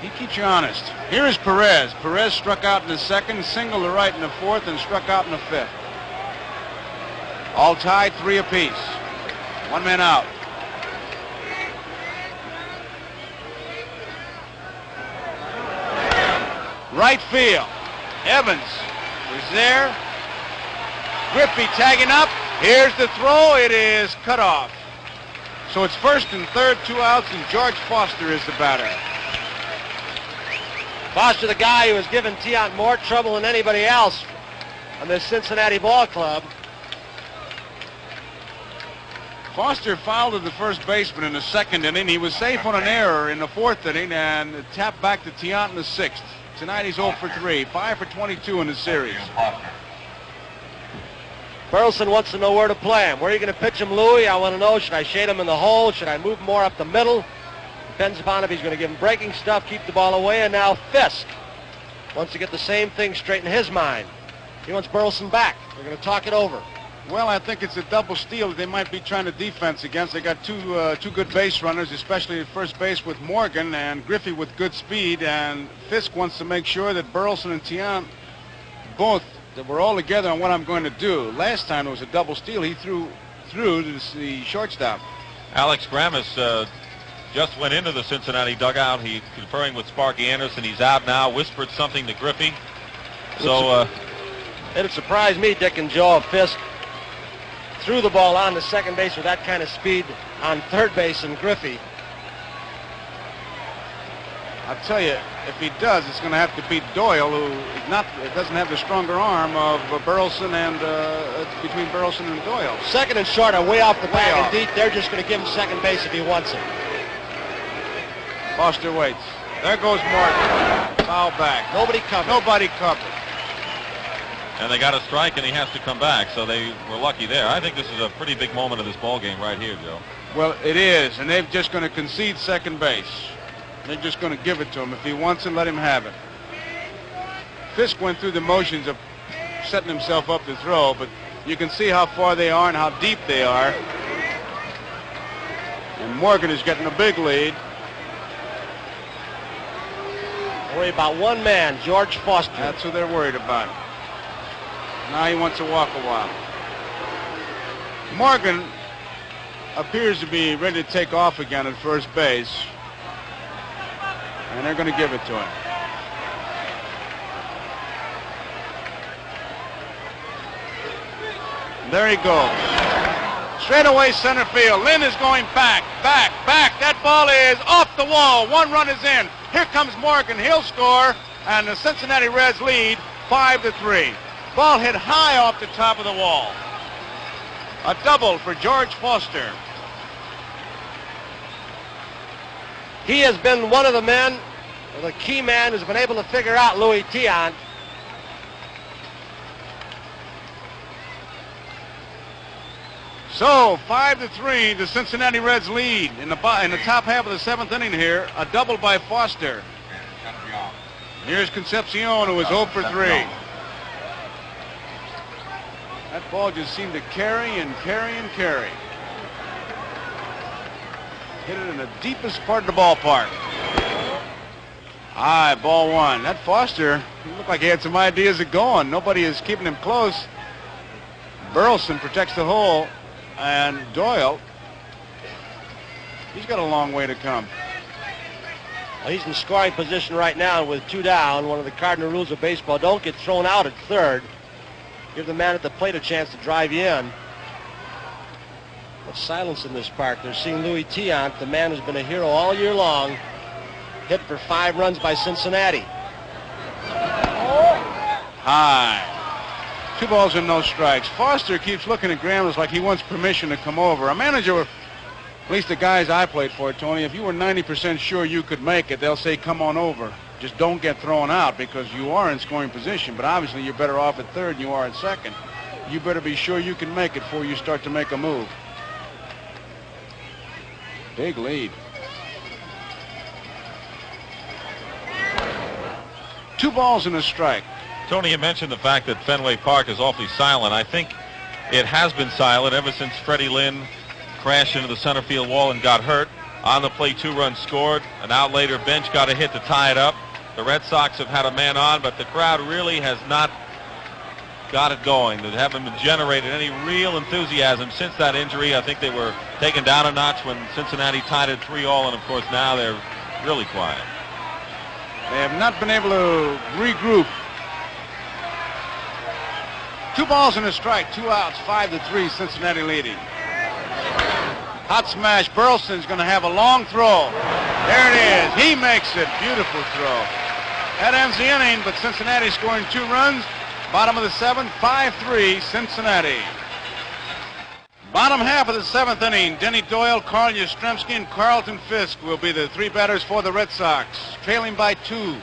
[SPEAKER 1] He keeps you honest. Here is Perez. Perez struck out in the second, singled to right in the fourth, and struck out in the fifth. All tied, 3 apiece. One man out. Right field. Evans was there. Griffey tagging up. Here's the throw. It is cut off. So it's first and third, 2 outs, and George Foster is the batter.
[SPEAKER 3] Foster, the guy who has given Tiant more trouble than anybody else on this Cincinnati ball club.
[SPEAKER 1] Foster fouled to the first baseman in the second inning. He was safe on an error in the fourth inning and tapped back to Tiant in the sixth. Tonight he's 0 for 3, 5 for 22 in the series.
[SPEAKER 3] Burleson wants to know where to play him. Where are you going to pitch him, Louie? I want to know, should I shade him in the hole? Should I move more up the middle? Depends upon if he's going to give him breaking stuff, keep the ball away, and now Fisk wants to get the same thing straight in his mind. He wants Burleson back. They're going to talk it over.
[SPEAKER 1] Well, I think it's a double steal that they might be trying to defense against. They got two good base runners, especially at first base with Morgan and Griffey with good speed. And Fisk wants to make sure that Burleson and Tiant both that we're all together on what I'm going to do. Last time it was a double steal. He threw to the shortstop.
[SPEAKER 2] Alex Grammas just went into the Cincinnati dugout. He's conferring with Sparky Anderson. He's out now. Whispered something to Griffey. So
[SPEAKER 3] it'd surprise me, Dick and Joe, if Fisk threw the ball on to second base with that kind of speed on third base and Griffey.
[SPEAKER 1] I'll tell you, if he does, it's going to have to beat Doyle, who doesn't have the stronger arm of Burleson and between Burleson and Doyle.
[SPEAKER 3] Second and short are way off the back and deep. They're just going to give him second base if he wants it.
[SPEAKER 1] Foster waits. There goes Martin. Foul back.
[SPEAKER 3] Nobody covered.
[SPEAKER 1] Nobody covered.
[SPEAKER 2] And they got a strike, and he has to come back, so they were lucky there. I think this is a pretty big moment of this ball game right here, Joe.
[SPEAKER 1] Well, it is, and they're just going to concede second base. They're just going to give it to him. If he wants it, let him have it. Fisk went through the motions of setting himself up to throw, but you can see how far they are and how deep they are. And Morgan is getting a big lead.
[SPEAKER 3] Worry about one man, George Foster.
[SPEAKER 1] That's who they're worried about. Now he wants to walk a while. Morgan appears to be ready to take off again at first base. And they're going to give it to him. There he goes. Straight away center field. Lynn is going back. That ball is off the wall. 1 run is in. Here comes Morgan. He'll score. And the Cincinnati Reds lead 5-3. Ball hit high off the top of the wall. A double for George Foster.
[SPEAKER 3] He has been one of the men, or the key man, who's been able to figure out Louis Tiant.
[SPEAKER 1] So 5-3, the Cincinnati Reds lead in the top half of the 7th inning here. A double by Foster. Here's Concepcion, who is 0 for 3. That ball just seemed to carry and carry and carry. Hit it in the deepest part of the ballpark. High, ball 1. That Foster, he looked like he had some ideas of going. Nobody is keeping him close. Burleson protects the hole, and Doyle, he's got a long way to come.
[SPEAKER 3] Well, he's in scoring position right now with 2 down. One of the cardinal rules of baseball, don't get thrown out at third. Give the man at the plate a chance to drive you in. But silence in this park. They're seeing Louis Tiant, the man who's been a hero all year long, hit for 5 runs by Cincinnati.
[SPEAKER 1] High. 2 balls and no strikes. Foster keeps looking at Grammas like he wants permission to come over. A manager, at least the guys I played for, Tony, if you were 90% sure you could make it, they'll say, come on over. Just don't get thrown out because you are in scoring position, but obviously you're better off at third than you are at second. You better be sure you can make it before you start to make a move. Big lead. 2 balls and a strike.
[SPEAKER 2] Tony, you mentioned the fact that Fenway Park is awfully silent. I think it has been silent ever since Freddie Lynn crashed into the center field wall and got hurt. On the plate, 2 runs scored. An out later, Bench got a hit to tie it up. The Red Sox have had a man on, but the crowd really has not got it going. They haven't generated any real enthusiasm since that injury. I think they were taken down a notch when Cincinnati tied it 3-3, and of course now they're really quiet.
[SPEAKER 1] They have not been able to regroup. 2 balls and a strike, 2 outs, 5-3, Cincinnati leading. Hot smash, Burleson's going to have a long throw. There it is, he makes it, beautiful throw. That ends the inning, but Cincinnati scoring 2 runs. Bottom of the 7th, 5-3, Cincinnati. Bottom half of the 7th inning, Denny Doyle, Carl Yastrzemski, and Carlton Fisk will be the 3 batters for the Red Sox, trailing by 2.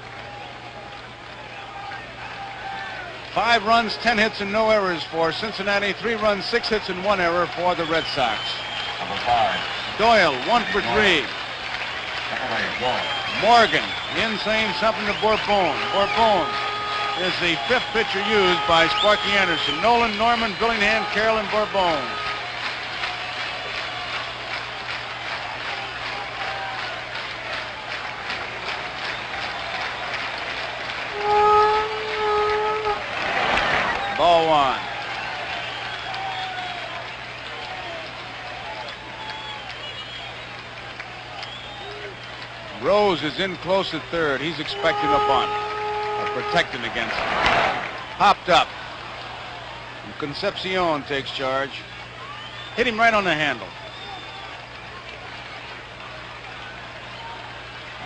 [SPEAKER 1] 5 runs, 10 hits, and no errors for Cincinnati. 3 runs, 6 hits, and 1 error for the Red Sox.
[SPEAKER 4] Number 5.
[SPEAKER 1] Doyle, 1 for 3. Morgan, in saying something to Bourbon. Bourbon is the 5th pitcher used by Sparky Anderson. Nolan, Norman, Billingham, Carroll, and Bourbon. Ball 1. Rose is in close at third. He's expecting a bunt. Or protecting against him. Hopped up. And Concepcion takes charge. Hit him right on the handle.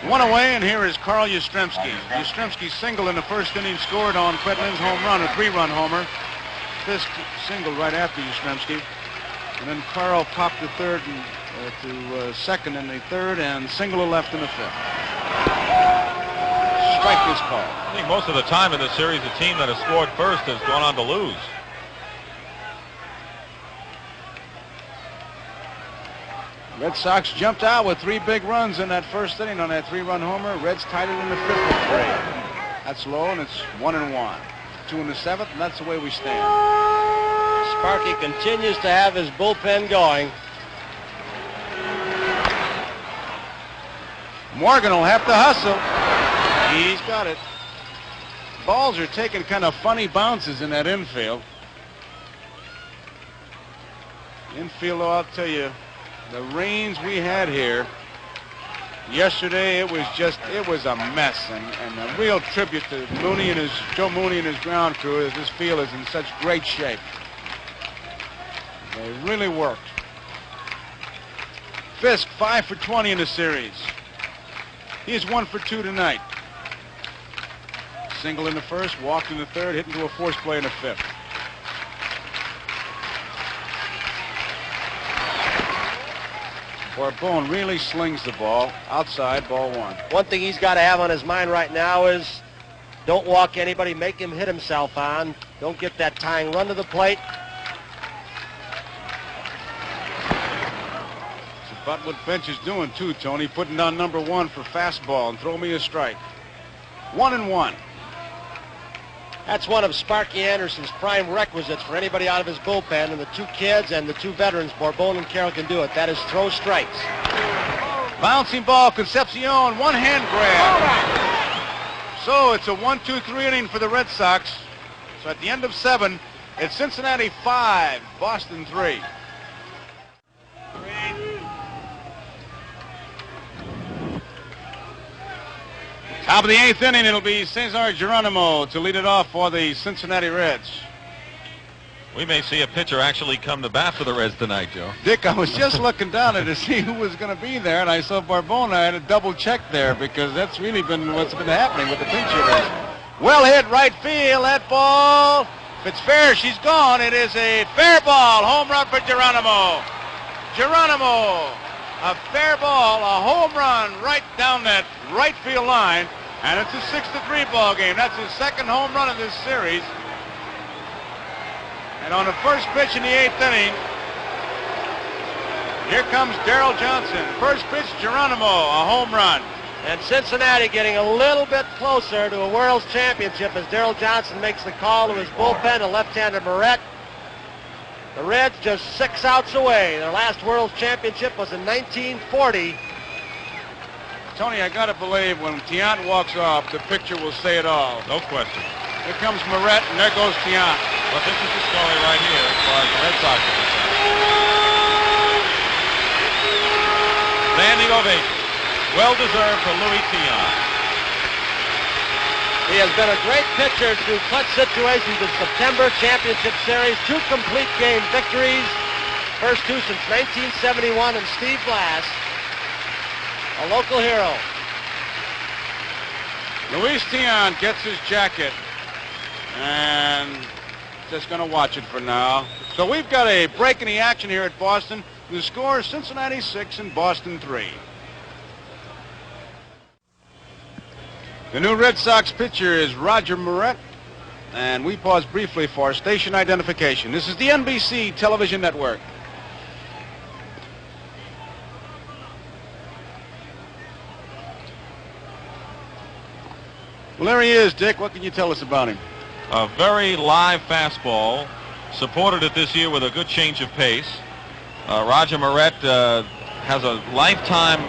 [SPEAKER 1] 1 away, and here is Carl Yastrzemski. Yastrzemski single in the 1st inning, scored on Fred Lynn's home run, a 3-run homer. Fisk single right after Yastrzemski. And then Carl popped the third and to second in the 3rd and single to left in the 5th. Strike is called.
[SPEAKER 2] I think most of the time in this series, the team that has scored first has gone on to lose.
[SPEAKER 1] Red Sox jumped out with 3 big runs in that 1st inning on that 3-run homer. Reds tied it in the 5th with 3. That's low, and it's 1-1. 2 in the 7th, and that's the way we stand.
[SPEAKER 3] Sparky continues to have his bullpen going.
[SPEAKER 1] Morgan will have to hustle. He's got it. Balls are taking kind of funny bounces in that infield. Infield, oh, I'll tell you, the rains we had here yesterday, it was a mess, and a real tribute to Joe Mooney and his ground crew, as this field is in such great shape. They really worked. Fisk, 5 for 20 in the series. He is 1 for 2 tonight. Single in the 1st, walked in the 3rd, hit into a force play in the 5th. Bourbon really slings the ball outside, ball 1.
[SPEAKER 3] One thing he's got to have on his mind right now is don't walk anybody, make him hit himself on. Don't get that tying run to the plate.
[SPEAKER 1] It's about what Bench is doing too, Tony, putting down number 1 for fastball and throw me a strike. 1-1.
[SPEAKER 3] That's one of Sparky Anderson's prime requisites for anybody out of his bullpen, and the 2 kids and the 2 veterans, Bourbon and Carroll, can do it. That is throw strikes.
[SPEAKER 1] Bouncing ball, Concepcion, 1-hand grab. So it's a 1-2-3 inning for the Red Sox. So at the end of 7, it's Cincinnati 5, Boston 3. Top of the 8th inning, it'll be Cesar Geronimo to lead it off for the Cincinnati Reds.
[SPEAKER 2] We may see a pitcher actually come to bat for the Reds tonight, Joe.
[SPEAKER 1] Dick, I was just looking down there to see who was going to be there, and I saw Bourbon. I had to double check there because that's really been what's been happening with the pinch hitters. Well hit right field, that ball. If it's fair, she's gone. It is a fair ball. Home run for Geronimo. Geronimo, a fair ball, a home run right down that right field line. And it's a 6-3 ball game. That's his second home run in this series. And on the first pitch in the 8th inning, here comes Darrell Johnson. First pitch, Geronimo, a home run.
[SPEAKER 3] And Cincinnati getting a little bit closer to a World's Championship as Darrell Johnson makes the call to his bullpen, a left-hander Moret. The Reds just 6 outs away. Their last World's Championship was in 1940.
[SPEAKER 1] Tony, I gotta believe when Tiant walks off, the picture will say it all.
[SPEAKER 2] No question.
[SPEAKER 1] Here comes Moret, and there goes Tiant.
[SPEAKER 2] But this is the story right here as far as the Red Sox are concerned. Standing ovation. Well-deserved for Luis Tiant.
[SPEAKER 3] He has been a great pitcher through clutch situations in September Championship Series. 2 complete game victories. First 2 since 1971, and Steve Blass, a local hero.
[SPEAKER 1] Luis Tiant gets his jacket and just going to watch it for now. So we've got a break in the action here at Boston. The score is Cincinnati 6 and Boston 3. The new Red Sox pitcher is Roger Moret, and we pause briefly for station identification. This is the NBC television network. Well, there he is, Dick. What can you tell us about him?
[SPEAKER 2] A very live fastball. Supported it this year with a good change of pace. Roger Moret has a lifetime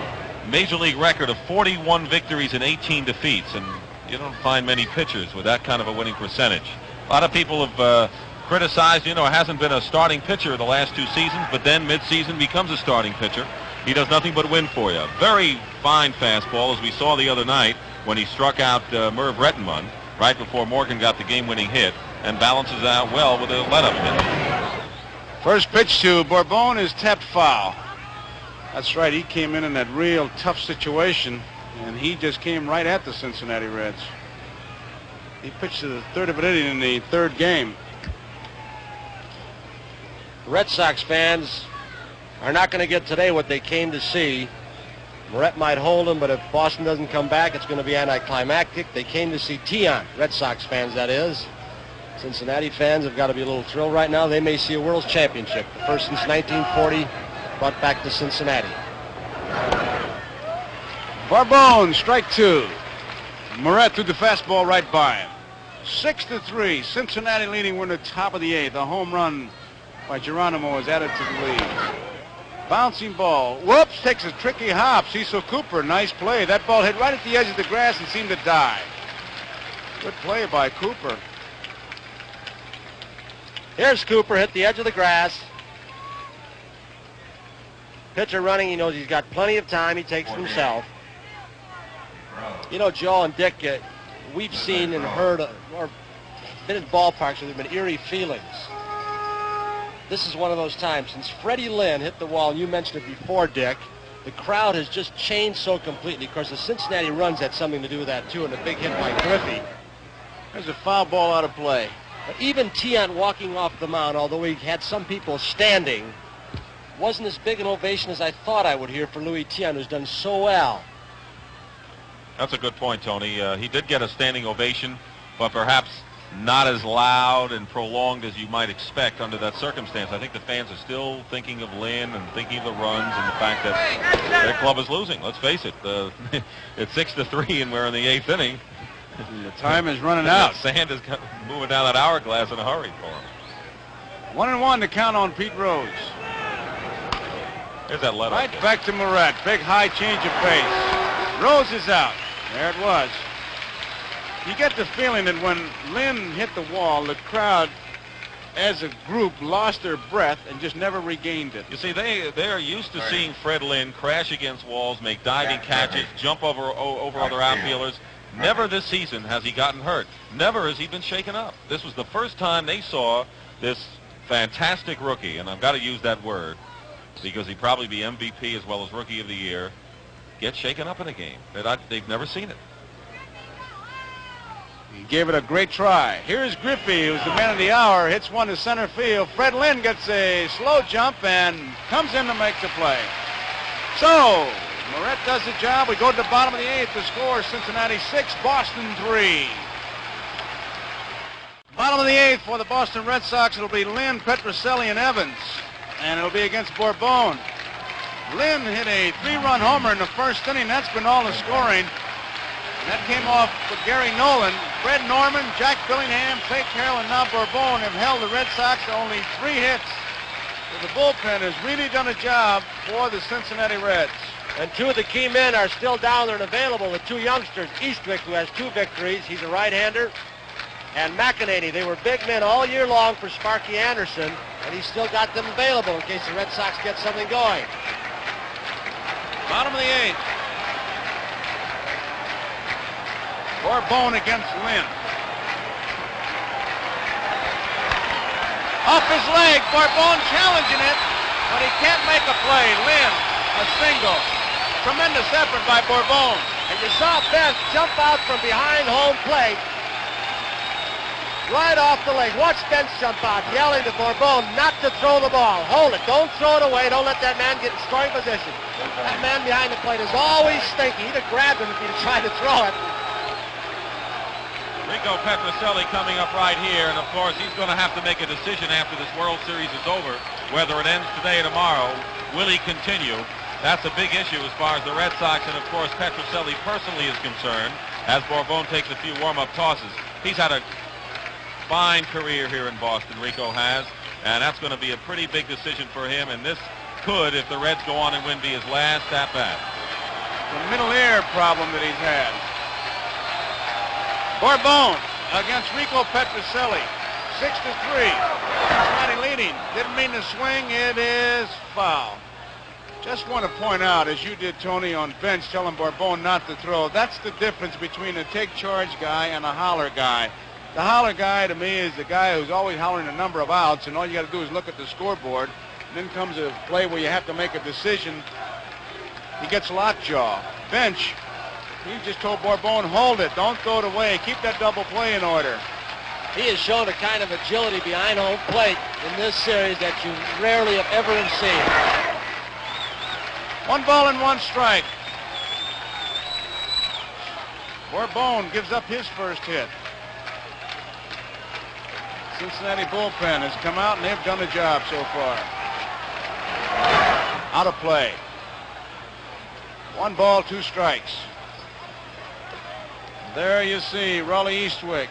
[SPEAKER 2] Major League record of 41 victories and 18 defeats, and you don't find many pitchers with that kind of a winning percentage. A lot of people have criticized, hasn't been a starting pitcher the last 2 seasons, but then mid-season becomes a starting pitcher. He does nothing but win for you. Very fine fastball, as we saw the other night when he struck out Merv Rettenmund right before Morgan got the game-winning hit, and balances out well with a let-up hit.
[SPEAKER 1] First pitch to Bourbon is tapped foul. That's right, he came in that real tough situation, and he just came right at the Cincinnati Reds. He pitched to the 3rd of an inning in the 3rd game.
[SPEAKER 3] Red Sox fans are not going to get today what they came to see. Moret might hold him, but if Boston doesn't come back, it's going to be anticlimactic. They came to see Tiant, Red Sox fans, that is. Cincinnati fans have got to be a little thrilled right now. They may see a World's Championship, the first since 1940, brought back to Cincinnati.
[SPEAKER 1] Bourbon, strike 2. Moret threw the fastball right by him. 6-3, Cincinnati leading. We're in the top of the 8th. A home run by Geronimo is added to the lead. Bouncing ball. Whoops, takes a tricky hop. Cecil Cooper, nice play. That ball hit right at the edge of the grass and seemed to die. Good play by Cooper.
[SPEAKER 3] Here's Cooper, hit the edge of the grass. Pitcher running, he knows he's got plenty of time. He takes it himself. Joe and Dick, we've seen and heard or been in ballparks where there have been eerie feelings. This is one of those times. Since Freddie Lynn hit the wall, and you mentioned it before, Dick, the crowd has just changed so completely. Of course, the Cincinnati runs had something to do with that, too, and a big hit by Griffey.
[SPEAKER 1] There's a foul ball out of play.
[SPEAKER 3] But even Tiant walking off the mound, although he had some people standing, wasn't as big an ovation as I thought I would hear for Luis Tiant, who's done so well.
[SPEAKER 2] That's a good point, Tony. He did get a standing ovation, but perhaps not as loud and prolonged as you might expect under that circumstance. I think the fans are still thinking of Lynn and thinking of the runs and the fact that their club is losing. Let's face it. It's 6-3 and we're in the 8th inning.
[SPEAKER 1] The time is running out.
[SPEAKER 2] Sand is moving down that hourglass in a hurry for him.
[SPEAKER 1] 1-1 to count on Pete Rose.
[SPEAKER 2] There's that let-up.
[SPEAKER 1] Right back to Moret. Big high change of pace. Rose is out. There it was. You get the feeling that when Lynn hit the wall, the crowd, as a group, lost their breath and just never regained it.
[SPEAKER 2] You see, they are used to seeing Fred Lynn crash against walls, make diving catches, jump over other outfielders. Never this season has he gotten hurt. Never has he been shaken up. This was the first time they saw this fantastic rookie, and I've got to use that word because he'd probably be MVP as well as Rookie of the Year, get shaken up in a game. They've never seen it.
[SPEAKER 1] He gave it a great try. Here's Griffey, who's the man of the hour, hits one to center field. Fred Lynn gets a slow jump and comes in to make the play. So, Moret does the job. We go to the bottom of the 8th. The score, Cincinnati 6, Boston 3. Bottom of the 8th for the Boston Red Sox. It'll be Lynn, Petrocelli, and Evans. And it'll be against Bourbon. Lynn hit a 3-run homer in the first inning. That's been all the scoring. That came off with Gary Nolan. Fred Norman, Jack Billingham, Clay Carroll, and now Bourbon have held the Red Sox to only 3 hits. So the bullpen has really done a job for the Cincinnati Reds.
[SPEAKER 3] And 2 of the key men are still down there and available. The 2 youngsters, Eastwick, who has 2 victories. He's a right-hander. And McEnany. They were big men all year long for Sparky Anderson, and he's still got them available in case the Red Sox get something going.
[SPEAKER 1] Bottom of the 8th. Bourbon against Lynn. Off his leg, Bourbon challenging it, but he can't make a play. Lynn, a single. Tremendous effort by Bourbon.
[SPEAKER 3] And you saw Bench jump out from behind home plate, right off the leg. Watch Bench jump out, yelling to Bourbon not to throw the ball. Hold it. Don't throw it away. Don't let that man get in scoring position. That man behind the plate is always stinky. He'd have grabbed him if he'd tried to throw it.
[SPEAKER 2] Rico Petrocelli coming up right here, and of course he's going to have to make a decision after this World Series is over, whether it ends today or tomorrow. Will he continue? That's a big issue as far as the Red Sox and of course Petrocelli personally is concerned, as Bourbon takes a few warm-up tosses. He's had a fine career here in Boston, Rico has, and that's going to be a pretty big decision for him, and this could, if the Reds go on and win, be his last at-bat.
[SPEAKER 1] The middle ear problem that he's had. Bourbon against Rico Petrocelli, 6-3. Cincinnati leading. Didn't mean to swing. It is foul. Just want to point out, as you did, Tony, on Bench, telling Bourbon not to throw. That's the difference between a take charge guy and a holler guy. The holler guy, to me, is the guy who's always hollering a number of outs, and all you got to do is look at the scoreboard. And then comes a play where you have to make a decision. He gets lockjaw. Bench, he just told Bourbon, hold it, don't throw it away, keep that double play in order.
[SPEAKER 3] He has shown a kind of agility behind home plate in this series that you rarely have ever seen.
[SPEAKER 1] 1 ball and 1 strike. Bourbon gives up his first hit. Cincinnati bullpen has come out and they've done a job so far. Out of play. 1 ball, 2 strikes. There you see Raleigh Eastwick,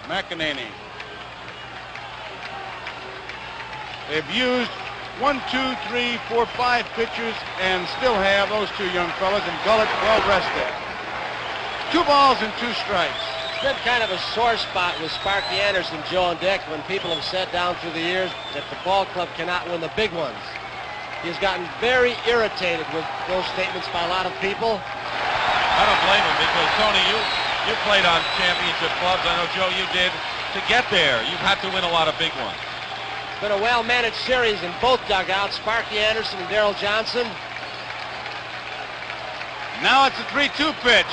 [SPEAKER 1] McEnany. They've used 1, 2, 3, 4, 5 pitchers and still have those 2 young fellas, and Gullett well rested. 2 balls and 2 strikes.
[SPEAKER 3] It's been kind of a sore spot with Sparky Anderson, Joe, and Dick when people have said down through the years that the ball club cannot win the big ones. He's gotten very irritated with those statements by a lot of people.
[SPEAKER 2] I don't blame him because, Tony, you played on championship clubs. I know, Joe, you did. To get there, you've had to win a lot of big ones.
[SPEAKER 3] It's been a well-managed series in both dugouts, Sparky Anderson and Darrell Johnson.
[SPEAKER 1] Now it's a 3-2 pitch.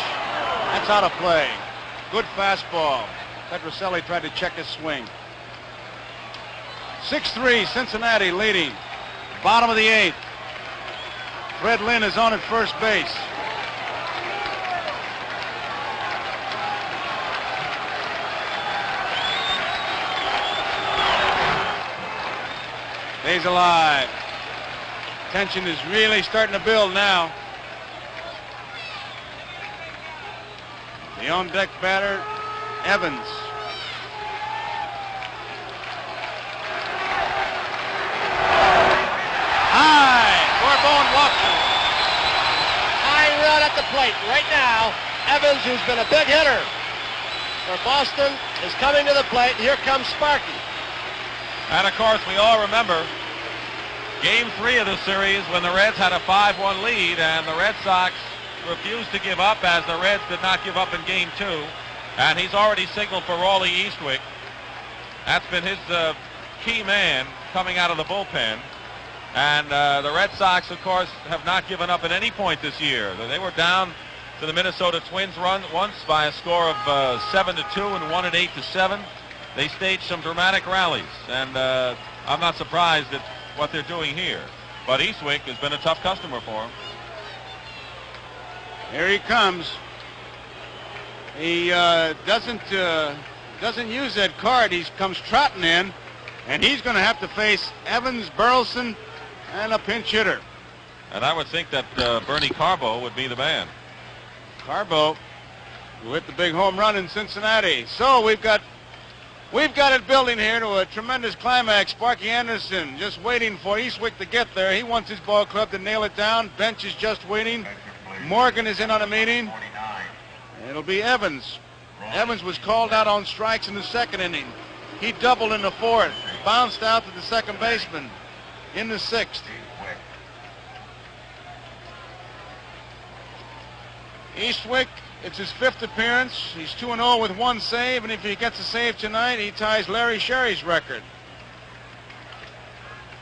[SPEAKER 1] That's out of play. Good fastball. Petrocelli tried to check his swing. 6-3, Cincinnati leading. Bottom of the 8th. Fred Lynn is on at first base. Stays alive. Tension is really starting to build now. The on-deck batter, Evans. High. Bourbon walks it.
[SPEAKER 3] High run at the plate right now. Evans, who's been a big hitter for Boston, is coming to the plate. Here comes Sparky.
[SPEAKER 2] And of course, we all remember Game 3 of the series when the Reds had a 5-1 lead, and the Red Sox refused to give up, as the Reds did not give up in Game 2. And he's already signaled for Raleigh Eastwick. That's been his key man coming out of the bullpen. And the Red Sox, of course, have not given up at any point this year. They were down to the Minnesota Twins once by a score of 7-2 and won it 8-7. They staged some dramatic rallies, and I'm not surprised at what they're doing here. But Eastwick has been a tough customer for him.
[SPEAKER 1] Here he comes. He doesn't use that card. He comes trotting in, and he's going to have to face Evans, Burleson, and a pinch hitter.
[SPEAKER 2] And I would think that Bernie Carbo would be the man.
[SPEAKER 1] Carbo, who hit the big home run in Cincinnati. So we've got it building here to a tremendous climax. Sparky Anderson just waiting for Eastwick to get there. He wants his ball club to nail it down. Bench is just waiting. Morgan is in on a meeting. It'll be Evans. Evans was called out on strikes in the second inning. He doubled in the fourth. Bounced out to the second baseman in the sixth. Eastwick, it's his fifth appearance. He's 2-0 with one save, and if he gets a save tonight, he ties Larry Sherry's record.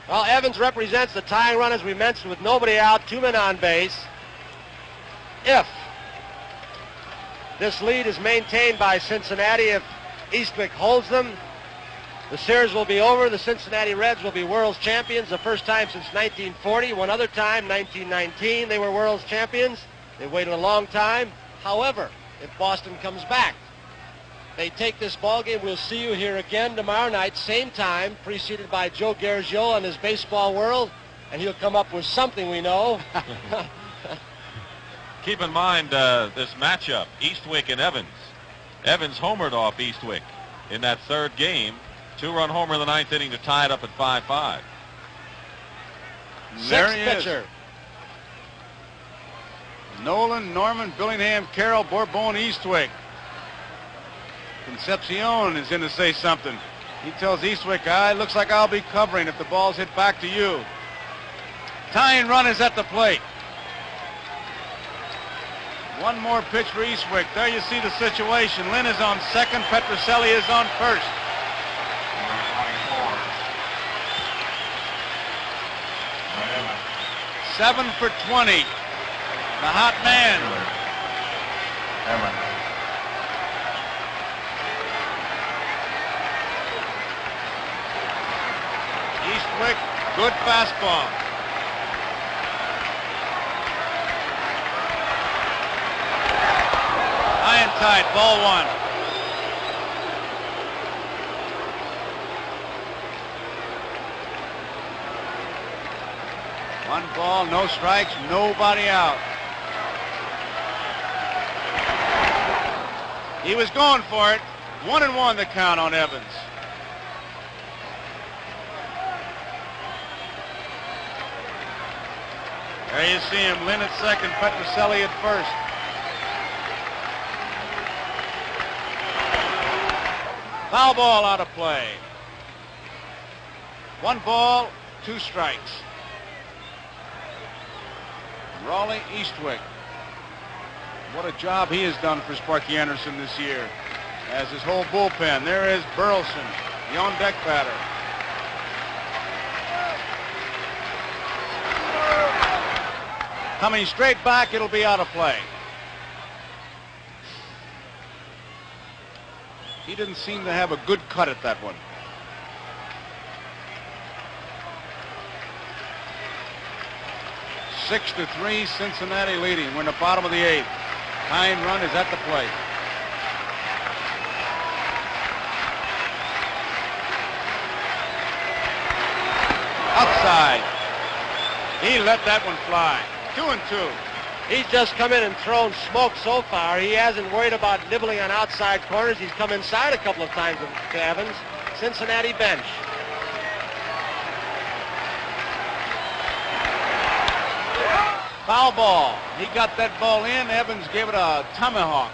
[SPEAKER 3] Well, Evans represents the tying run, as we mentioned, with nobody out, 2 men on base. If this lead is maintained by Cincinnati, if Eastwick holds them, the series will be over. The Cincinnati Reds will be world's champions, the first time since 1940. One other time, 1919, they were world's champions. They waited a long time. However, if Boston comes back, they take this ball game. We'll see you here again tomorrow night, same time, preceded by Joe Garagiola and his Baseball World, and he'll come up with something we know.
[SPEAKER 2] Keep in mind this matchup, Eastwick and Evans. Evans homered off Eastwick in that third game. 2-run homer in the ninth inning to tie it up at 5-5.
[SPEAKER 1] There he
[SPEAKER 3] Sixth pitcher.
[SPEAKER 1] is. Nolan, Norman, Billingham, Carroll, Bourbon, Eastwick. Concepcion is in to say something. He tells Eastwick, looks like I'll be covering if the ball's hit back to you. Tying run is at the plate. One more pitch for Eastwick. There you see the situation. Lynn is on second. Petrocelli is on first. Seven for 20. The hot man. Eastwick, good fastball. High and tight, ball one. One ball, no strikes, nobody out. He was going for it. 1-1 the count on Evans. There you see him. Lynn at second, Petrocelli at first. Foul ball out of play. 1 ball, 2 strikes. Raleigh Eastwick. What a job he has done for Sparky Anderson this year. As his whole bullpen. There is Burleson, the on-deck batter. Coming straight back, it'll be out of play. He didn't seem to have a good cut at that one. Six to 3, Cincinnati leading. We're in the bottom of the 8th. Tying run is at the plate. Outside. He let that one fly. 2-2.
[SPEAKER 3] He's just come in and thrown smoke so far. He hasn't worried about nibbling on outside corners. He's come inside a couple of times to Evans. Cincinnati bench.
[SPEAKER 1] Foul ball. He got that ball in. Evans gave it a tomahawk.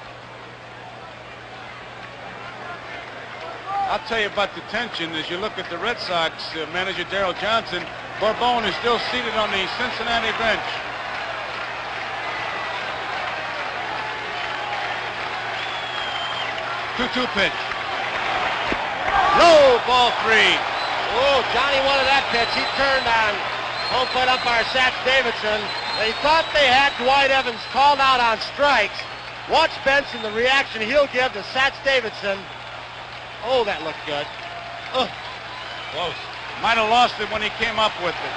[SPEAKER 1] I'll tell you about the tension as you look at the Red Sox manager Darrell Johnson. Bourbon is still seated on the Cincinnati bench. 2-2 pitch. Low, ball 3.
[SPEAKER 3] Oh, Johnny wanted that pitch. He turned on home plate umpire Satch Davidson. They thought they had Dwight Evans called out on strikes. Watch Benson, the reaction he'll give to Satch Davidson. Oh, that looked good.
[SPEAKER 2] Close.
[SPEAKER 1] Might have lost it when he came up with it.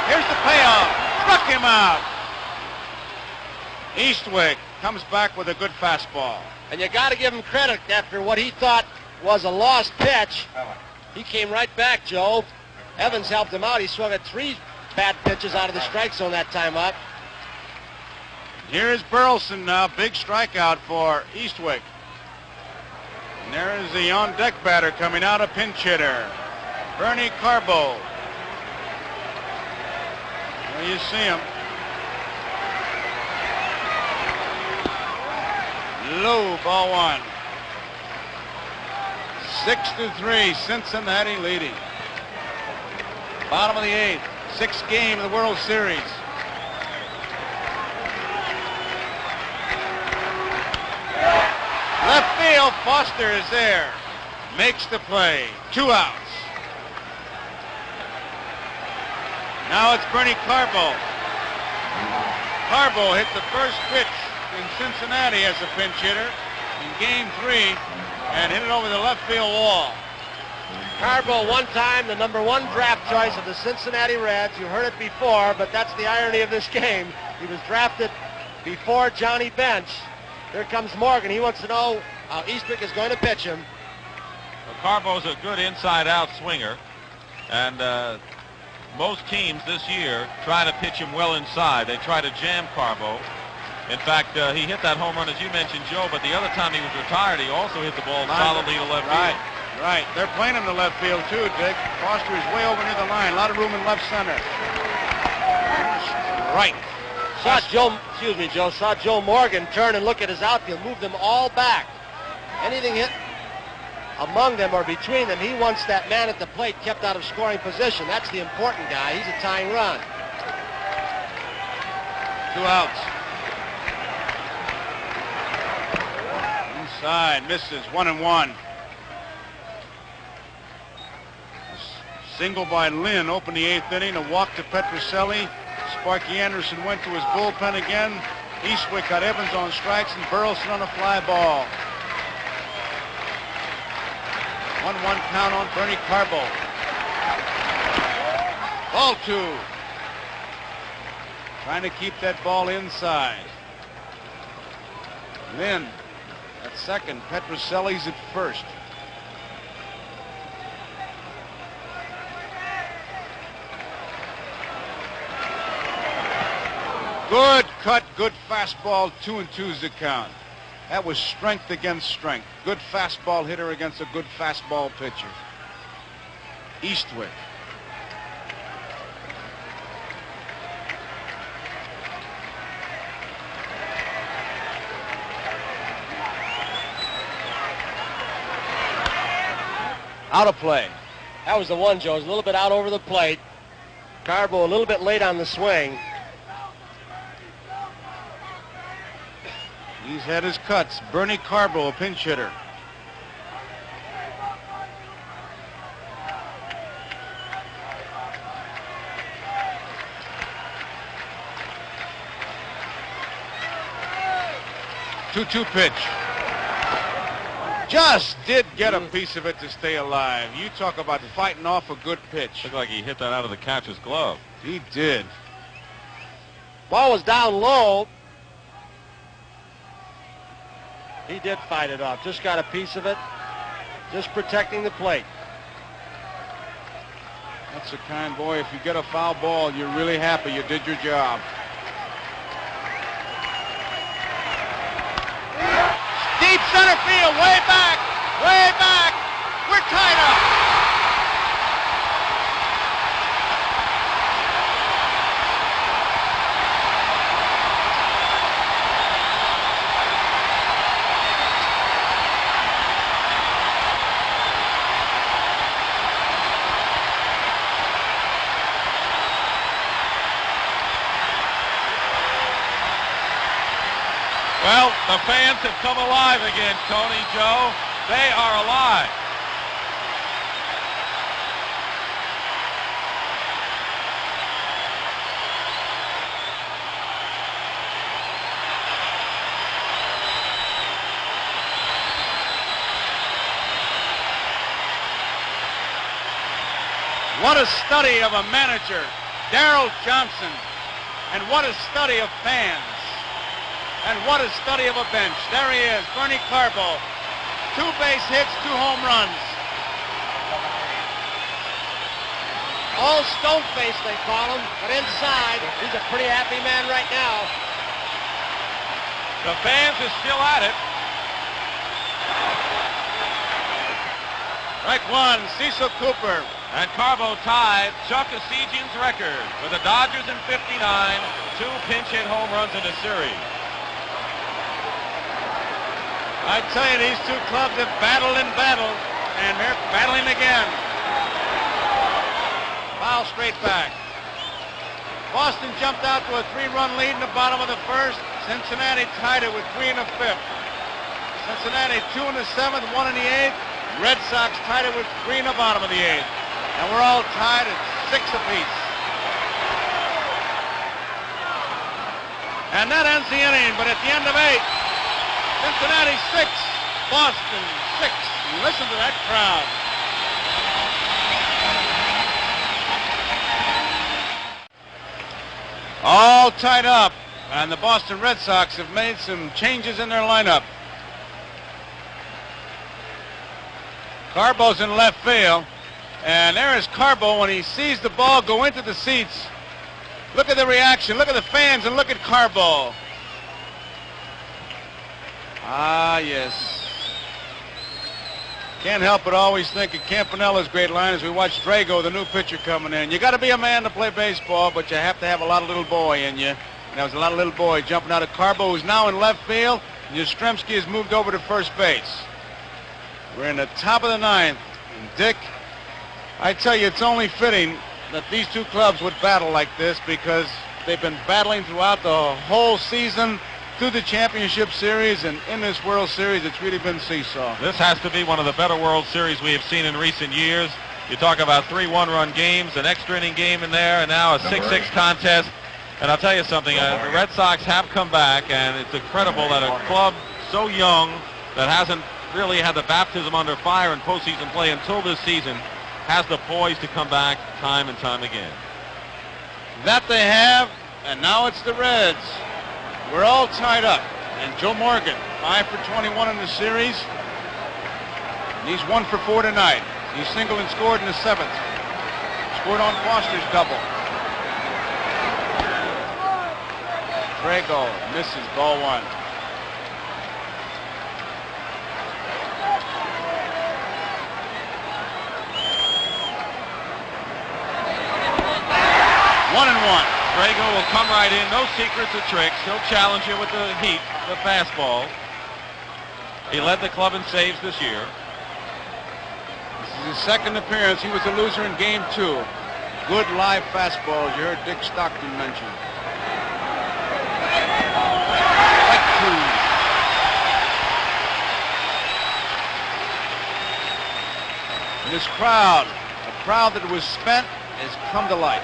[SPEAKER 1] Here's the payoff. Struck him out. Eastwick comes back with a good fastball.
[SPEAKER 3] And you got to give him credit after what he thought was a lost pitch. He came right back, Joe. Evans helped him out. He swung at 3 bad pitches out of the strike zone that time up.
[SPEAKER 1] Here's Burleson now. Big strikeout for Eastwick. And there is the on-deck batter coming out, a pinch hitter, Bernie Carbo. There you see him. Low, ball 1. 6-3, Cincinnati leading. Bottom of the 8th, 6th game of the World Series. Left field, Foster is there. Makes the play. 2 outs. Now it's Bernie Carbo. Carbo hit the first pitch in Cincinnati as a pinch hitter in Game 3 and hit it over the left field wall.
[SPEAKER 3] Carbo, one time the #1 draft choice of the Cincinnati Reds. You heard it before, but that's the irony of this game. He was drafted before Johnny Bench. Here comes Morgan. He wants to know how Eastwick is going to pitch him.
[SPEAKER 2] Well, Carbo's a good inside-out swinger, and most teams this year try to pitch him well inside. They try to jam Carbo. In fact, he hit that home run, as you mentioned, Joe, but the other time he was retired, he also hit the ball solidly to left field.
[SPEAKER 1] Right. They're playing him to left field, too, Dick. Foster is way over near the line. A lot of room in left center. Right.
[SPEAKER 3] Saw Joe Morgan turn and look at his outfield, move them all back. Anything hit among them or between them, he wants that man at the plate kept out of scoring position. That's the important guy. He's a tying run.
[SPEAKER 1] 2 outs. Inside, misses, 1-1. Single by Lynn opened the 8th inning. A walk to Petrocelli. Sparky Anderson went to his bullpen again. Eastwick got Evans on strikes and Burleson on a fly ball. 1-1 count on Bernie Carbo. Ball 2. Trying to keep that ball inside. Lynn at second. Petrocelli's at first. Good cut, good fastball, 2-2's the count. That was strength against strength. Good fastball hitter against a good fastball pitcher. Eastwick. Out of play.
[SPEAKER 3] That was the one, Joe. It was a little bit out over the plate. Carbo a little bit late on the swing.
[SPEAKER 1] He's had his cuts. Bernie Carbo, a pinch hitter. Two-two pitch. Just did get a piece of it to stay alive. You talk about fighting off a good pitch.
[SPEAKER 2] Looked like he hit that out of the catcher's glove.
[SPEAKER 1] He did.
[SPEAKER 3] Ball was down low. He did fight it off. Just got a piece of it. Just protecting the plate.
[SPEAKER 1] That's the kind, boy, if you get a foul ball, you're really happy you did your job. Deep center field, way back, way back. We're tied up.
[SPEAKER 2] Well, the fans have come alive again, Tony, Joe. They are alive.
[SPEAKER 1] What a study of a manager, Darrell Johnson, and what a study of fans. And what a study of a bench. There he is, Bernie Carbo. 2 base hits, 2 home runs.
[SPEAKER 3] All stone-faced, they call him, but inside, he's a pretty happy man right now.
[SPEAKER 2] The fans are still at it.
[SPEAKER 1] Strike 1, Cecil Cooper.
[SPEAKER 2] And Carbo tied Chuck Esigian's record for the Dodgers in 59, 2 pinch hit home runs in a series.
[SPEAKER 1] I tell you, these 2 clubs have battled and battled, and they're battling again. Foul straight back. Boston jumped out to a 3-run lead in the bottom of the first. Cincinnati tied it with 3 in the 5th. Cincinnati 2 in the 7th, 1 in the 8th. Red Sox tied it with 3 in the bottom of the 8th. And we're all tied at 6 apiece. And that ends the inning, but at the end of 8, Cincinnati 6, Boston 6. Listen to that crowd. All tied up, and the Boston Red Sox have made some changes in their lineup. Carbo's in left field, and there is Carbo when he sees the ball go into the seats. Look at the reaction, look at the fans, and look at Carbo. Ah, yes. Can't help but always think of Campanella's great line as we watch Drago, the new pitcher, coming in. You got to be a man to play baseball, but you have to have a lot of little boy in you. And there was a lot of little boy jumping out of Carbo, who's now in left field. And Yastrzemski has moved over to first base. We're in the top of the 9th. And Dick, I tell you, it's only fitting that these 2 clubs would battle like this because they've been battling throughout the whole season, through the championship series, and in this World Series, it's really been seesaw.
[SPEAKER 2] This has to be one of the better World Series we have seen in recent years. You talk about 3 one-run games, an extra inning game in there, and now a 6-6 contest. And I'll tell you something, the Red Sox have come back, and it's incredible that a club so young that hasn't really had the baptism under fire in postseason play until this season has the poise to come back time and time again.
[SPEAKER 1] That they have, and now it's the Reds. We're all tied up. And Joe Morgan, 5 for 21 in the series. And he's 1 for 4 tonight. He singled and scored in the 7th. Scored on Foster's double. Drago misses, ball 1. One and 1.
[SPEAKER 2] Drago will come right in, no secrets or tricks. He'll challenge you with the heat, the fastball. He led the club in saves this year.
[SPEAKER 1] This is his 2nd appearance. He was a loser in game 2. Good live fastball, as you heard Dick Stockton mention. Strike 2. And this crowd, a crowd that was spent, has come to life.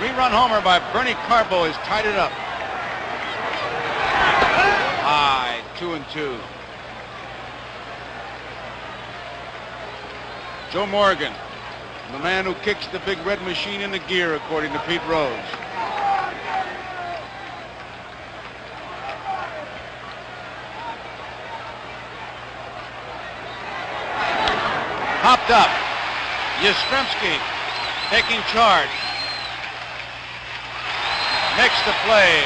[SPEAKER 1] 3-run homer by Bernie Carbo has tied it up. High, 2-2. Joe Morgan, the man who kicks the big red machine into gear, according to Pete Rose. Popped up. Yastrzemski taking charge. Next to play.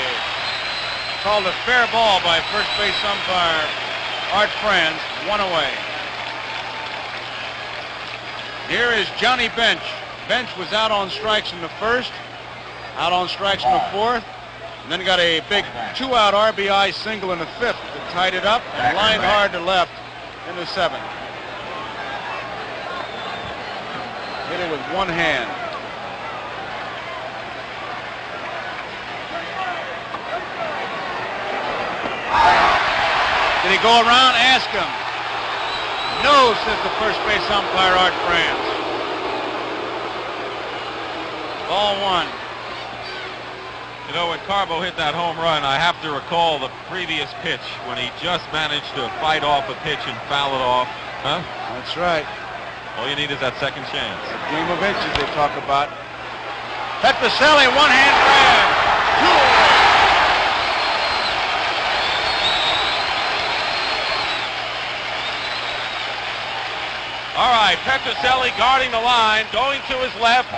[SPEAKER 1] Called a fair ball by first base umpire Art Franz. 1 away. Here is Johnny Bench. Bench was out on strikes in the 1st, out on strikes in the 4th, and then got a big 2-out RBI single in the 5th that tied it up and lined hard to left in the 7th. Hit it with one hand. Did he go around? Ask him. No, says the first base umpire, Art Franz. Ball 1.
[SPEAKER 2] You know, when Carbo hit that home run, I have to recall the previous pitch when he just managed to fight off a pitch and foul it off. Huh?
[SPEAKER 1] That's right.
[SPEAKER 2] All you need is that second chance.
[SPEAKER 1] A game of inches they talk about. Petrocelli, one-hand grab. 2 away.
[SPEAKER 2] All right, Petrocelli guarding the line, going to his left.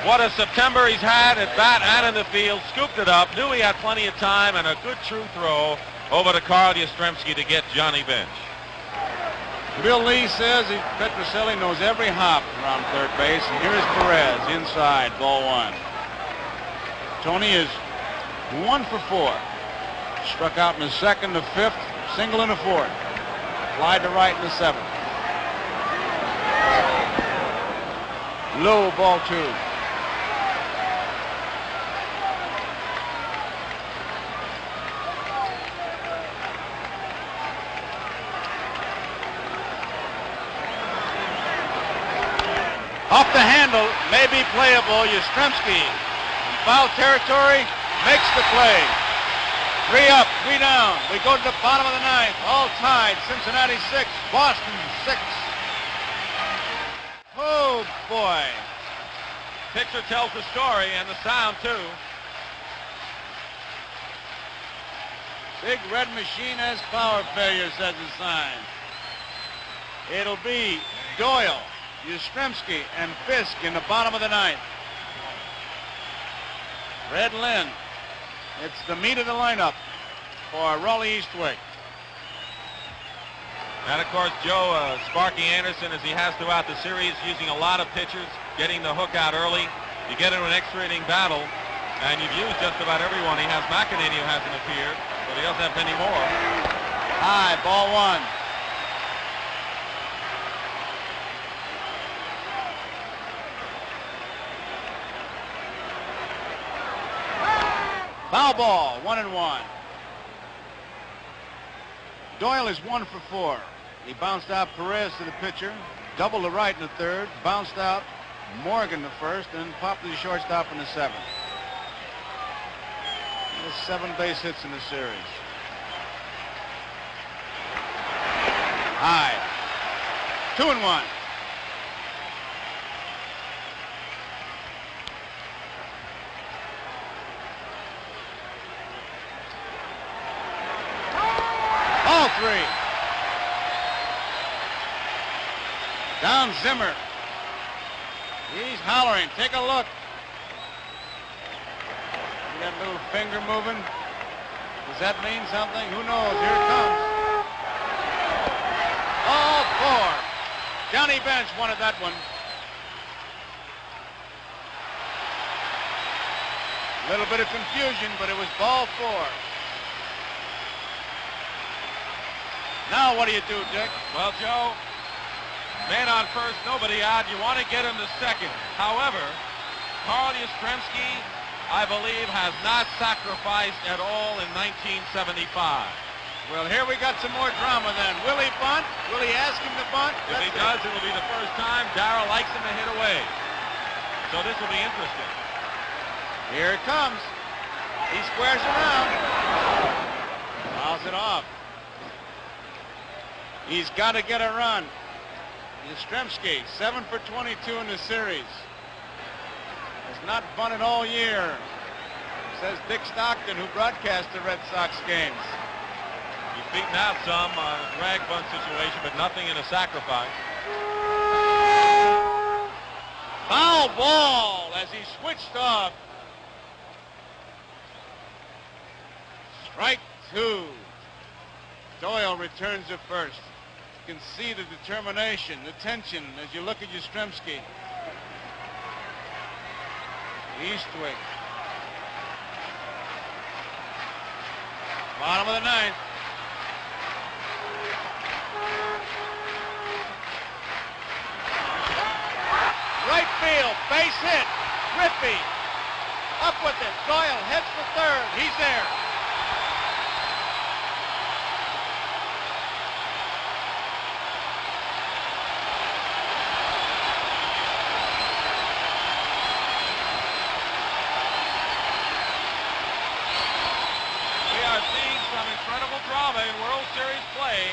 [SPEAKER 2] What a September he's had at bat and in the field. Scooped it up, knew he had plenty of time, and a good true throw over to Carl Yastrzemski to get Johnny Bench.
[SPEAKER 1] Bill Lee says Petrocelli knows every hop around third base. And here's Perez inside, ball one. Tony is 1 for 4. Struck out in the second, the fifth, single in the fourth. Fly to right in the seventh. Low, ball 2. Off the handle, may be playable. Yastrzemski in foul territory, makes the play. 3 up, 3 down. We go to the bottom of the ninth. All tied. Cincinnati 6, Boston 6. Oh, boy.
[SPEAKER 2] Picture tells the story, and the sound, too.
[SPEAKER 1] Big red machine has power failure, says the sign. It'll be Doyle, Yastrzemski, and Fisk in the bottom of the ninth. Red Lynn. It's the meat of the lineup for Rollie Eastwick.
[SPEAKER 2] And, of course, Joe, Sparky Anderson, as he has throughout the series, using a lot of pitchers, getting the hook out early. You get into an extra inning battle, and you've used just about everyone. He has McEnany, who hasn't appeared, but he doesn't have many more.
[SPEAKER 1] High, ball 1. Foul ball, 1-1. Doyle is 1 for 4. He bounced out Perez to the pitcher, doubled to right in the third, bounced out Morgan the first, and popped to the shortstop in the seventh. He has 7 base hits in the series. High. 2-1. Ball 3. Down Zimmer. He's hollering. Take a look. See that little finger moving? Does that mean something? Who knows? Here it comes. All 4. Johnny Bench wanted that one. A little bit of confusion, but it was ball 4. Now what do you do, Dick?
[SPEAKER 2] Well, Joe, man on first, nobody out. You want to get him to second. However, Carl Yastrzemski, I believe, has not sacrificed at all in 1975.
[SPEAKER 1] Well, here we got some more drama then. Will he bunt? Will he ask him to bunt?
[SPEAKER 2] If he does, it'll be the first time. Darrell likes him to hit away. So this will be interesting.
[SPEAKER 1] Here it comes. He squares around. Fouls it off. He's got to get a run. Yastrzemski, 7 for 22 in the series. Has not bunted all year, says Dick Stockton, who broadcast the Red Sox games.
[SPEAKER 2] He's beaten out some on a drag bunt situation, but nothing in a sacrifice.
[SPEAKER 1] Foul ball as he switched off. Strike 2. Doyle returns to first. You can see the determination, the tension as you look at Yastrzemski. Eastwick. Bottom of the ninth. Right field, base hit. Griffey. Up with it. Doyle heads for third. He's there.
[SPEAKER 2] In World Series play.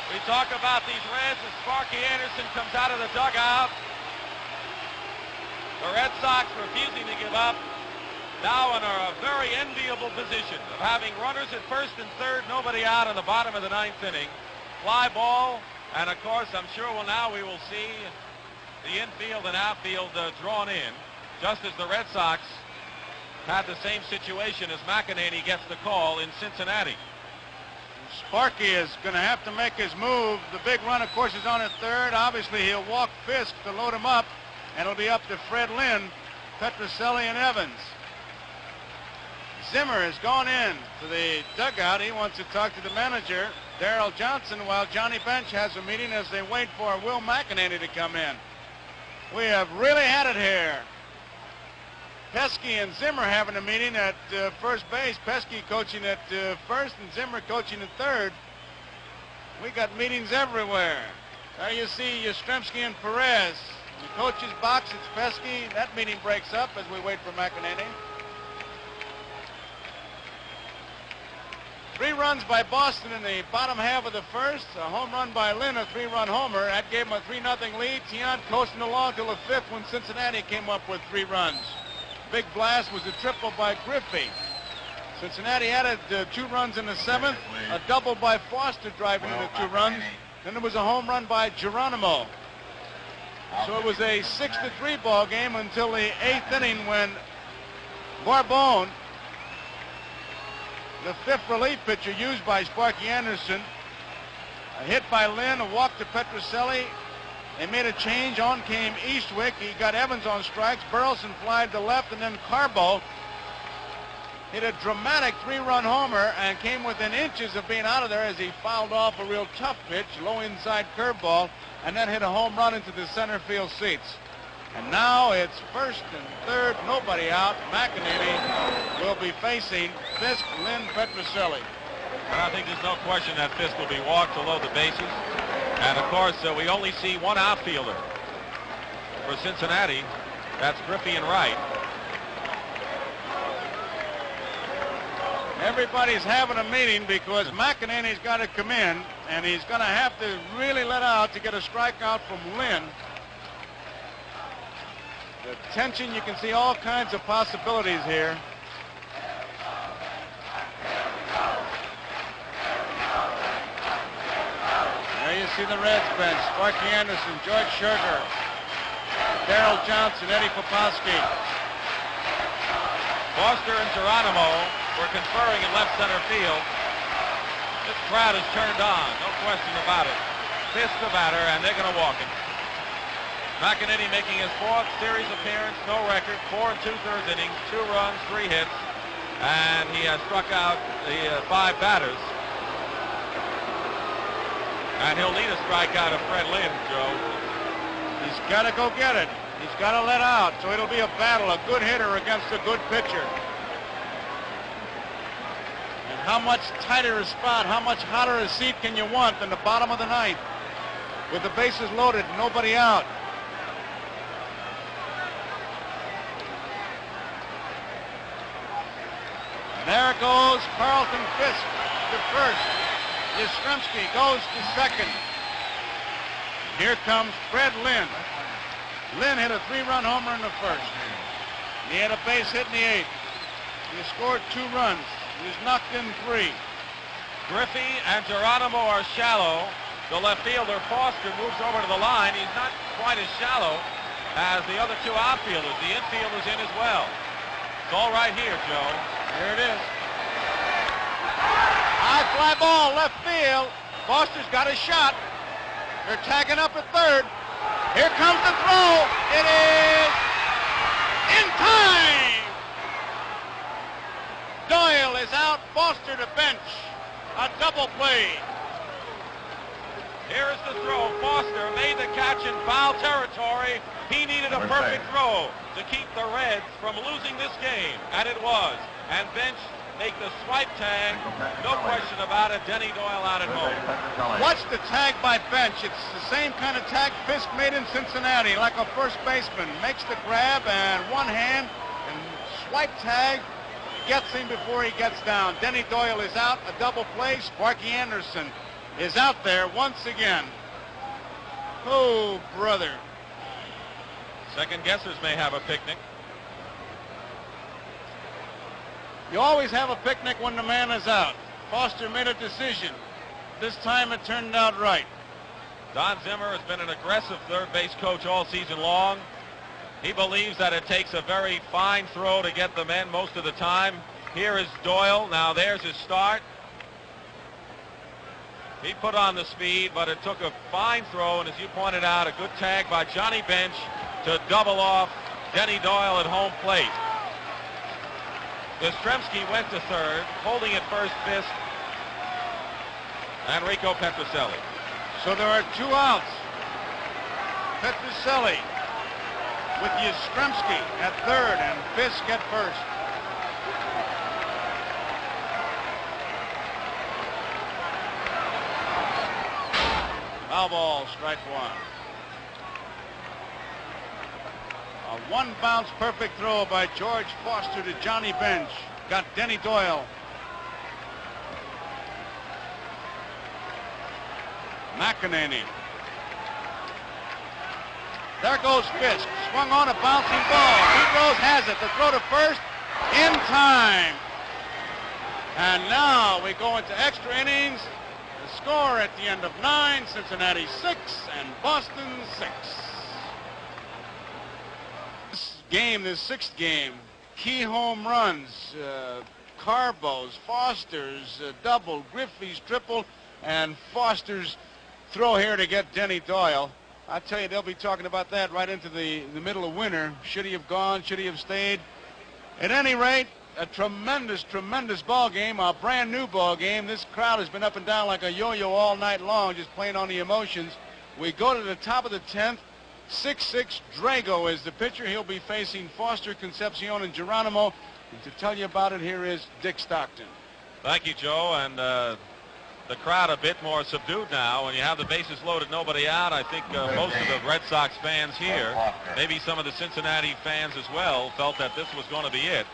[SPEAKER 2] We talk about these Reds as Sparky Anderson comes out of the dugout. The Red Sox refusing to give up. Now in a very enviable position of having runners at first and third, nobody out in the bottom of the ninth inning. Fly ball, And of course, I'm sure we will see the infield and outfield drawn in, just as the Red Sox had the same situation as McEnany gets the call in Cincinnati.
[SPEAKER 1] Sparky is going to have to make his move. The big run, of course, is on at third. Obviously, he'll walk Fisk to load him up, and it'll be up to Fred Lynn, Petrocelli, and Evans. Zimmer has gone in to the dugout. He wants to talk to the manager, Darrell Johnson, while Johnny Bench has a meeting as they wait for Will McEnany to come in. We have really had it here. Pesky and Zimmer having a meeting at first base. Pesky coaching at first and Zimmer coaching at third. We got meetings everywhere. There you see Yastrzemski and Perez. In the coach's box, it's Pesky. That meeting breaks up as we wait for McEnany. 3 runs by Boston in the bottom half of the first. A home run by Lynn, a 3-run homer. That gave him a 3-0 lead. Tiant coasting along till the 5th when Cincinnati came up with 3 runs. Big blast was a triple by Griffey. Cincinnati added 2 runs in the 7th. A double by Foster driving in the 2 runs. Then there was a home run by Geronimo. So it was a 6-3 ball game until the 8th inning when Barbone, the 5th relief pitcher used by Sparky Anderson, a hit by Lynn, a walk to Petrocelli. They made a change. On came Eastwick. He got Evans on strikes. Burleson flied to left, and then Carbo hit a dramatic 3-run homer and came within inches of being out of there as he fouled off a real tough pitch, low inside curveball, and then hit a home run into the center field seats. And now it's first and third, nobody out. McEnany will be facing Fisk, Lynn, Petrocelli.
[SPEAKER 2] And I think there's no question that Fisk will be walked to load the bases. And of course, we only see one outfielder for Cincinnati. That's Griffey and Wright.
[SPEAKER 1] Everybody's having a meeting because McEnany's got to come in, and he's going to have to really let out to get a strikeout from Lynn. The tension, you can see all kinds of possibilities here. There you see the Reds bench. Sparky Anderson, George Scherger, Darrell Johnson, Eddie Poposky.
[SPEAKER 2] Foster and Geronimo were conferring in left center field. This crowd is turned on, no question about it. Fisk the batter, and they're going to walk him. McEnany making his 4th series appearance, no record, 4 2/3 innings, 2 runs, 3 hits, and he has struck out the 5 batters. And he'll need a strikeout of Fred Lynn, Joe.
[SPEAKER 1] He's got to go get it. He's got to let out, so it'll be a battle, a good hitter against a good pitcher. And how much tighter a spot, how much hotter a seat can you want than the bottom of the 9th? With the bases loaded, nobody out. And there it goes, Carlton Fisk to first. Yastrzemski goes to second. Here comes Fred Lynn. Lynn hit a 3-run homer in the first. He had a base hit in the 8th. He scored 2 runs. He was knocked in 3.
[SPEAKER 2] Griffey and Geronimo are shallow. The left fielder, Foster, moves over to the line. He's not quite as shallow as the other 2 outfielders. The infielders in as well. It's all right here, Joe.
[SPEAKER 1] Here it is. High fly ball, left field. Foster's got a shot. They're tagging up at third. Here comes the throw. It is in time. Doyle is out. Foster to bench. A double play.
[SPEAKER 2] Here is the throw. Foster made the catch in foul territory. He needed a perfect throw to keep the Reds from losing this game, and it was. And Bench make the swipe tag. No question about it. Denny Doyle out at home.
[SPEAKER 1] Watch the tag by Bench. It's the same kind of tag Fisk made in Cincinnati, like a first baseman. Makes the grab and one hand and swipe tag. Gets him before he gets down. Denny Doyle is out. A double play. Sparky Anderson is out there once again. Oh, brother.
[SPEAKER 2] Second guessers may have a picnic.
[SPEAKER 1] You always have a picnic when the man is out. Foster made a decision. This time it turned out right.
[SPEAKER 2] Don Zimmer has been an aggressive third base coach all season long. He believes that it takes a very fine throw to get the men most of the time. Here is Doyle. Now there's his start. He put on the speed, but it took a fine throw, and as you pointed out, a good tag by Johnny Bench to double off Denny Doyle at home plate. Yastrzemski went to third, holding at first Fisk, and Rico Petrocelli.
[SPEAKER 1] So there are 2 outs. Petrocelli with Yastrzemski at third and Fisk at first. Foul ball, strike 1. A 1-bounce perfect throw by George Foster to Johnny Bench. Got Denny Doyle. McEnany. There goes Fisk. Swung on a bouncing ball. He goes, has it. The throw to first in time. And now we go into extra innings. The score at the end of 9, Cincinnati 6 and Boston 6. This 6th game, key home runs, Carbo's, Foster's, double, Griffey's triple, and Foster's throw here to get Denny Doyle. I tell you, they'll be talking about that right into the middle of winter. Should he have gone? Should he have stayed? At any rate, a tremendous, tremendous ball game, a brand new ball game. This crowd has been up and down like a yo-yo all night long, just playing on the emotions. We go to the top of the 10th. 6-6, Drago is the pitcher. He'll be facing Foster, Concepcion, and Geronimo. And to tell you about it, here is Dick Stockton.
[SPEAKER 2] Thank you, Joe. And the crowd a bit more subdued now. When you have the bases loaded, nobody out, I think most of the Red Sox fans here, maybe some of the Cincinnati fans as well, felt that this was going to be it.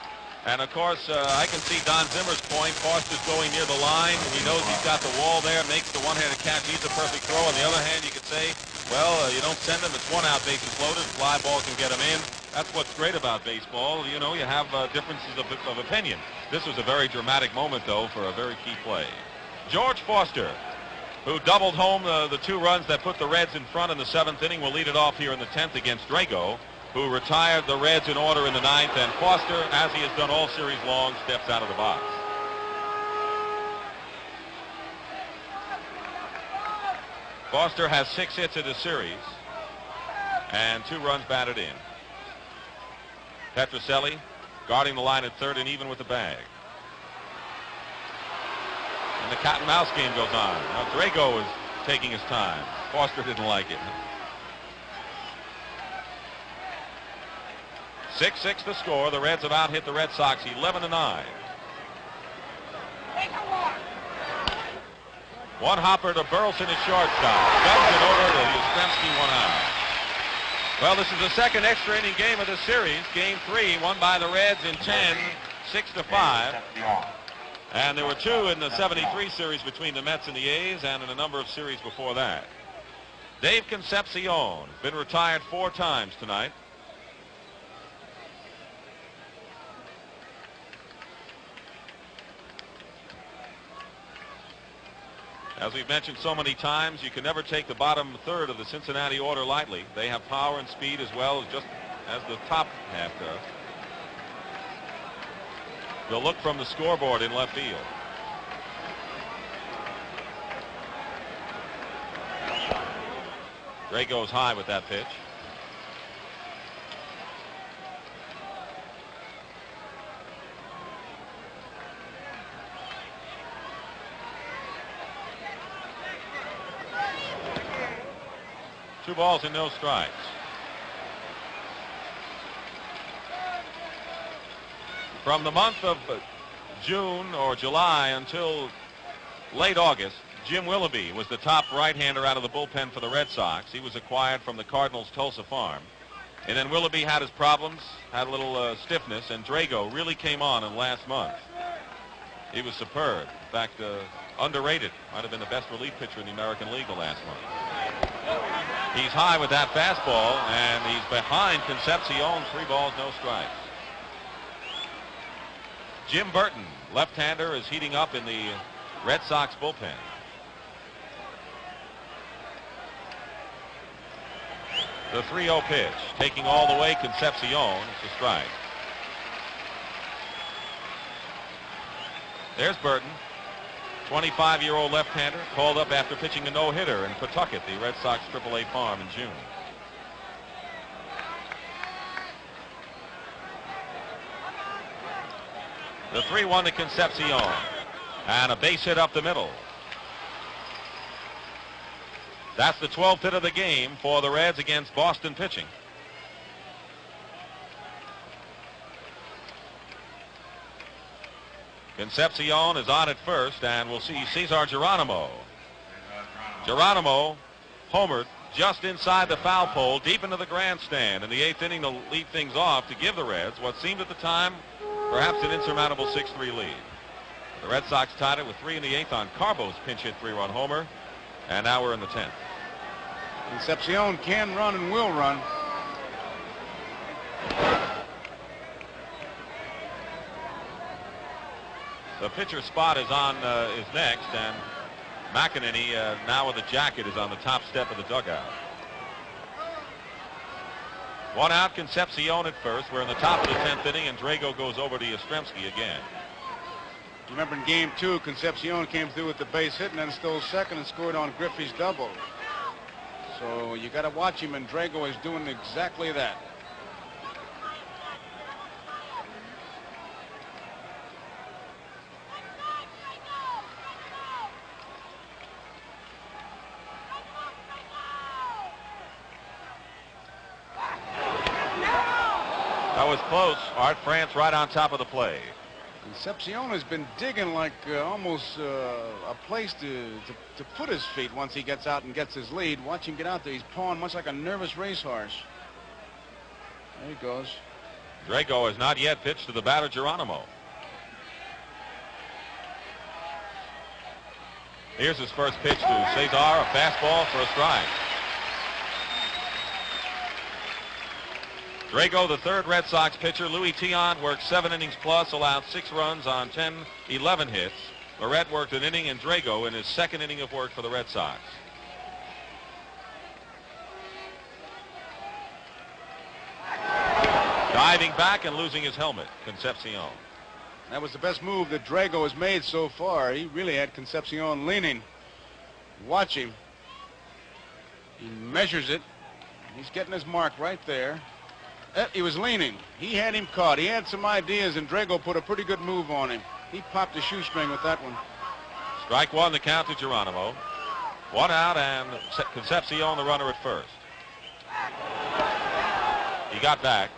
[SPEAKER 2] And, of course, I can see Don Zimmer's point. Foster's going near the line. He knows he's got the wall there, makes the one-handed catch. He's a perfect throw. On the other hand, you could say, well, you don't send him. It's 1 out, bases loaded. Fly ball can get him in. That's what's great about baseball. You know, you have differences of opinion. This was a very dramatic moment, though, for a very key play. George Foster, who doubled home the 2 runs that put the Reds in front in the 7th inning, will lead it off here in the 10th against Drago, who retired the Reds in order in the 9th, and Foster, as he has done all series long, steps out of the box. Foster has 6 hits in the series and 2 runs batted in. Petrocelli guarding the line at third and even with the bag. And the cat and mouse game goes on. Now Drago is taking his time. Foster didn't like it. 6-6 the score. The Reds have out-hit the Red Sox 11-9. One hopper to Burleson at shortstop. Guns it over to Yastrzemski, 1 out. Well, this is the second extra inning game of the series. Game 3 won by the Reds in 10, 6-5. And there were 2 in the 73 series between the Mets and the A's, and in a number of series before that. Dave Concepcion, been retired 4 times tonight. As we've mentioned so many times, you can never take the bottom third of the Cincinnati order lightly. They have power and speed as well as just as the top half does. They'll look from the scoreboard in left field. Gray goes high with that pitch. Two balls and no strikes. From the month of June or July until late August, Jim Willoughby was the top right-hander out of the bullpen for the Red Sox. He was acquired from the Cardinals' Tulsa farm. And then Willoughby had his problems, had a little stiffness, and Drago really came on in last month. He was superb. In fact, underrated. Might have been the best relief pitcher in the American League the last month. He's high with that fastball, and he's behind Concepcion. 3 balls, no strikes. Jim Burton, left-hander, is heating up in the Red Sox bullpen. The 3-0 pitch, taking all the way Concepcion. It's a strike. There's Burton, 25-year-old left-hander, called up after pitching a no-hitter in Pawtucket, the Red Sox AAA farm, in June. The 3-1 to Concepcion, and a base hit up the middle. That's the 12th hit of the game for the Reds against Boston pitching. Concepcion is on at first, and we'll see Cesar Geronimo. Geronimo homered just inside the foul pole, deep into the grandstand in the 8th inning to lead things off to give the Reds what seemed at the time perhaps an insurmountable 6-3 lead. The Red Sox tied it with 3 in the 8th on Carbo's pinch hit 3-run homer, and now we're in the 10th.
[SPEAKER 1] Concepcion can run and will run.
[SPEAKER 2] The pitcher spot is on is next, and McEnany now with a jacket is on the top step of the dugout. 1 out, Concepcion at first. We're in the top of the 10th inning, and Drago goes over to Yastrzemski again.
[SPEAKER 1] Remember in game 2, Concepcion came through with the base hit and then stole second and scored on Griffey's double. So you got to watch him, and Drago is doing exactly that.
[SPEAKER 2] That was close. Art France right on top of the play.
[SPEAKER 1] Concepcion has been digging like almost a place to put his feet once he gets out and gets his lead. Watch him get out there. He's pawing much like a nervous racehorse. There he goes.
[SPEAKER 2] Drago has not yet pitched to the batter Geronimo. Here's his first pitch to Cesar, a fastball for a strike. Drago, the third Red Sox pitcher. Louis Tiant worked 7 innings plus, allowed 6 runs on 11 hits. Barrett worked an inning, and Drago in his 2nd inning of work for the Red Sox. Diving back and losing his helmet, Concepcion.
[SPEAKER 1] That was the best move that Drago has made so far. He really had Concepcion leaning. Watch him. He measures it. He's getting his mark right there. He was leaning. He had him caught. He had some ideas, and Drago put a pretty good move on him. He popped a shoestring with that one.
[SPEAKER 2] Strike 1, the count to Geronimo. 1 out, and Concepcion the runner at first. He got back.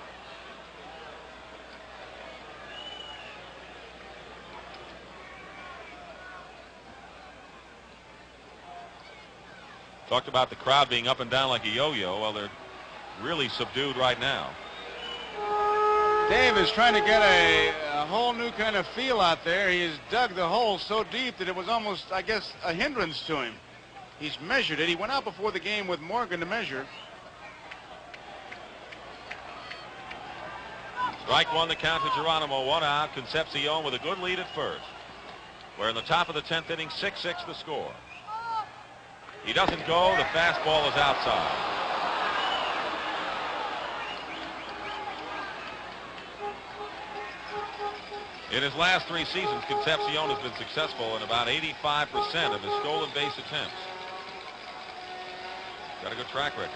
[SPEAKER 2] Talked about the crowd being up and down like a yo-yo. Well, they're really subdued right now.
[SPEAKER 1] Dave is trying to get a whole new kind of feel out there. He has dug the hole so deep that it was almost, I guess, a hindrance to him. He's measured it. He went out before the game with Morgan to measure.
[SPEAKER 2] Strike 1, the count to Geronimo. 1 out. Concepcion with a good lead at first. We're in the top of the 10th inning. 6-6 the score. He doesn't go. The fastball is outside. In his last 3 seasons, Concepcion has been successful in about 85% of his stolen base attempts. Got a good track record.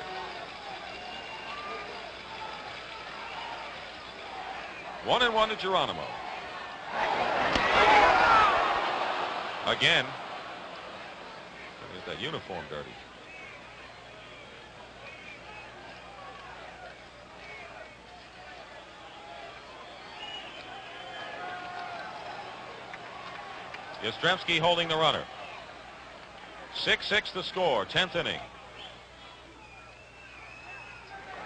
[SPEAKER 2] One and 1 to Geronimo. Again. There's that uniform dirty. Yastrzemski holding the runner. 6-6 the score, 10th inning.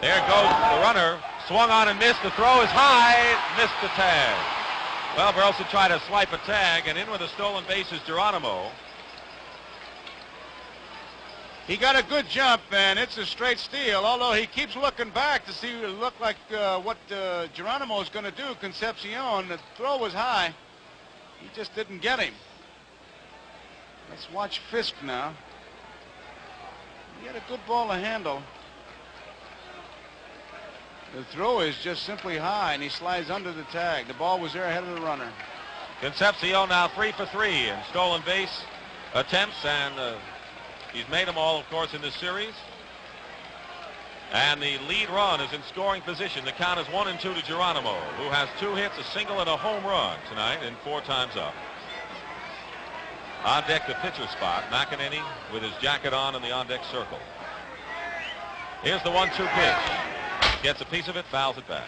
[SPEAKER 2] There goes the runner. Swung on and missed. The throw is high. Missed the tag. Well, Burleson tried to swipe a tag, and in with a stolen base is Geronimo.
[SPEAKER 1] He got a good jump, and it's a straight steal, although he keeps looking back to see look like what Geronimo is going to do. Concepcion, the throw was high. He just didn't get him. Let's watch Fisk now. He had a good ball to handle. The throw is just simply high, and he slides under the tag. The ball was there ahead of the runner.
[SPEAKER 2] Concepcion now 3 for 3 in stolen base attempts, and he's made them all, of course, in this series. And the lead run is in scoring position. The count is 1-2 to Geronimo, who has 2 hits, a single, and a home run tonight in 4 times up. On deck, the pitcher spot. McEnany with his jacket on in the on-deck circle. Here's the 1-2 pitch. Gets a piece of it, fouls it back.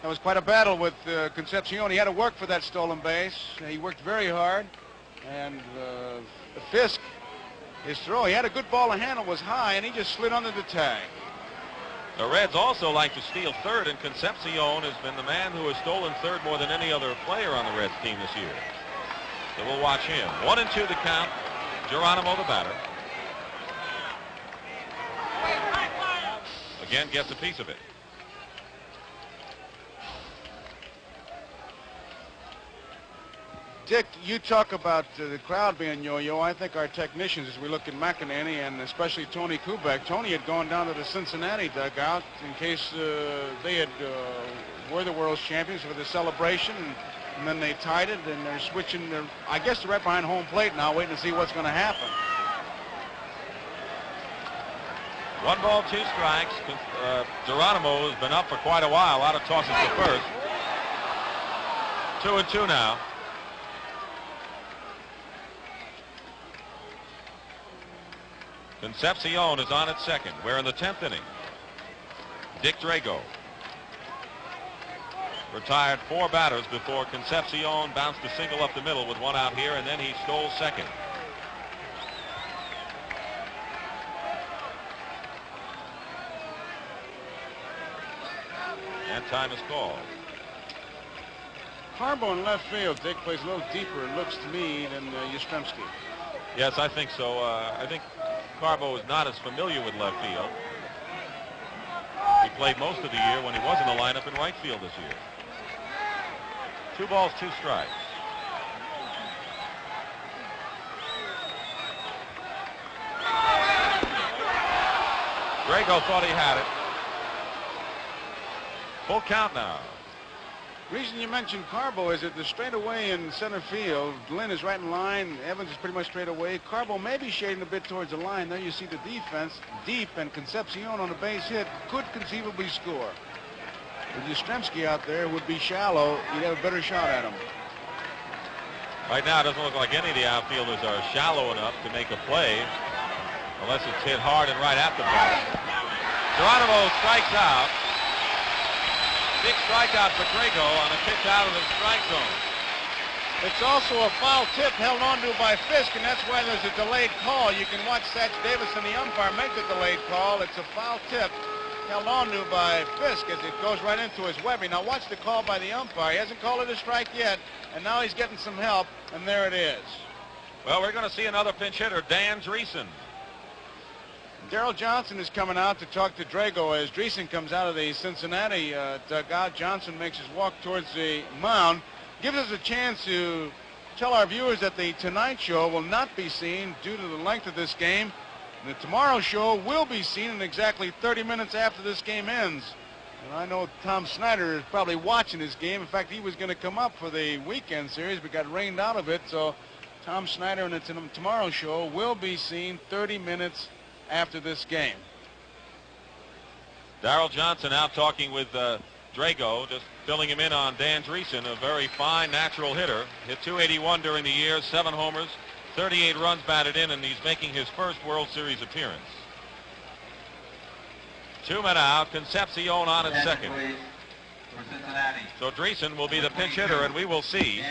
[SPEAKER 1] That was quite a battle with Concepcion. He had to work for that stolen base. He worked very hard. And Fisk, his throw, he had a good ball to handle, was high, and he just slid under the tag.
[SPEAKER 2] The Reds also like to steal third, and Concepcion has been the man who has stolen third more than any other player on the Reds team this year. So we'll watch him. 1-2 the count. Geronimo the batter. Again gets a piece of it.
[SPEAKER 1] Dick, you talk about the crowd being yo-yo. I think our technicians, as we look at McEnany and especially Tony Kubek, Tony had gone down to the Cincinnati dugout in case they had were the world's champions for the celebration, and then they tied it, and they're switching. I guess they're right behind home plate now, waiting to see what's going to happen.
[SPEAKER 2] 1 ball, 2 strikes. Geronimo has been up for quite a while. A lot of tosses to first. 2-2 now. Concepcion is on at second. We're in the 10th inning. Dick Drago retired 4 batters before Concepcion bounced a single up the middle with 1 out here, and then he stole second. And time is called.
[SPEAKER 1] Carbo in left field. Dick plays a little deeper, it looks to me, than Yastrzemski.
[SPEAKER 2] Yes, I think so. I think Carbo is not as familiar with left field. He played most of the year when he was in the lineup in right field this year. 2 balls, 2 strikes. Drago thought he had it. Full count now.
[SPEAKER 1] Reason you mentioned Carbo is that the straightaway in center field, Glenn is right in line, Evans is pretty much straight away. Carbo may be shading a bit towards the line. There you see the defense deep, and Concepcion on a base hit could conceivably score. With Yastrzemski out there would be shallow, you'd have a better shot at him.
[SPEAKER 2] Right now it doesn't look like any of the outfielders are shallow enough to make a play unless it's hit hard and right at the bat. Geronimo strikes out. 6 strikeouts for Drago on a pitch out of the strike zone.
[SPEAKER 1] It's also a foul tip held onto by Fisk, and that's why there's a delayed call. You can watch Satch Davison, the umpire, make the delayed call. It's a foul tip held onto by Fisk as it goes right into his webbing. Now watch the call by the umpire. He hasn't called it a strike yet, and now he's getting some help, and there it is.
[SPEAKER 2] Well, we're going to see another pinch hitter, Dan Driessen.
[SPEAKER 1] Daryl Johnson is coming out to talk to Drago as Driessen comes out of the Cincinnati dugout. Johnson makes his walk towards the mound. Gives us a chance to tell our viewers that the Tonight Show will not be seen due to the length of this game. The Tomorrow Show will be seen in exactly 30 minutes after this game ends. And I know Tom Snyder is probably watching this game. In fact, he was going to come up for the weekend series, but got rained out of it. So Tom Snyder and the Tomorrow Show will be seen 30 minutes after this game.
[SPEAKER 2] Daryl Johnson out talking with Drago, just filling him in on Dan Driessen, a very fine natural hitter. Hit .281 during the year, 7 homers, 38 runs batted in, and he's making his first World Series appearance. 2 men out, Concepcion on at second. So Driessen will be the pinch hitter, and we will see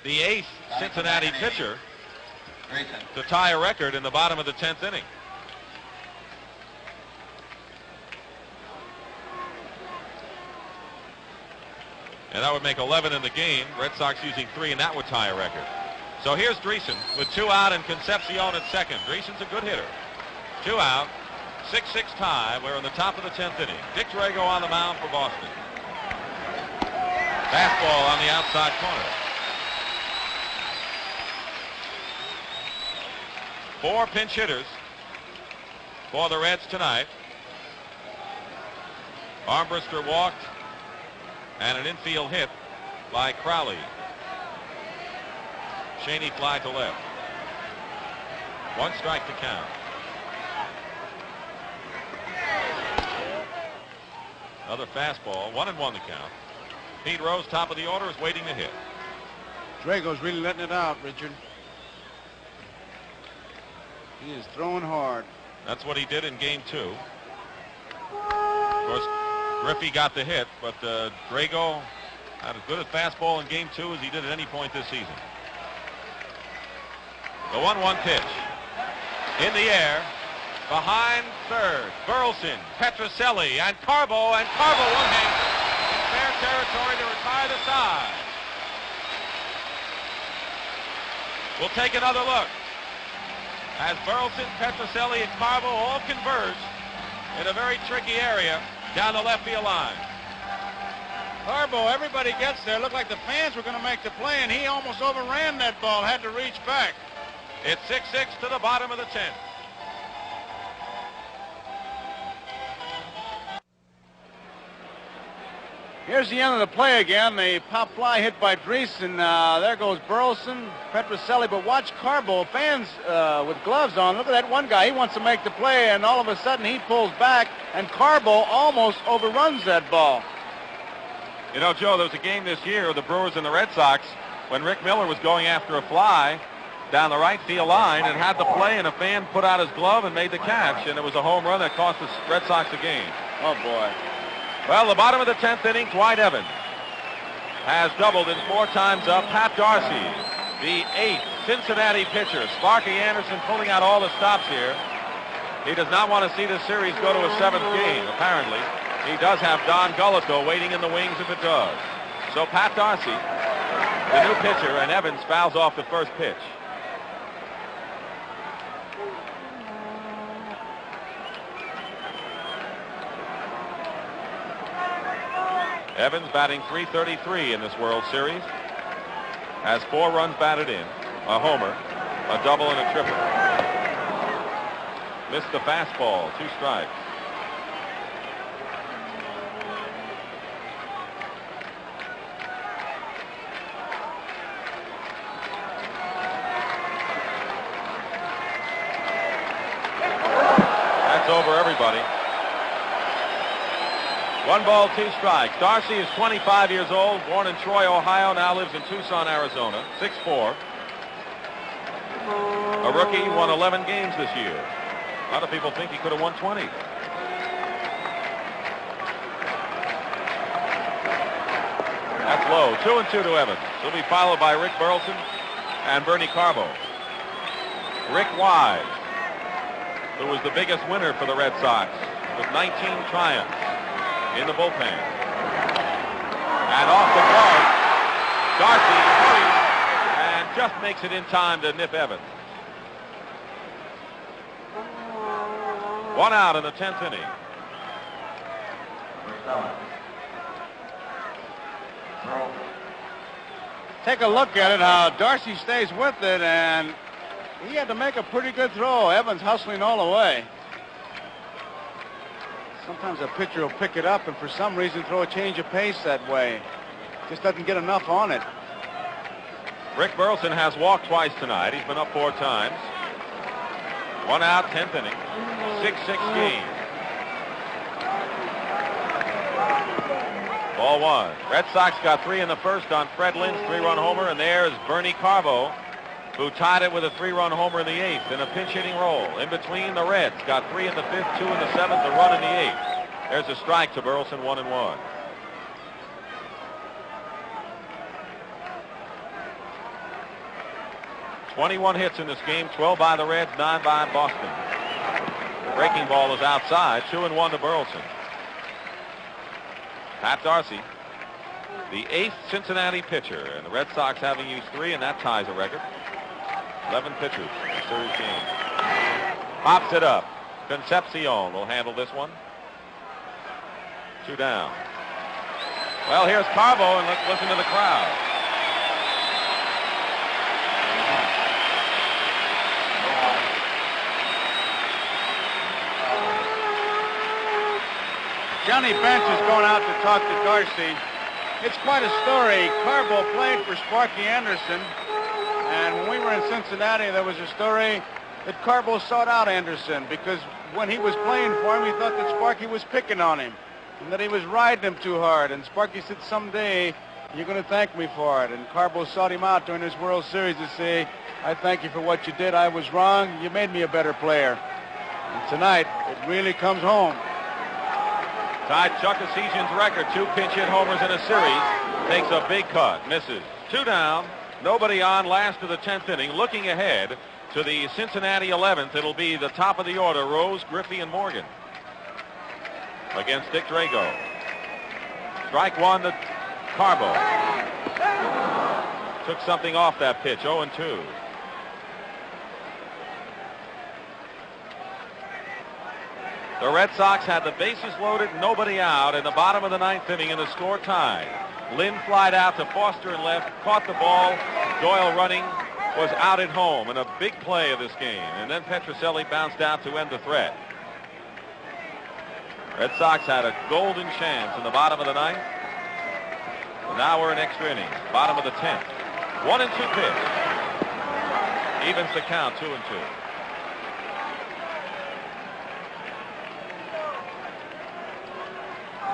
[SPEAKER 2] the 8th Cincinnati pitcher to tie a record in the bottom of the 10th inning. And that would make 11 in the game. Red Sox using 3, and that would tie a record. So here's Driessen with 2 out and Concepcion at second. Driessen's a good hitter. 2 out, 6-6 tie. We're in the top of the 10th inning. Dick Drago on the mound for Boston. Fastball on the outside corner. 4 pinch hitters for the Reds tonight. Armbruster walked, and an infield hit by Crowley. Shaney fly to left. 1 strike to count. Another fastball, 1-1 to count. Pete Rose, top of the order, is waiting to hit.
[SPEAKER 1] Drago's really letting it out, Richard. He is throwing hard.
[SPEAKER 2] That's what he did in game 2. Of course, Griffey got the hit, but Drago had as good a fastball in game 2 as he did at any point this season. The 1-1 pitch. In the air. Behind third. Burleson, Petrocelli, and Carbo one-hander in fair territory to retire the side. We'll take another look as Burleson, Petrocelli, and Carbo all converge in a very tricky area down the left field line.
[SPEAKER 1] Carbo, everybody gets there. Looked like the fans were going to make the play, and he almost overran that ball, had to reach back.
[SPEAKER 2] It's 6-6 to the bottom of the 10th.
[SPEAKER 1] Here's the end of the play again. The pop fly hit by Drees, and there goes Burleson, Petrocelli. But watch Carbo, fans with gloves on. Look at that one guy. He wants to make the play, and all of a sudden he pulls back, and Carbo almost overruns that ball.
[SPEAKER 2] You know, Joe, there was a game this year, the Brewers and the Red Sox, when Rick Miller was going after a fly down the right field line and had the play, and a fan put out his glove and made the catch, and it was a home run that cost the Red Sox a game.
[SPEAKER 1] Oh, boy.
[SPEAKER 2] Well, the bottom of the 10th inning, Dwight Evans has doubled in 4 times up. Pat Darcy, the 8th Cincinnati pitcher. Sparky Anderson pulling out all the stops here. He does not want to see this series go to a 7th game, apparently. He does have Don Gullico waiting in the wings if it does. So Pat Darcy, the new pitcher, and Evans fouls off the first pitch. Evans batting .333 in this World Series. Has 4 runs batted in, a homer, a double, and a triple. Missed the fastball, 2 strikes. That's over everybody. 1 ball, 2 strikes. Darcy is 25 years old, born in Troy, Ohio, now lives in Tucson, Arizona, 6'4". A rookie, won 11 games this year. A lot of people think he could have won 20. That's low. 2-2 to Evans. He'll be followed by Rick Burleson and Bernie Carbo. Rick Wise, who was the biggest winner for the Red Sox with 19 triumphs in the bullpen. And off the glove, Darcy hurries and just makes it in time to nip Evans. 1 out in the 10th inning.
[SPEAKER 1] Take a look at it, how Darcy stays with it, and he had to make a pretty good throw. Evans hustling all the way. Sometimes a pitcher will pick it up and for some reason throw a change of pace that way. Just doesn't get enough on it.
[SPEAKER 2] Rick Burleson has walked twice tonight. He's been up 4 times. 1 out, 10th inning. 6-6 game. Ball 1. Red Sox got 3 in the first on Fred Lynn's 3-run homer, and there's Bernie Carbo, who tied it with a 3-run homer in the 8th in a pinch-hitting role. In between, the Reds got 3 in the 5th, 2 in the 7th, a run in the 8th. There's a strike to Burleson, 1-1. "21 hits in this game, 12 by the Reds, 9 by Boston. Breaking ball is outside, 2-1 to Burleson. Pat Darcy, the 8th Cincinnati pitcher, and the Red Sox having used 3, and that ties a record. 11 pitchers in the series game. Pops it up. Concepcion will handle this one. 2 down. Well, here's Carbo, and let's listen to the crowd.
[SPEAKER 1] Johnny Bench is going out to talk to Darcy. It's quite a story. Carbo played for Sparky Anderson, and when we were in Cincinnati, there was a story that Carbo sought out Anderson because when he was playing for him, he thought that Sparky was picking on him and that he was riding him too hard. And Sparky said, someday you're going to thank me for it. And Carbo sought him out during his World Series to say, I thank you for what you did. I was wrong. You made me a better player. And tonight, it really comes home.
[SPEAKER 2] Tied Chuck Esesian's record, 2 pinch hit homers in a series. Takes a big cut, misses. 2 down, nobody on, last of the 10th inning. Looking ahead to the Cincinnati 11th, it'll be the top of the order, Rose, Griffey, and Morgan against Dick Drago. Strike 1 to Carbo. Took something off that pitch, 0-2. The Red Sox had the bases loaded, nobody out in the bottom of the 9th inning, and the score tied. Lynn flied out to Foster and left, caught the ball. Doyle running, was out at home in a big play of this game. And then Petrocelli bounced out to end the threat. Red Sox had a golden chance in the bottom of the 9th. And now we're in extra innings, bottom of the 10th. 1-2 pitch. Evens the count, 2-2.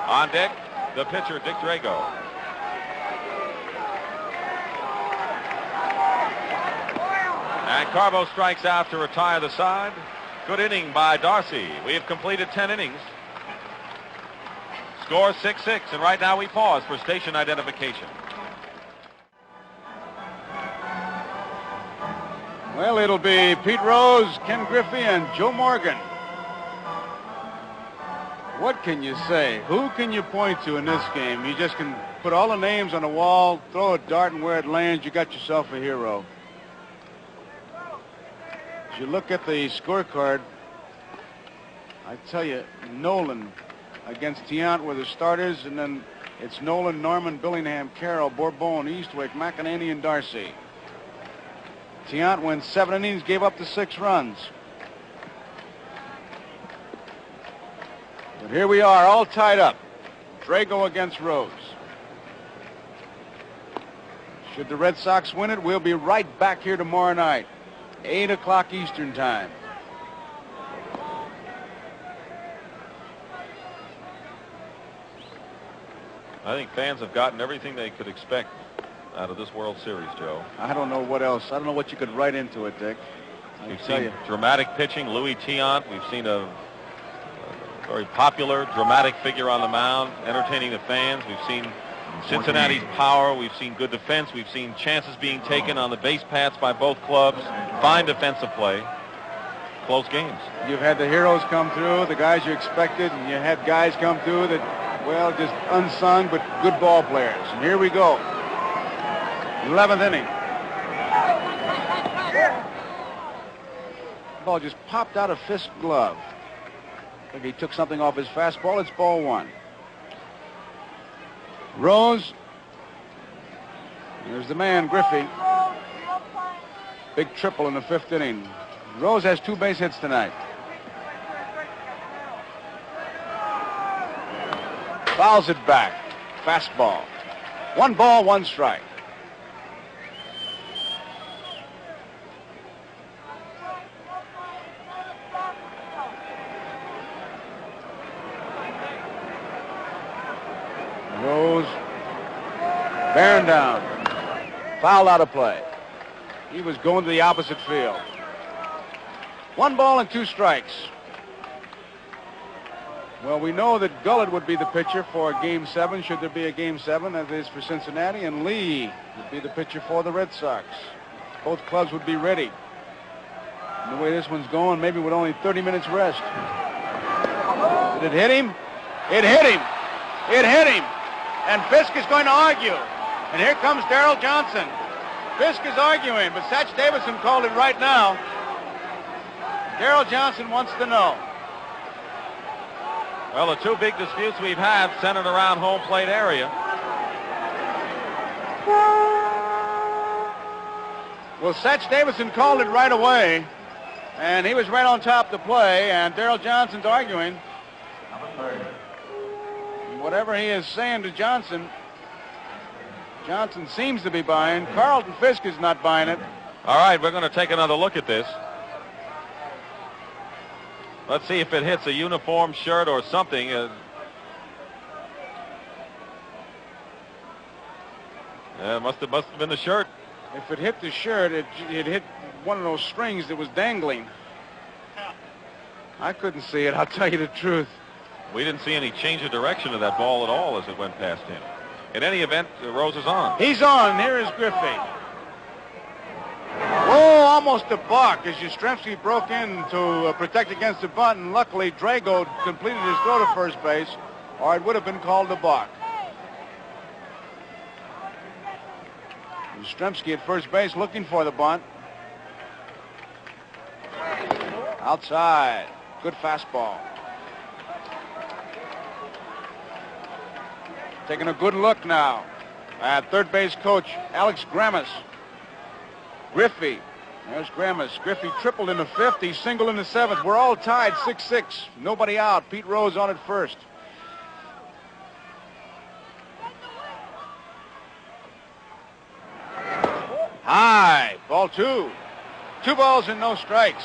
[SPEAKER 2] On deck, the pitcher, Dick Drago. And Carbo strikes out to retire the side. Good inning by Darcy. We have completed 10 innings. Score 6-6, and right now we pause for station identification.
[SPEAKER 1] Well, it'll be Pete Rose, Ken Griffey, and Joe Morgan. What can you say? Who can you point to in this game? You just can put all the names on the wall, throw a dart, and where it lands, you got yourself a hero. As you look at the scorecard, I tell you, Nolan against Tiant were the starters, and then it's Nolan, Norman, Billingham, Carroll, Bourbon, Eastwick, McEnany, and Darcy. Tiant went 7 innings, gave up the 6 runs. But here we are, all tied up. Drago against Rose. Should the Red Sox win it, we'll be right back here tomorrow night, 8 o'clock Eastern time.
[SPEAKER 2] I think fans have gotten everything they could expect out of this World Series, Joe.
[SPEAKER 1] I don't know what else. I don't know what you could write into it, Dick.
[SPEAKER 2] We've seen dramatic pitching, Louis Tiant. We've seen a very popular, dramatic figure on the mound, entertaining the fans. We've seen Cincinnati's power. We've seen good defense. We've seen chances being taken on the base paths by both clubs. Fine defensive play. Close games.
[SPEAKER 1] You've had the heroes come through, the guys you expected, and you had guys come through that, well, just unsung, but good ball players. And here we go. 11th inning. Ball just popped out of Fisk's glove. I think he took something off his fastball. It's ball 1. Rose. There's the man, Griffey. Big triple in the 5th inning. Rose has 2 base hits tonight. Fouls it back. Fastball. 1 ball, 1 strike. Rose, bearing down, foul out of play. He was going to the opposite field. 1 ball and 2 strikes. Well, we know that Gullett would be the pitcher for Game 7, should there be a Game 7, as is for Cincinnati, and Lee would be the pitcher for the Red Sox. Both clubs would be ready. And the way this one's going, maybe with only 30 minutes rest. Did it hit him? It hit him. It hit him. And Fisk is going to argue. And here comes Darrell Johnson. Fisk is arguing, but Satch Davidson called it right now. Darrell Johnson wants to know.
[SPEAKER 2] Well, the 2 big disputes we've had centered around home plate area.
[SPEAKER 1] Well, Satch Davidson called it right away, and he was right on top of the play, and Darrell Johnson's arguing. whatever he is saying to Johnson, Johnson seems to be buying. Carlton Fisk is not buying it.
[SPEAKER 2] All right, we're going to take another look at this. Let's see if it hits a uniform shirt or something. Must have been the shirt.
[SPEAKER 1] If it hit the shirt, it hit one of those strings that was dangling. I couldn't see it, I'll tell you the truth.
[SPEAKER 2] We didn't see any change of direction of that ball at all as it went past him. In any event, Rose is on.
[SPEAKER 1] He's on. Here is Griffey. Whoa, almost a balk as Yastrzemski broke in to protect against the bunt, and luckily Drago completed his throw to first base, or it would have been called a balk. Yastrzemski at first base looking for the bunt. Outside. Good fastball. Taking a good look now at third base coach Alex Grammas. Griffey. There's Grammas. Griffey tripled in the fifth. He singled in the seventh. We're all tied 6-6. Nobody out. Pete Rose on at first. High. Ball two. 2 balls and no strikes.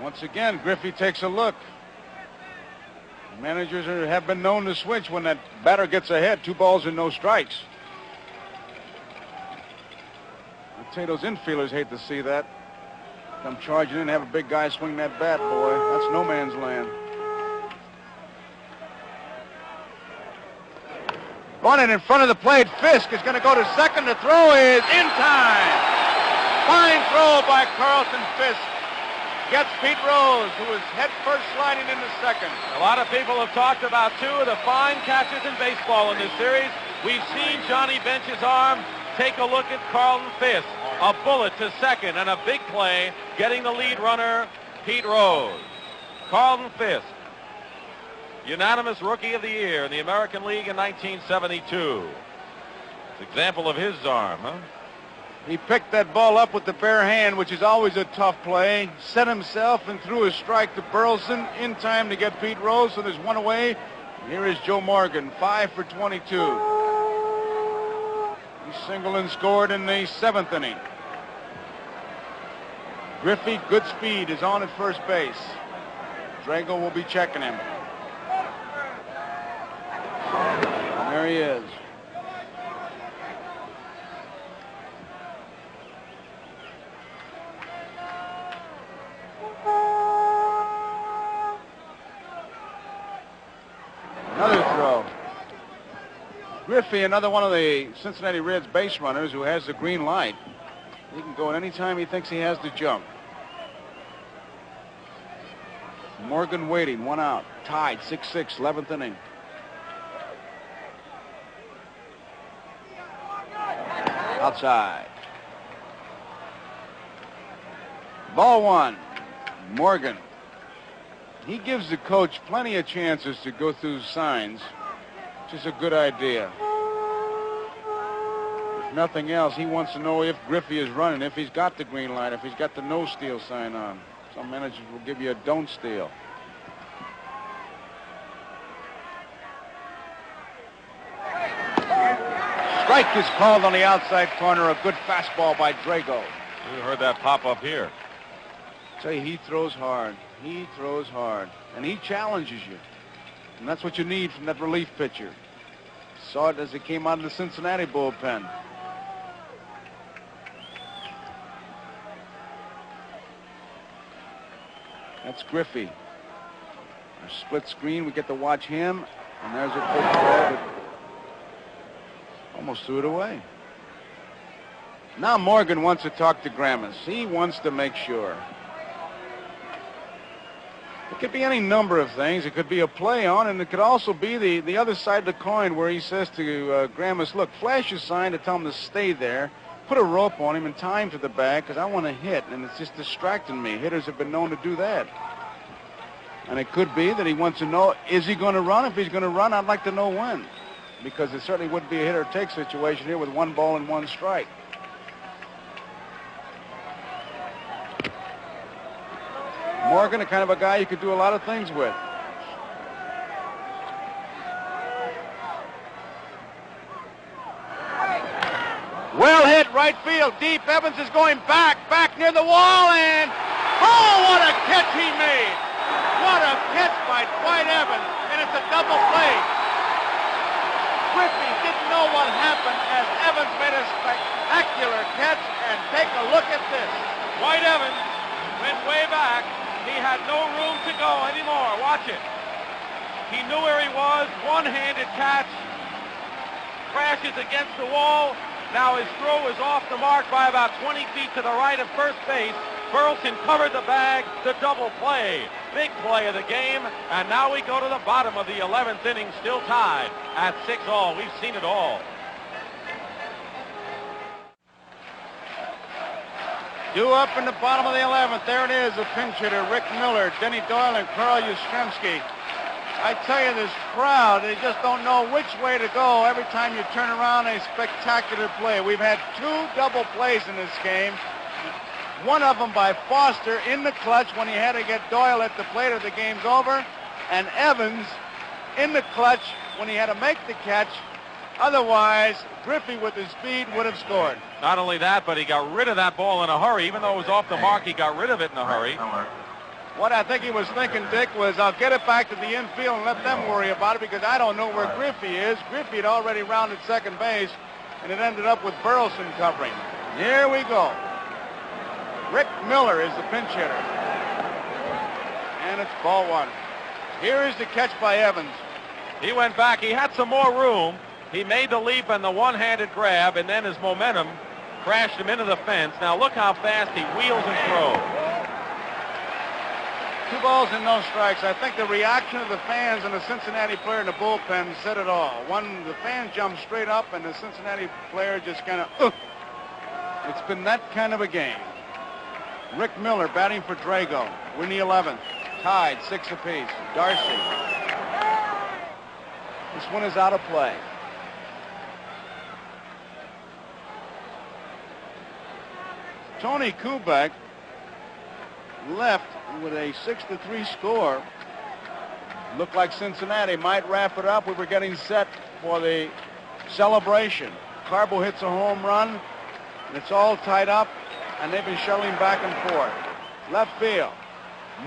[SPEAKER 1] Once again, Griffey takes a look. Managers have been known to switch when that batter gets ahead. 2 balls and no strikes. I tell you, those infielders hate to see that. Come charging in, have a big guy swing that bat, boy. That's no man's land. Bunted in front of the plate. Fisk is going to go to second. The throw is in time. Fine throw by Carlton Fisk. Gets Pete Rose, who is head first sliding into second.
[SPEAKER 2] A lot of people have talked about 2 of the fine catches in baseball in this series. We've seen Johnny Bench's arm. Take a look at Carlton Fisk. A bullet to second and a big play, getting the lead runner, Pete Rose. Carlton Fisk, unanimous Rookie of the Year in the American League in 1972. It's an example of his arm, huh?
[SPEAKER 1] He picked that ball up with the bare hand, which is always a tough play. Set himself and threw a strike to Burleson in time to get Pete Rose. So there's 1 away. Here is Joe Morgan, 5 for 22. He singled and scored in the 7th inning. Griffey, good speed, is on at first base. Drago will be checking him. And there he is. Another throw. Griffey, another one of the Cincinnati Reds base runners who has the green light. He can go at any time he thinks he has to jump. Morgan waiting, 1 out. Tied, 6-6, 11th inning. Outside. Ball 1. Morgan. He gives the coach plenty of chances to go through signs, which is a good idea. If nothing else, he wants to know if Griffey is running, if he's got the green light, if he's got the no steal sign on. Some managers will give you a don't steal. Strike is called on the outside corner. A good fastball by Drago.
[SPEAKER 2] You heard that pop up here.
[SPEAKER 1] Tell you, he throws hard. He throws hard. And he challenges you. And that's what you need from that relief pitcher. Saw it as it came out of the Cincinnati bullpen. That's Griffey. Our split screen, we get to watch him. And there's a quick ball that almost threw it away. Now Morgan wants to talk to Grammas. He wants to make sure. It could be any number of things. It could be a play on, and it could also be the other side of the coin where he says to Grammas, look, flash a sign to tell him to stay there, put a rope on him and tie him to the bag because I want to hit, and it's just distracting me. Hitters have been known to do that. And it could be that he wants to know, is he going to run? If he's going to run, I'd like to know when, because it certainly wouldn't be a hit-or-take situation here with 1 ball and 1 strike. Morgan, the kind of a guy you could do a lot of things with. Well hit, right field, deep. Evans is going back near the wall, and oh, what a catch he made! What a catch by Dwight Evans, and it's a double play. Griffey didn't know what happened as Evans made a spectacular catch, and take a look at this.
[SPEAKER 2] Dwight Evans went way back. He had no room to go anymore. Watch it. He knew where he was. One-handed catch. Crashes against the wall. Now his throw is off the mark by about 20 feet to the right of first base. Burleson covered the bag. The double play. Big play of the game. And now we go to the bottom of the 11th inning, still tied at 6-all. We've seen it all.
[SPEAKER 1] Due up in the bottom of the 11th. There it is, the pinch hitter, Rick Miller, Denny Doyle, and Carl Yastrzemski. I tell you, this crowd, they just don't know which way to go. Every time you turn around, a spectacular play. We've had 2 double plays in this game. One of them by Foster in the clutch when he had to get Doyle at the plate or the game's over. And Evans in the clutch when he had to make the catch. Otherwise, Griffey with his speed would have scored.
[SPEAKER 2] Not only that, but he got rid of that ball in a hurry. Even though it was off the mark, he got rid of it in a hurry.
[SPEAKER 1] What I think he was thinking, Dick, was I'll get it back to the infield and let them worry about it because I don't know where Griffey is. Griffey had already rounded second base, and it ended up with Burleson covering. Here we go. Rick Miller is the pinch hitter. And it's ball 1. Here is the catch by Evans.
[SPEAKER 2] He went back. He had some more room. He made the leap and the one-handed grab, and then his momentum crashed him into the fence. Now look how fast he wheels and throws.
[SPEAKER 1] 2 balls and no strikes. I think the reaction of the fans and the Cincinnati player in the bullpen said it all. The fans jumped straight up, and the Cincinnati player just kind of, It's been that kind of a game. Rick Miller batting for Drago. We're in the 11th. Tied 6 apiece. Darcy. This one is out of play. Tony Kubek left with a 6-3 score. Looked like Cincinnati might wrap it up. We were getting set for the celebration. Carbo hits a home run, and it's all tied up, and they've been shuttling back and forth. Left field,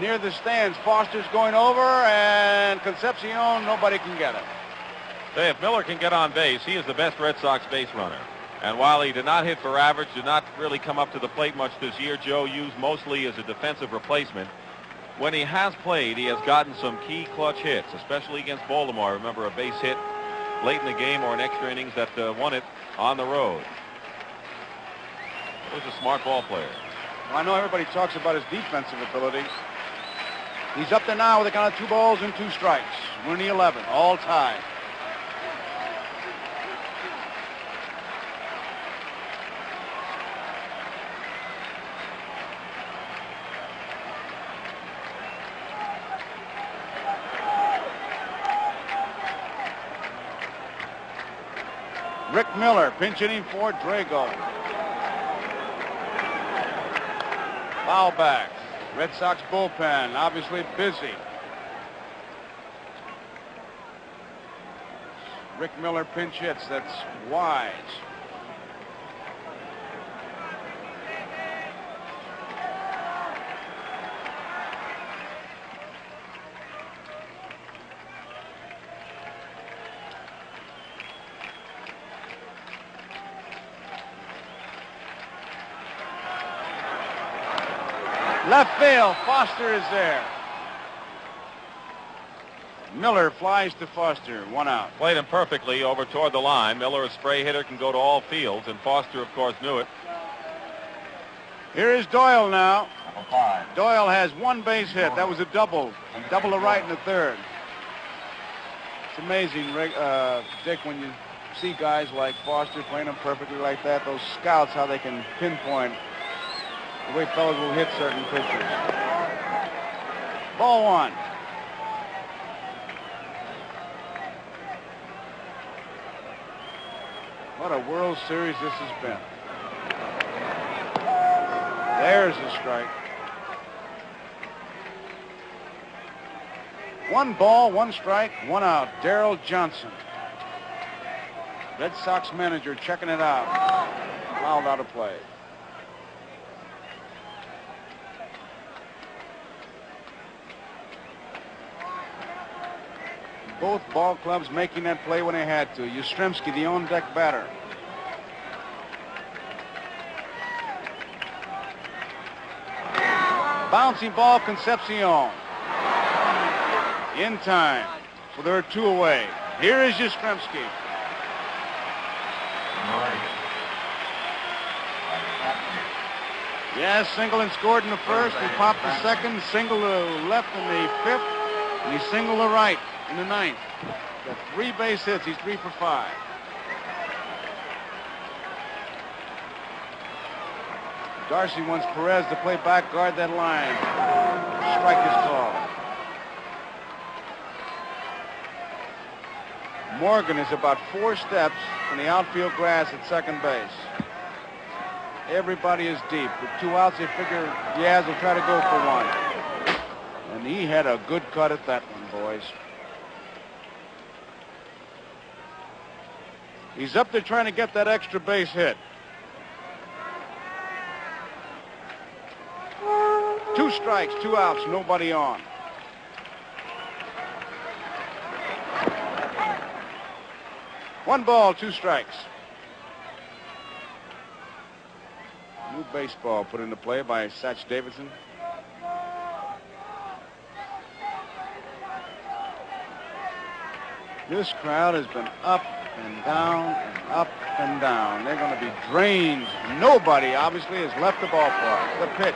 [SPEAKER 1] near the stands, Foster's going over, and Concepcion, nobody can get it.
[SPEAKER 2] Say, if Miller can get on base, he is the best Red Sox base runner. And while he did not hit for average, did not really come up to the plate much this year, Joe, used mostly as a defensive replacement. When he has played, he has gotten some key clutch hits, especially against Baltimore. Remember a base hit late in the game or in extra innings that won it on the road. He was a smart ball player.
[SPEAKER 1] Well, I know everybody talks about his defensive ability. He's up there now with a count of 2 balls and 2 strikes. We're in the 11th, all tied. Rick Miller pinch hitting for Drago. Foul back. Red Sox bullpen obviously busy. Rick Miller pinch hits. That's Wise. Left field, Foster is there. Miller flies to Foster, 1 out.
[SPEAKER 2] Played him perfectly over toward the line. Miller, a spray hitter, can go to all fields, and Foster, of course, knew it.
[SPEAKER 1] Here is Doyle now. Doyle has 1 base hit. That was a double. Double to right in the 3rd. It's amazing, Dick, when you see guys like Foster playing them perfectly like that, those scouts, how they can pinpoint the way fellas will hit certain pitchers. Ball 1. What a World Series this has been. There's a strike. 1 ball, 1 strike, 1 out. Darrell Johnson. Red Sox manager checking it out. Fouled out of play. Both ball clubs making that play when they had to. Yastrzemski, the on-deck batter. Bouncing ball, Concepcion. In time. So there are 2 away. Here is Yastrzemski. Yes, single and scored in the first. He popped the second, single to left in the 5th, and he singled to right in the 9th. Got 3 base hits. He's 3 for 5. Darcy wants Perez to play back, guard that line. Strike is called. Morgan is about 4 steps from the outfield grass at second base. Everybody is deep. With 2 outs, they figure Diaz will try to go for 1. And he had a good cut at that one, boys. He's up there trying to get that extra base hit. 2 strikes, 2 outs, nobody on. One ball, 2 strikes. New baseball put into play by Satch Davidson. This crowd has been up and down and up and down. They're going to be drained. Nobody, obviously, has left the ballpark. The pitch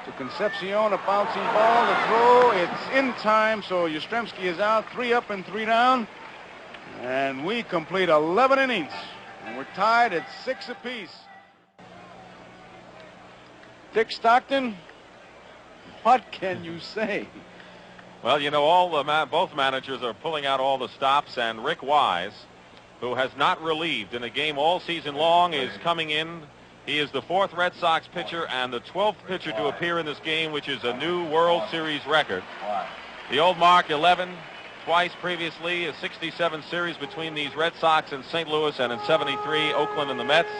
[SPEAKER 1] to Concepcion, a bouncing ball, the throw. It's in time, so Yastrzemski is out. 3 up and 3 down. And we complete 11 innings. And we're tied at 6 apiece. Dick Stockton, what can you say?
[SPEAKER 2] Well, you know, both managers are pulling out all the stops, and Rick Wise, who has not relieved in a game all season long, is coming in. He is the 4th Red Sox pitcher and the 12th pitcher to appear in this game, which is a new World Series record. The old mark, 11, twice previously, a 67 series between these Red Sox in St. Louis, and in 73, Oakland and the Mets.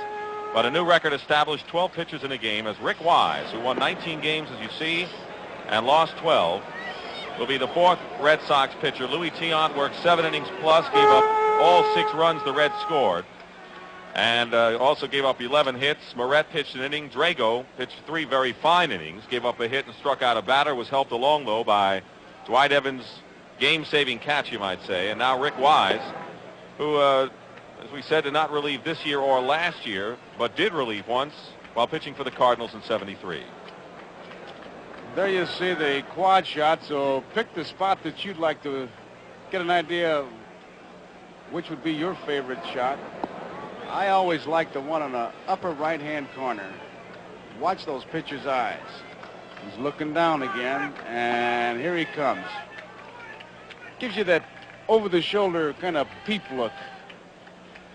[SPEAKER 2] But a new record established, 12 pitchers in a game, as Rick Wise, who won 19 games, as you see, and lost 12, will be the 4th Red Sox pitcher. Louis Tiant worked 7 innings plus, gave up all 6 runs the Reds scored, and also gave up 11 hits. Moret pitched an inning. Drago pitched 3 very fine innings, gave up a hit and struck out a batter, was helped along, though, by Dwight Evans' game-saving catch, you might say. And now Rick Wise, who, as we said, did not relieve this year or last year, but did relieve once while pitching for the Cardinals in 73.
[SPEAKER 1] There you see the quad shot, so pick the spot that you'd like to get an idea of which would be your favorite shot. I always like the one on the upper right-hand corner. Watch those pitcher's eyes. He's looking down again, and here he comes. Gives you that over-the-shoulder kind of peep look.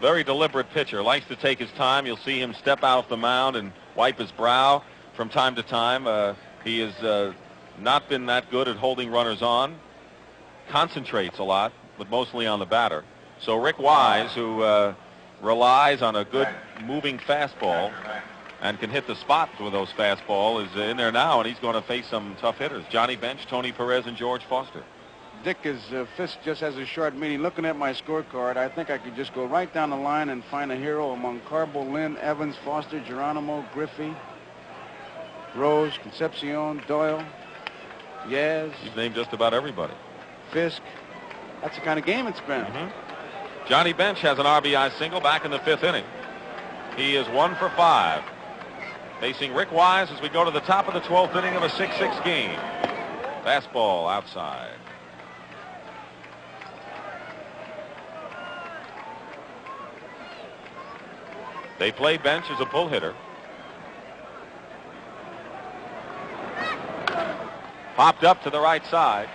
[SPEAKER 2] Very deliberate pitcher. Likes to take his time. You'll see him step out of the mound and wipe his brow from time to time. He has not been that good at holding runners on. Concentrates a lot, but mostly on the batter. So Rick Wise, who relies on a good moving fastball and can hit the spot with those fastball, is in there now, and he's going to face some tough hitters. Johnny Bench, Tony Perez, and George Foster.
[SPEAKER 1] Dick, is Fisk just has a short meeting. Looking at my scorecard, I think I could just go right down the line and find a hero among Carbo, Lynn, Evans, Foster, Geronimo, Griffey, Rose, Concepcion, Doyle, Yaz.
[SPEAKER 2] He's named just about everybody.
[SPEAKER 1] Fisk. That's the kind of game it's been.
[SPEAKER 2] Johnny Bench has an RBI single back in the 5th inning. He is 1 for 5. Facing Rick Wise as we go to the top of the 12th inning of a 6-6 game. Fastball outside. They play Bench as a pull hitter. Popped up to the right side.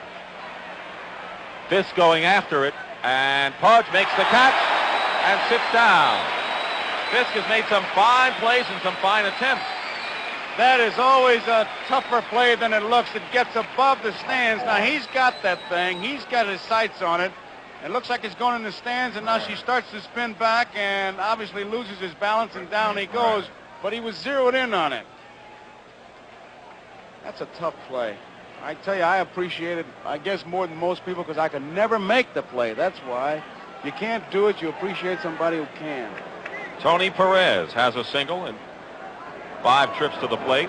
[SPEAKER 2] Fisk going after it, and Pudge makes the catch and sits down. Fisk has made some fine plays and some fine attempts.
[SPEAKER 1] That is always a tougher play than it looks. It gets above the stands. Now, he's got that thing. He's got his sights on it. It looks like he's going in the stands, and now she starts to spin back and obviously loses his balance, and down he goes. But he was zeroed in on it. That's a tough play. I tell you, I appreciate it, I guess, more than most people because I could never make the play. That's why. You can't do it. You appreciate somebody who can.
[SPEAKER 2] Tony Perez has a single and 5 trips to the plate.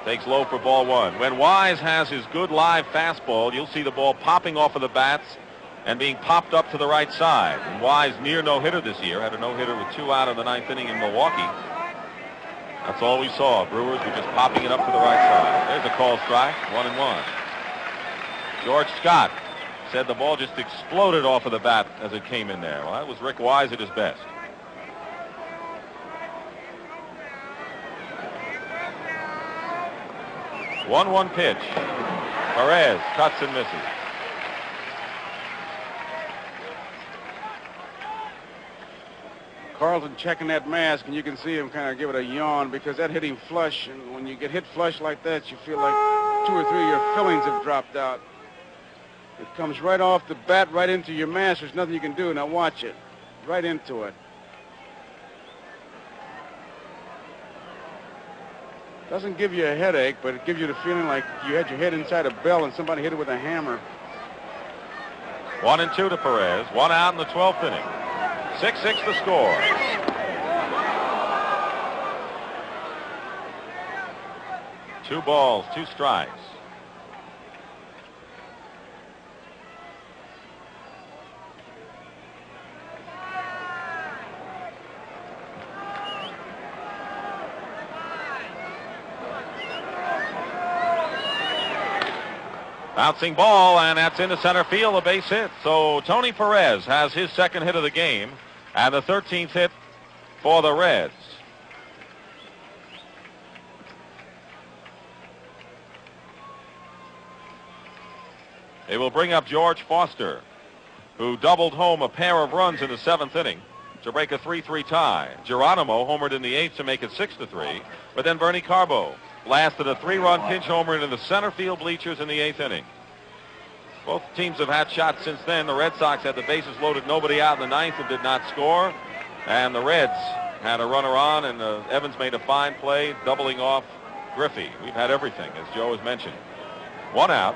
[SPEAKER 2] Takes low for ball 1. When Wise has his good live fastball, you'll see the ball popping off of the bats and being popped up to the right side. And Wise near no-hitter this year. Had a no-hitter with 2 out in the 9th inning in Milwaukee. That's all we saw. Brewers were just popping it up to the right side. There's a called strike. 1-1. George Scott said the ball just exploded off of the bat as it came in there. Well, that was Rick Wise at his best. 1-1 pitch. Perez cuts and misses.
[SPEAKER 1] Carlton checking that mask, and you can see him kind of give it a yawn because that hit him flush, and when you get hit flush like that, you feel like 2 or 3 of your fillings have dropped out. It comes right off the bat, right into your mask. There's nothing you can do. Now watch it. Right into it. Doesn't give you a headache, but it gives you the feeling like you had your head inside a bell and somebody hit it with a hammer.
[SPEAKER 2] 1-2 to Perez. 1 out in the 12th inning. 6-6 the score. Two balls, 2 strikes. Bouncing ball, and that's into center field, a base hit. So Tony Perez has his 2nd hit of the game and the 13th hit for the Reds. They will bring up George Foster, who doubled home a pair of runs in the 7th inning to break a 3-3 tie. Geronimo homered in the 8th to make it 6-3, but then Bernie Carbo blasted a 3-run pinch homer into the center field bleachers in the 8th inning. Both teams have had shots since then. The Red Sox had the bases loaded, nobody out in the 9th and did not score. And the Reds had a runner on, and Evans made a fine play, doubling off Griffey. We've had everything, as Joe has mentioned. 1 out.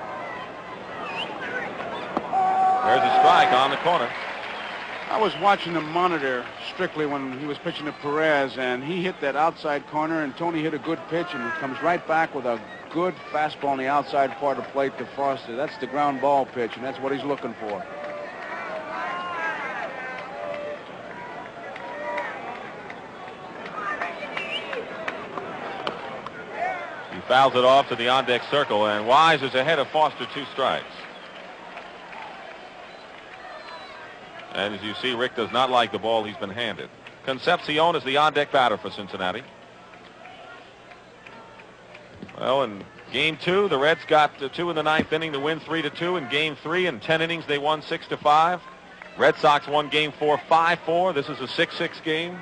[SPEAKER 2] There's a strike on the corner.
[SPEAKER 1] I was watching the monitor strictly when he was pitching to Perez, and he hit that outside corner, and Tony hit a good pitch, and it comes right back with a good fastball on the outside part of the plate to Foster. That's the ground ball pitch, and that's what he's looking for.
[SPEAKER 2] He fouls it off to the on-deck circle, and Wise is ahead of Foster, 2 strikes. And as you see, Rick does not like the ball he's been handed. Concepcion is the on-deck batter for Cincinnati. Well, in Game 2, the Reds got 2 in the 9th inning to win 3-2. In Game 3, in 10 innings, they won 6-5. Red Sox won Game 4 5-4. This is a 6-6 game.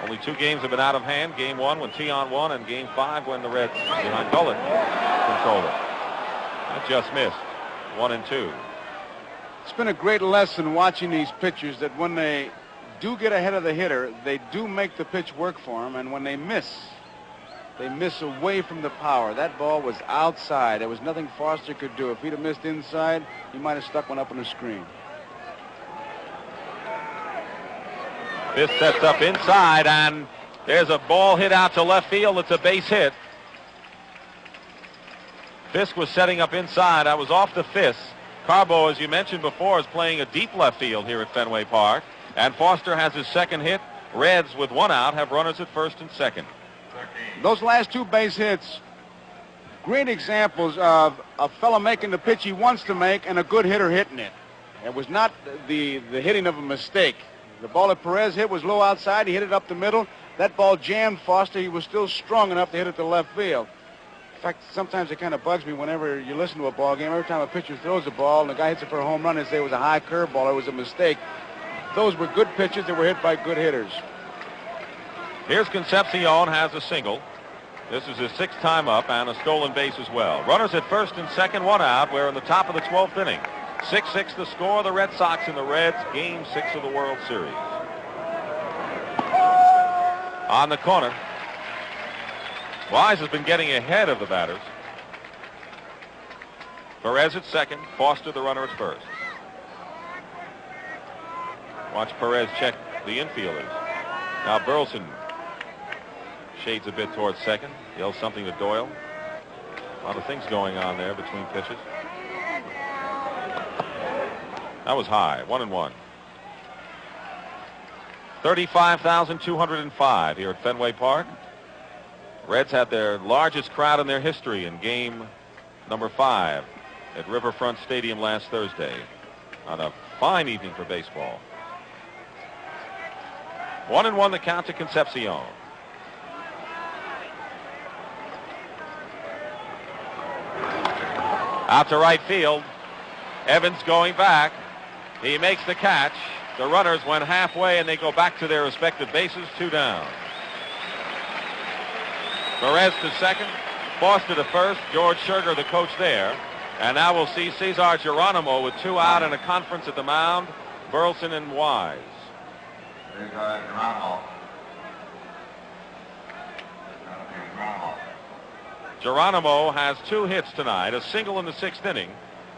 [SPEAKER 2] Only 2 games have been out of hand. Game 1 when Tiant won, and Game 5 when the Reds behind Gullett controlled it. That just missed. 1-2.
[SPEAKER 1] It's been a great lesson watching these pitchers that when they do get ahead of the hitter, they do make the pitch work for them, and when they miss away from the power. That ball was outside. There was nothing Foster could do. If he'd have missed inside, he might have stuck one up on the screen.
[SPEAKER 2] This sets up inside, and there's a ball hit out to left field. It's a base hit. Fisk was setting up inside. I was off the Fisk. Carbo, as you mentioned before, is playing a deep left field here at Fenway Park. And Foster has his 2nd hit. Reds, with 1 out, have runners at 1st and 2nd.
[SPEAKER 1] Those last 2 base hits, great examples of a fellow making the pitch he wants to make and a good hitter hitting it. It was not the hitting of a mistake. The ball that Perez hit was low outside. He hit it up the middle. That ball jammed Foster. He was still strong enough to hit it to left field. In fact, sometimes it kind of bugs me whenever you listen to a ball game. Every time a pitcher throws a ball and the guy hits it for a home run, they say it was a high curveball, it was a mistake. Those were good pitches that were hit by good hitters.
[SPEAKER 2] Here's Concepcion, has a single. This is his 6th time up and a stolen base as well. Runners at first and second, 1 out. We're in the top of the 12th inning. 6-6 the score. The Red Sox and the Reds. Game 6 of the World Series. On the corner, Wise has been getting ahead of the batters. Perez at second. Foster, the runner, at first. Watch Perez check the infielders. Now Burleson shades a bit towards second. Yells something to Doyle. A lot of things going on there between pitches. That was high. 1-1. 35,205 here at Fenway Park. Reds had their largest crowd in their history in game number 5 at Riverfront Stadium last Thursday on a fine evening for baseball. 1-1 the count to Concepcion. Out to right field. Evans going back. He makes the catch. The runners went halfway and they go back to their respective bases. 2 down. Perez to second. Foster to first. George Scherger, the coach there. And now we'll see Cesar Geronimo with 2 out and a conference at the mound. Burleson and Wise. Geronimo has 2 hits tonight, a single in the 6th inning,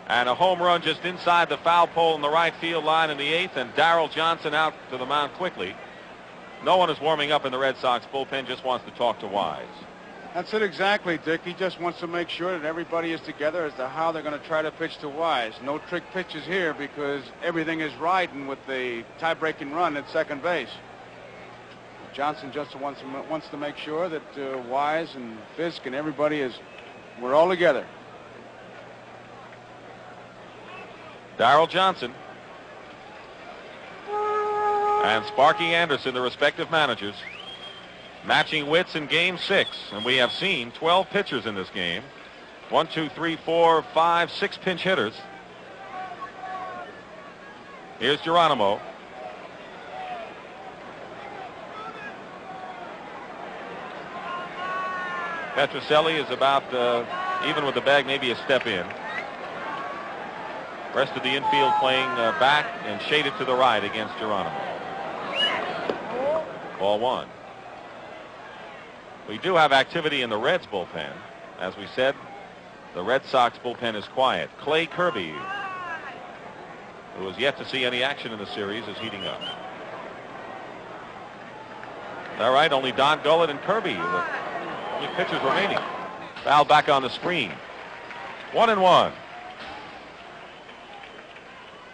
[SPEAKER 2] and a home run just inside the foul pole in the right field line in the 8th, and Darrell Johnson out to the mound quickly. No one is warming up in the Red Sox bullpen, just wants to talk to Wise.
[SPEAKER 1] That's it exactly, Dick. He just wants to make sure that everybody is together as to how they're going to try to pitch to Wise. No trick pitches here because everything is riding with the tie-breaking run at second base. Johnson just wants to make sure that Wise and Fisk and everybody we're all together.
[SPEAKER 2] Darrell Johnson and Sparky Anderson, the respective managers, matching wits in game 6, and we have seen 12 pitchers in this game. 1, 2, 3, 4, 5, 6 pinch hitters. Here's Geronimo. Petrocelli is about even with the bag, maybe a step in. Rest of the infield playing back and shaded to the right against Geronimo. Ball 1. We do have activity in the Reds bullpen. As we said, the Red Sox bullpen is quiet. Clay Kirby, who has yet to see any action in the series, is heating up. All right, only Don Gullett and Kirby are the only pitchers remaining. Foul back on the screen. 1-1.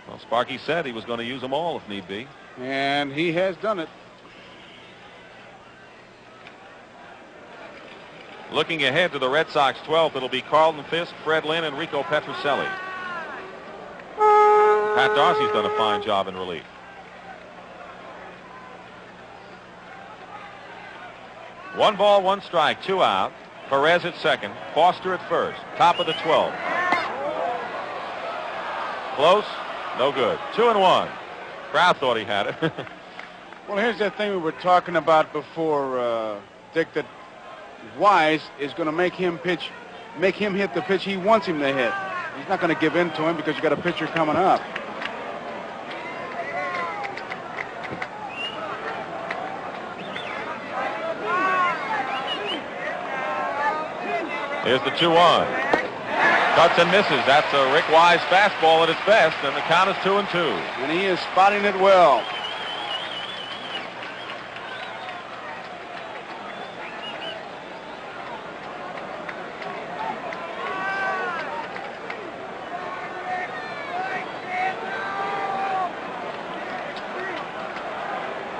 [SPEAKER 2] Well, Sparky said he was going to use them all if need be.
[SPEAKER 1] And he has done it.
[SPEAKER 2] Looking ahead to the Red Sox 12th, it'll be Carlton Fisk, Fred Lynn, and Rico Petrocelli. Pat Darcy's done a fine job in relief. One ball, 1 strike, 2 out. Perez at second, Foster at first. Top of the 12th. Close, no good. 2-1. Crowd thought he had it.
[SPEAKER 1] Well, here's that thing we were talking about before, Dick, that Wise is going to make him hit the pitch he wants him to hit. He's not going to give in to him because you got a pitcher coming up.
[SPEAKER 2] Here's the 2-1. Cuts and misses. That's a Rick Wise fastball at its best, and the count is 2-2.
[SPEAKER 1] And he is spotting it well.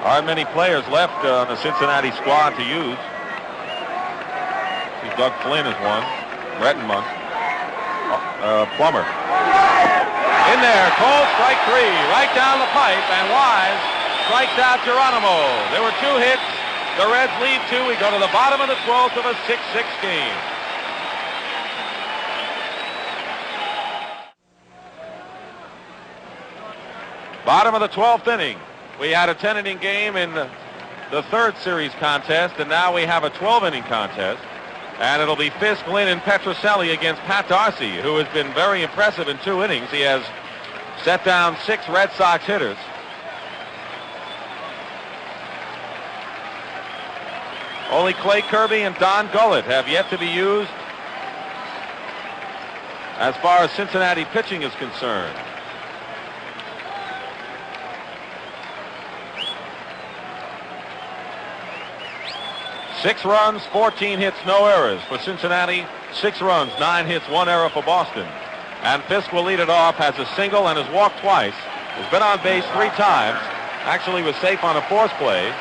[SPEAKER 2] Aren't many players left on the Cincinnati squad to use. See, Doug Flynn is one. Rettenmund. Plummer. In there, called strike 3, right down the pipe, and Wise strikes out Geronimo. There were 2 hits. The Reds lead 2. We go to the bottom of the 12th of a 6-6 game. Bottom of the 12th inning. We had a 10-inning game in the 3rd series contest, and now we have a 12-inning contest. And it'll be Fisk, Lynn, and Petrocelli against Pat Darcy, who has been very impressive in 2 innings. He has set down 6 Red Sox hitters. Only Clay Kirby and Don Gullett have yet to be used as far as Cincinnati pitching is concerned. Six runs, 14 hits, no errors for Cincinnati. 6 runs, 9 hits, 1 error for Boston. And Fisk will lead it off, has a single and has walked twice. Has been on base 3 times. Actually was safe on a force play.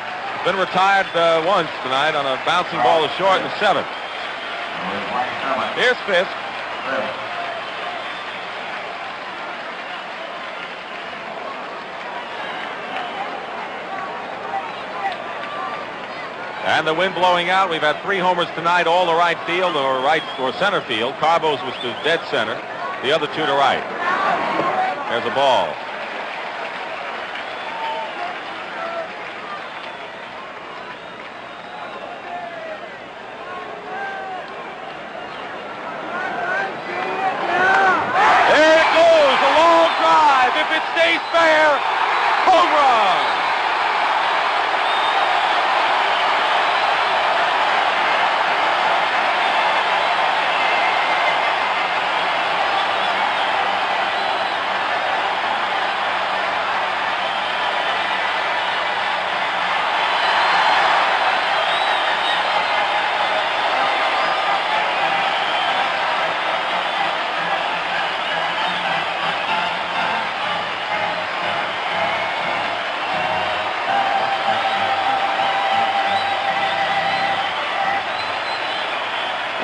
[SPEAKER 2] Been retired once tonight on a bouncing ball to short in the 7th. Here's Fisk. And the wind blowing out. We've had 3 homers tonight, all to right field or center field. Carbo's was to dead center. The other 2 to right. There's a ball. There it goes, a long drive. If it stays fair, home run.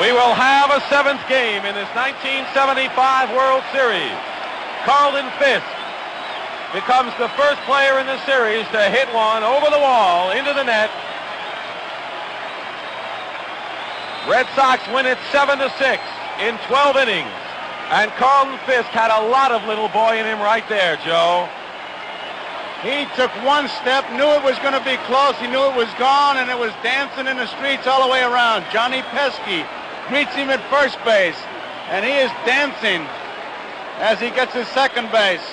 [SPEAKER 2] We will have a 7th game in this 1975 World Series. Carlton Fisk becomes the first player in the series to hit one over the wall into the net. Red Sox win it 7-6 in 12 innings. And Carlton Fisk had a lot of little boy in him right there, Joe.
[SPEAKER 1] He took 1 step, knew it was going to be close, he knew it was gone, and it was dancing in the streets all the way around. Johnny Pesky meets him at first base, and he is dancing as he gets his second base.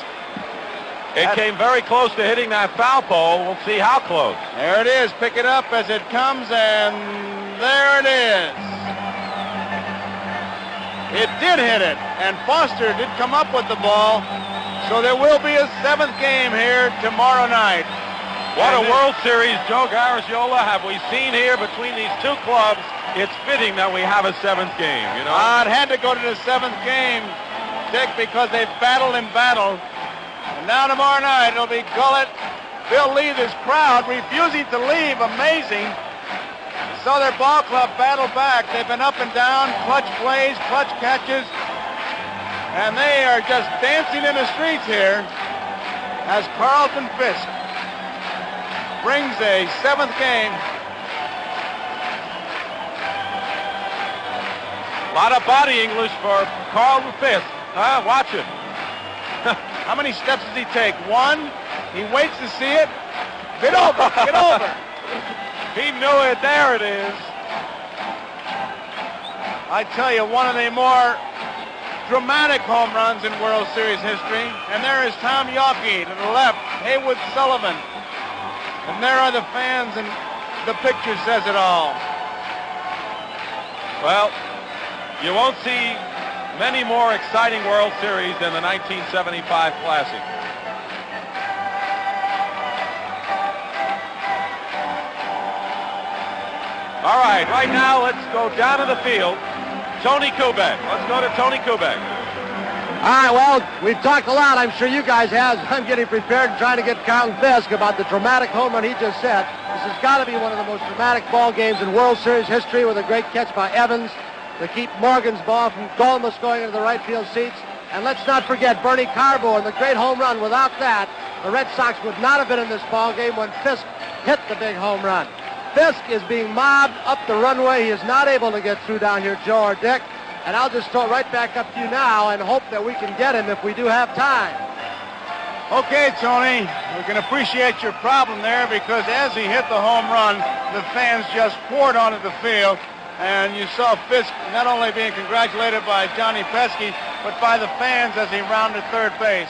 [SPEAKER 2] It came very close to hitting that foul pole. We'll see how close.
[SPEAKER 1] There it is. Pick it up as it comes, and there it is. It did hit it, and Foster did come up with the ball, so there will be a 7th game here tomorrow night.
[SPEAKER 2] What a World Series, Joe Garagiola, have we seen here between these 2 clubs. It's fitting that we have a 7th game, you know.
[SPEAKER 1] It had to go to the 7th game, Dick, because they've battled and battled. And now tomorrow night it'll be Gullett, Bill Lee, this crowd refusing to leave. Amazing. So their ball club battled back. They've been up and down, clutch plays, clutch catches. And they are just dancing in the streets here as Carlton Fisk brings a 7th game.
[SPEAKER 2] A lot of body English for Carlton Fisk. Watch it.
[SPEAKER 1] How many steps does he take? 1. He waits to see it. Get over. Get over.
[SPEAKER 2] He knew it. There it is.
[SPEAKER 1] I tell you, one of the more dramatic home runs in World Series history. And there is Tom Yawkey to the left, Haywood Sullivan. And there are the fans, and the picture says it all.
[SPEAKER 2] Well, you won't see many more exciting World Series than the 1975 Classic. All right now let's go down to the field. Tony Kubek. Let's go to Tony Kubek.
[SPEAKER 3] All right, well, we've talked a lot. I'm sure you guys have. I'm getting prepared and trying to get Carlton Fisk about the dramatic home run he just set. This has got to be one of the most dramatic ball games in World Series history, with a great catch by Evans to keep Morgan's ball from almost going into the right field seats. And let's not forget Bernie Carbo and the great home run. Without that, the Red Sox would not have been in this ball game when Fisk hit the big home run. Fisk is being mobbed up the runway. He is not able to get through down here, Joe or Dick. And I'll just throw it right back up to you now and hope that we can get him if we do have time.
[SPEAKER 1] Okay, Tony, we can appreciate your problem there, because as he hit the home run, the fans just poured onto the field. And you saw Fisk not only being congratulated by Johnny Pesky, but by the fans as he rounded third base.